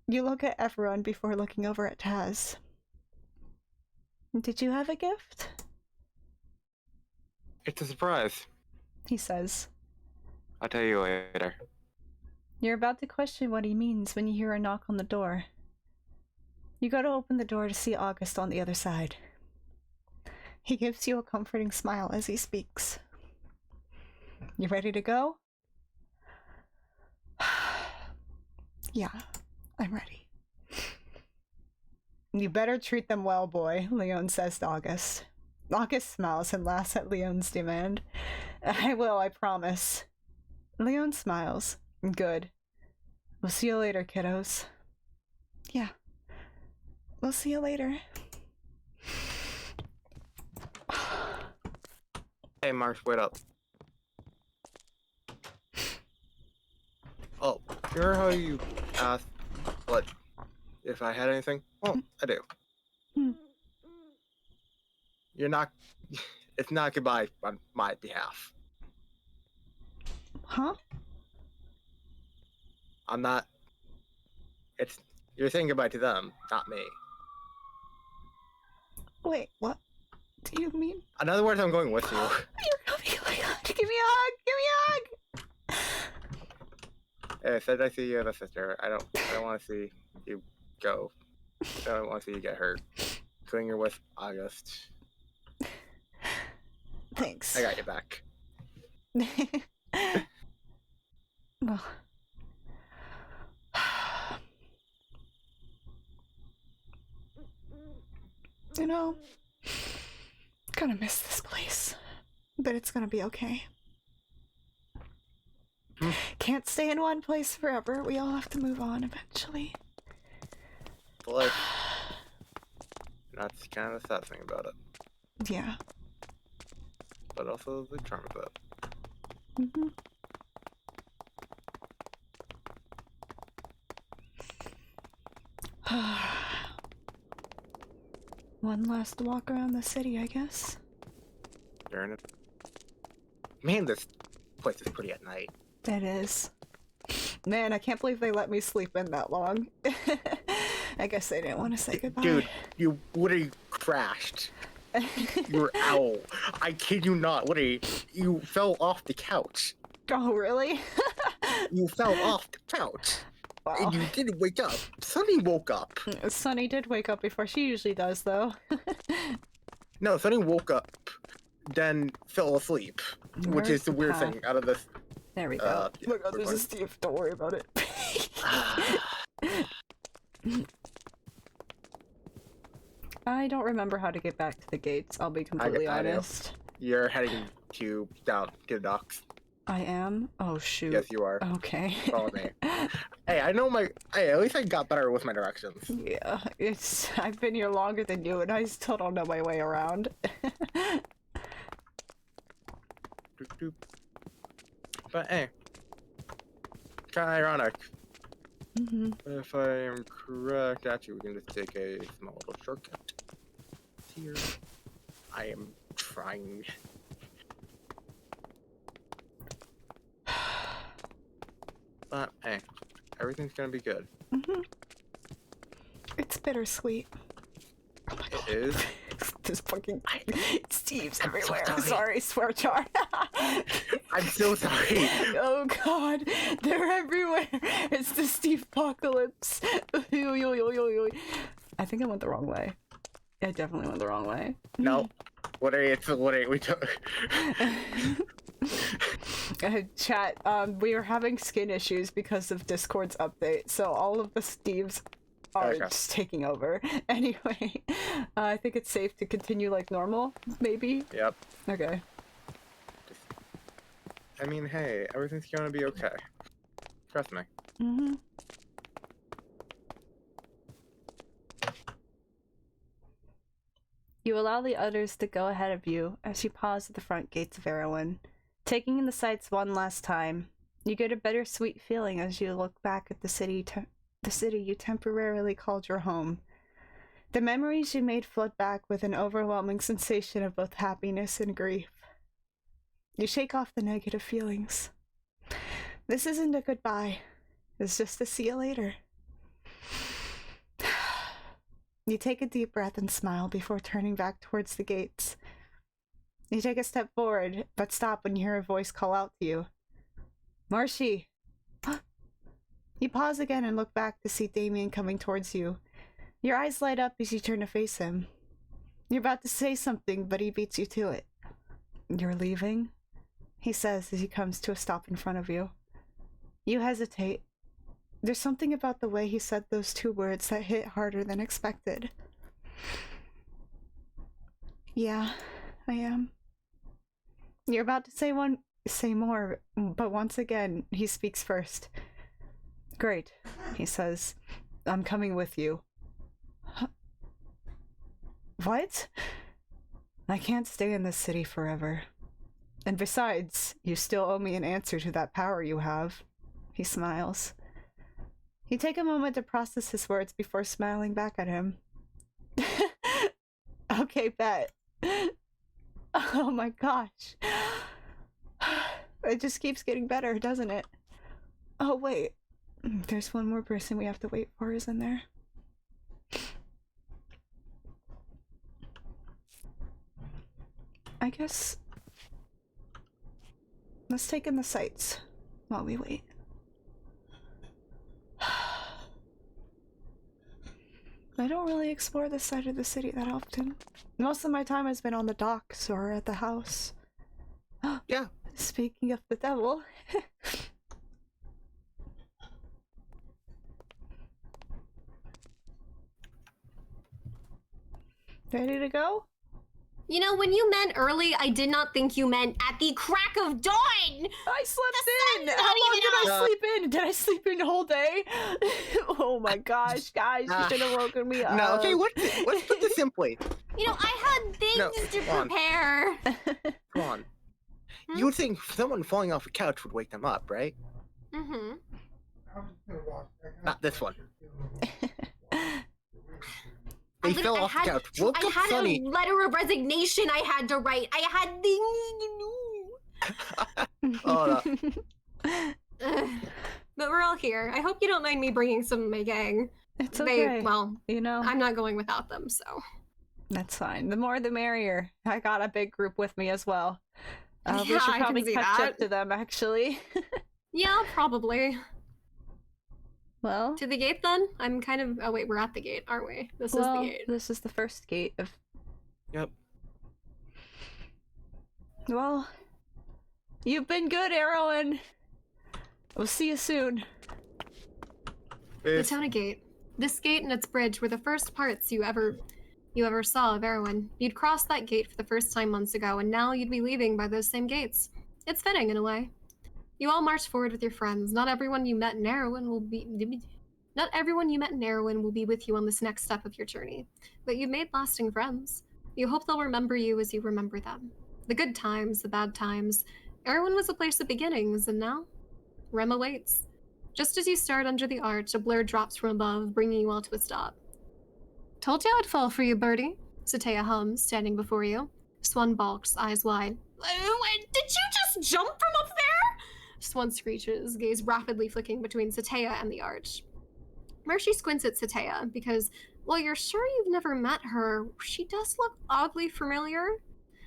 You look at everyone before looking over at Taz. Did you have a gift? It's a surprise. He says. I'll tell you later. You're about to question what he means when you hear a knock on the door. You go to open the door to see August on the other side. He gives you a comforting smile as he speaks. You ready to go? Yeah, I'm ready. You better treat them well, boy, Leon says to August. August smiles and laughs at Leon's demand. I will, I promise. Leon smiles. Good. We'll see you later, kiddos. Yeah. We'll see you later. Hey, Marsh, wait up. Oh, you remember how you asked what if I had anything? Well, I do. Hmm. You're not. It's not goodbye on my behalf. Huh? I'm not. It's. You're saying goodbye to them, not me. Wait, what do you mean? In other words, I'm going with you. You're coming. Oh my god, give me a hug! Give me a hug! Hey, I said I see you as a sister. I don't want to see you go. I don't want to see you get hurt. Including you're with August. Thanks. I got your back. Well. You know, gonna miss this place, but it's gonna be okay. Can't stay in one place forever. We all have to move on eventually. Life. That's kind of the sad thing about it. Yeah. But also the charm of it. Mm-hmm. One last walk around the city, I guess. You're in it. Man, this place is pretty at night. It is. Man, I can't believe they let me sleep in that long. I guess they didn't want to say goodbye. Dude, you literally crashed. You're owl. I kid you not. Literally, you fell off the couch. Oh, really? You fell off the couch. Wow. And you didn't wake up. Sunny woke up. Sunny did wake up before she usually does, though. No, Sunny woke up, then fell asleep. Which is the weird thing out of this. There we go. Yeah, Oh my god, there's a Steve. Don't worry about it. I don't remember how to get back to the gates, I'll be completely I do. honest. You're heading down to the docks. I am? Oh, shoot. Yes, you are. Okay. Follow me. Hey, I know my. Hey, at least I got better with my directions. Yeah, I've been here longer than you, and I still don't know my way around. Doop, doop. But hey, kind of ironic. Mm-hmm. If I am correct, actually, we can just take a small little shortcut here. I am trying. But hey, everything's gonna be good. Mm-hmm. It's bittersweet. Oh my god. It is. This fucking Steve's I'm so everywhere. sorry. Sorry, swear jar. I'm so sorry. Oh god, they're everywhere. It's the Steve apocalypse. I think I went the wrong way. I definitely went the wrong way. No. What are you? We took. Chat, we are having skin issues because of Discord's update, so all of the Steves are Okay. just taking over. Anyway, I think it's safe to continue like normal, maybe? Yep. Okay. I mean, hey, everything's gonna be okay. Trust me. Mm-hmm. You allow the others to go ahead of you as you pause at the front gates of Erewhon. Taking in the sights one last time, you get a bittersweet feeling as you look back at the city you temporarily called your home. The memories you made flood back with an overwhelming sensation of both happiness and grief. You shake off the negative feelings. This isn't a goodbye. It's just a see you later. You take a deep breath and smile before turning back towards the gates. You take a step forward, but stop when you hear a voice call out to you. Marshy! You pause again and look back to see Damien coming towards you. Your eyes light up as you turn to face him. You're about to say something, but he beats you to it. You're leaving? He says as he comes to a stop in front of you. You hesitate. There's something about the way he said those two words that hit harder than expected. Yeah, I am. You're about to say more, but once again, he speaks first. Great, he says. I'm coming with you. What? I can't stay in this city forever. And besides, you still owe me an answer to that power you have. He smiles. You take a moment to process his words before smiling back at him. Okay, bet. Oh my gosh. It just keeps getting better, doesn't it? Oh, wait. There's one more person we have to wait for, isn't there? I guess... let's take in the sights while we wait. I don't really explore this side of the city that often. Most of my time has been on the docks or at the house. Yeah. Speaking of the devil. Ready to go? You know, when you meant early, I did not think you meant at the crack of dawn! I slept in! sun's How not long even did I up. sleep in? Did I sleep in the whole day? Oh my gosh, guys, you should have woken me up. No, okay, let's put this simply. You know, I had things No, to come on. prepare. Come on. You would think someone falling off a couch would wake them up, right? Mm-hmm. Not this one. They fell off the couch. Woke I up had Sunny. a letter of resignation I had to write. I had things to do. Oh, Ugh. But we're all here. I hope you don't mind me bringing some of my gang. It's okay. Well, you know, I'm not going without them, so. that's fine. The more the merrier. I got a big group with me as well. We Yeah, should I can probably see catch up that. to them, actually. Yeah, probably. Well, To the gate then? I'm kind of. Oh, wait, we're at the gate, aren't we? This is the gate. this is the first gate of... Yep. Well, you've been good, Erewhon. We'll see you soon. The Tona Gate. This gate and its bridge were the first parts you ever saw of Erewhon. You'd crossed that gate for the first time months ago, and now you'd be leaving by those same gates. It's fitting in a way. You all march forward with your friends. Not everyone you met in Erewhon will be with you on this next step of your journey, but you've made lasting friends. You hope they'll remember you as you remember them. The good times, the bad times. Erewhon was a place of beginnings, and now REM awaits. Just as you start under the arch, a blur drops from above, bringing you all to a stop. Told you I'd fall for you, birdie, Satea hums, standing before you. Swan balks, eyes wide. Did you just jump from up there? Swan screeches, gaze rapidly flicking between Satea and the arch. Mercy squints at Satea, because while you're sure you've never met her, she does look oddly familiar.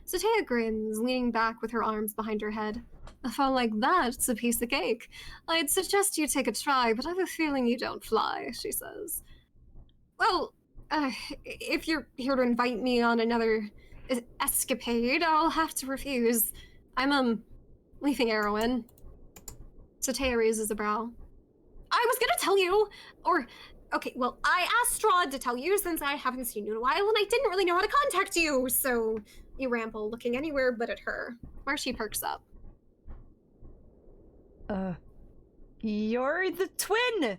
Satea grins, leaning back with her arms behind her head. A fall like that's a piece of cake. I'd suggest you take a try, but I have a feeling you don't fly, she says. Well, if you're here to invite me on another escapade, I'll have to refuse. I'm, leaving Erewhon. Satea raises a brow. I was gonna tell you, okay, well, I asked Strahd to tell you since I haven't seen you in a while, and I didn't really know how to contact you, so you ramble, looking anywhere but at her. Marshy perks up. You're the twin!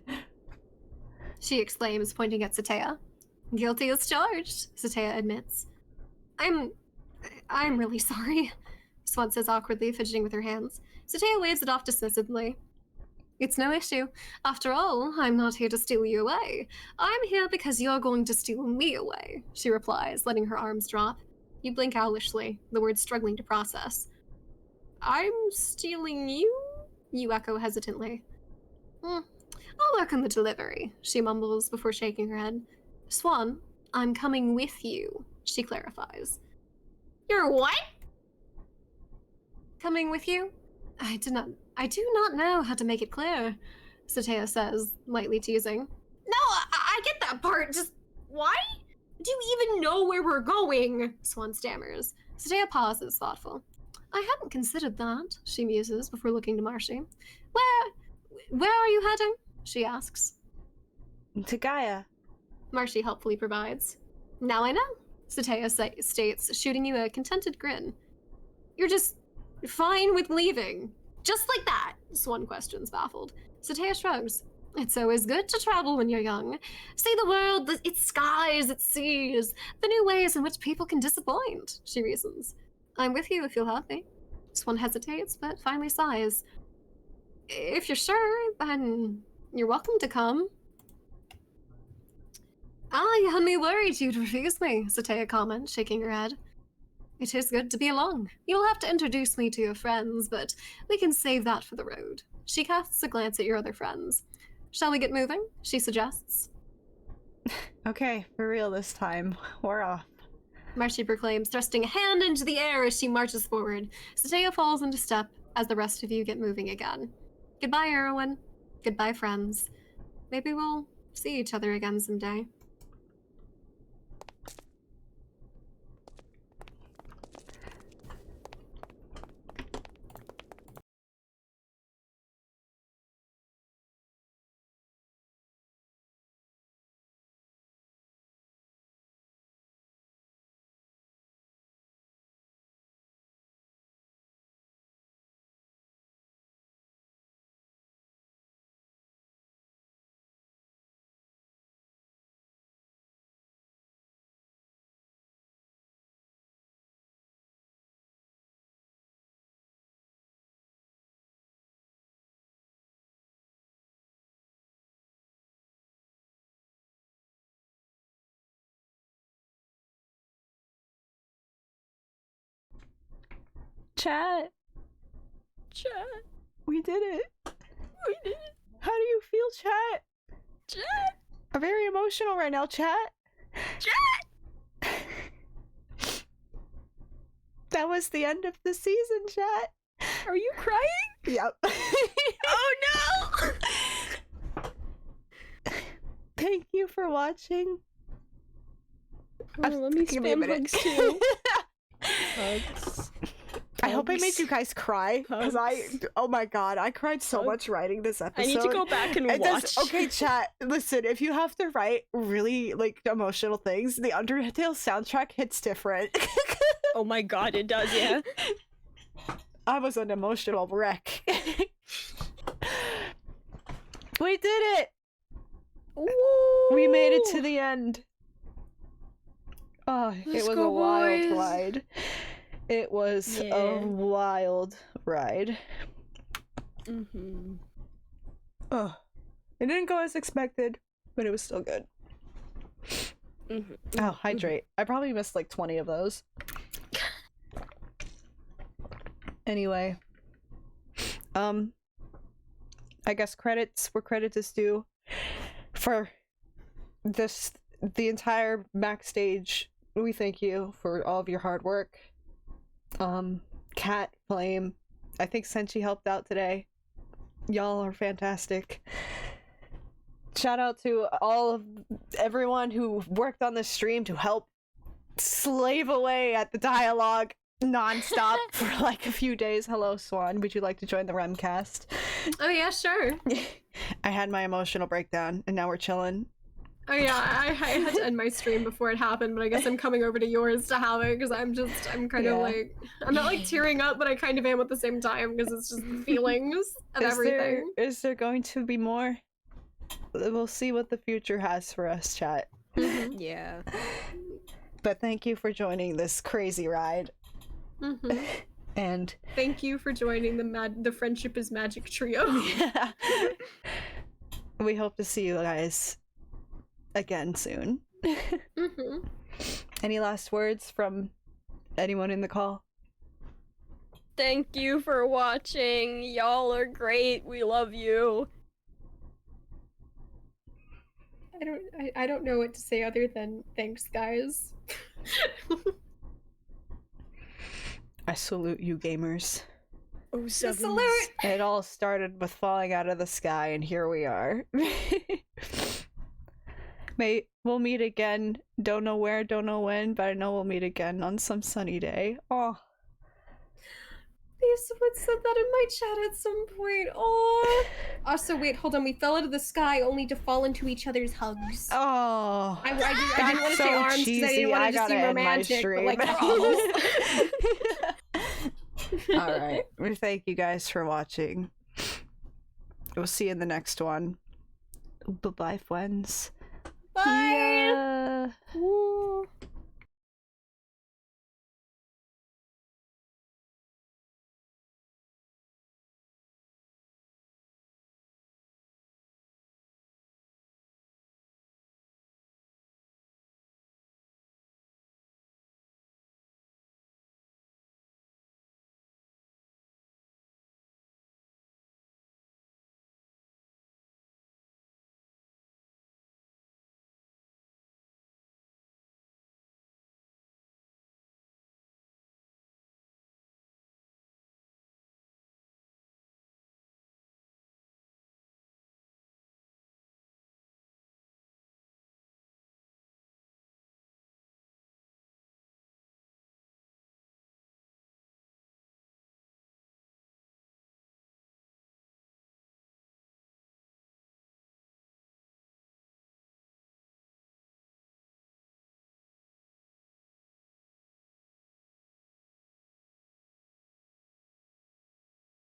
She exclaims, pointing at Satea. Guilty as charged, Satea admits. I'm really sorry, Swan says awkwardly, fidgeting with her hands. Sataya waves it off dismissively. It's no issue. After all, I'm not here to steal you away. I'm here because you're going to steal me away, she replies, letting her arms drop. You blink owlishly, the words struggling to process. I'm stealing you? You echo hesitantly. I'll work on the delivery, she mumbles before shaking her head. Swan, I'm coming with you, she clarifies. You're what? Coming with you? I do not know how to make it clear, Sataya says, lightly teasing. No, I get that part, just why? Do you even know where we're going? Swan stammers. Sataya pauses, thoughtful. I hadn't considered that, she muses before looking to Marshy. Where are you heading? She asks. To Gaia. Marshy helpfully provides. Now I know, Sataya states, shooting you a contented grin. You're just fine with leaving. Just like that, Swan questions, baffled. Sataya shrugs. It's always good to travel when you're young. See the world, its skies, its seas, the new ways in which people can disappoint, she reasons. I'm with you if you'll help me. Swan hesitates, but finally sighs. If you're sure, then you're welcome to come. You had me worried you'd refuse me, Sataya comments, shaking her head. It is good to be along. You'll have to introduce me to your friends, but we can save that for the road. She casts a glance at your other friends. Shall we get moving? She suggests. Okay, for real this time. We're off. Marshy proclaims, thrusting a hand into the air as she marches forward. Sataya falls into step as the rest of you get moving again. Goodbye, Erwin. Goodbye, friends. Maybe we'll see each other again someday. Chat. We did it. How do you feel, chat? I'm very emotional right now, chat. That was the end of the season, chat. Are you crying? Yep. Oh no! Thank you for watching. Oh, let me Give me a spam minute. hugs too. Hugs. I hope I made you guys cry, because Hugs. oh my god, I cried so Hugs. much writing this episode. I need to go back and It watch. does- okay, chat, listen, if you have to write really, like, emotional things, the Undertale soundtrack hits different. Oh my god, it does, yeah. I was an emotional wreck. We did it! We made it to the end. Oh, it Let's was go, a wild boys. ride. It was Yeah. a wild ride. Mm-hmm. Oh, it didn't go as expected, but it was still good. Mm-hmm. Oh, hydrate. I probably missed like 20 of those. Anyway. I guess credits where credit is due for the entire Max stage. We thank you for all of your hard work. Kat, Flame, I think Senchi helped out today. Y'all are fantastic. Shout out to everyone who worked on this stream to help slave away at the dialogue non-stop for like a few days. Hello, Swan. Would you like to join the REM cast? Oh yeah, sure. I had my emotional breakdown, and now we're chilling. Oh yeah, I had to end my stream before it happened, but I guess I'm coming over to yours to have it because I'm kind of Yeah. like, I'm not like tearing up, but I kind of am at the same time because it's just the feelings of everything. Is there going to be more? We'll see what the future has for us, chat. Yeah. But thank you for joining this crazy ride. Mm-hmm. And Thank you for joining the Friendship is Magic trio. we hope to see you guys again soon. Mm-hmm. Any last words from anyone in the call? Thank you for watching. Y'all are great. We love you. I don't know what to say other than thanks, guys. I salute you, gamers. Oh, sevens. Salute! It all started with falling out of the sky, and here we are. We'll meet again. Don't know where, don't know when, but I know we'll meet again on some sunny day. Oh. Someone said that in my chat at some point. Oh. Also, wait, hold on. We fell out of the sky only to fall into each other's hugs. Oh. I didn't want to say arms because I didn't want to just seem romantic, but like Alright. We thank you guys for watching. We'll see you in the next one. Bye-bye, friends. Bye! Yeah.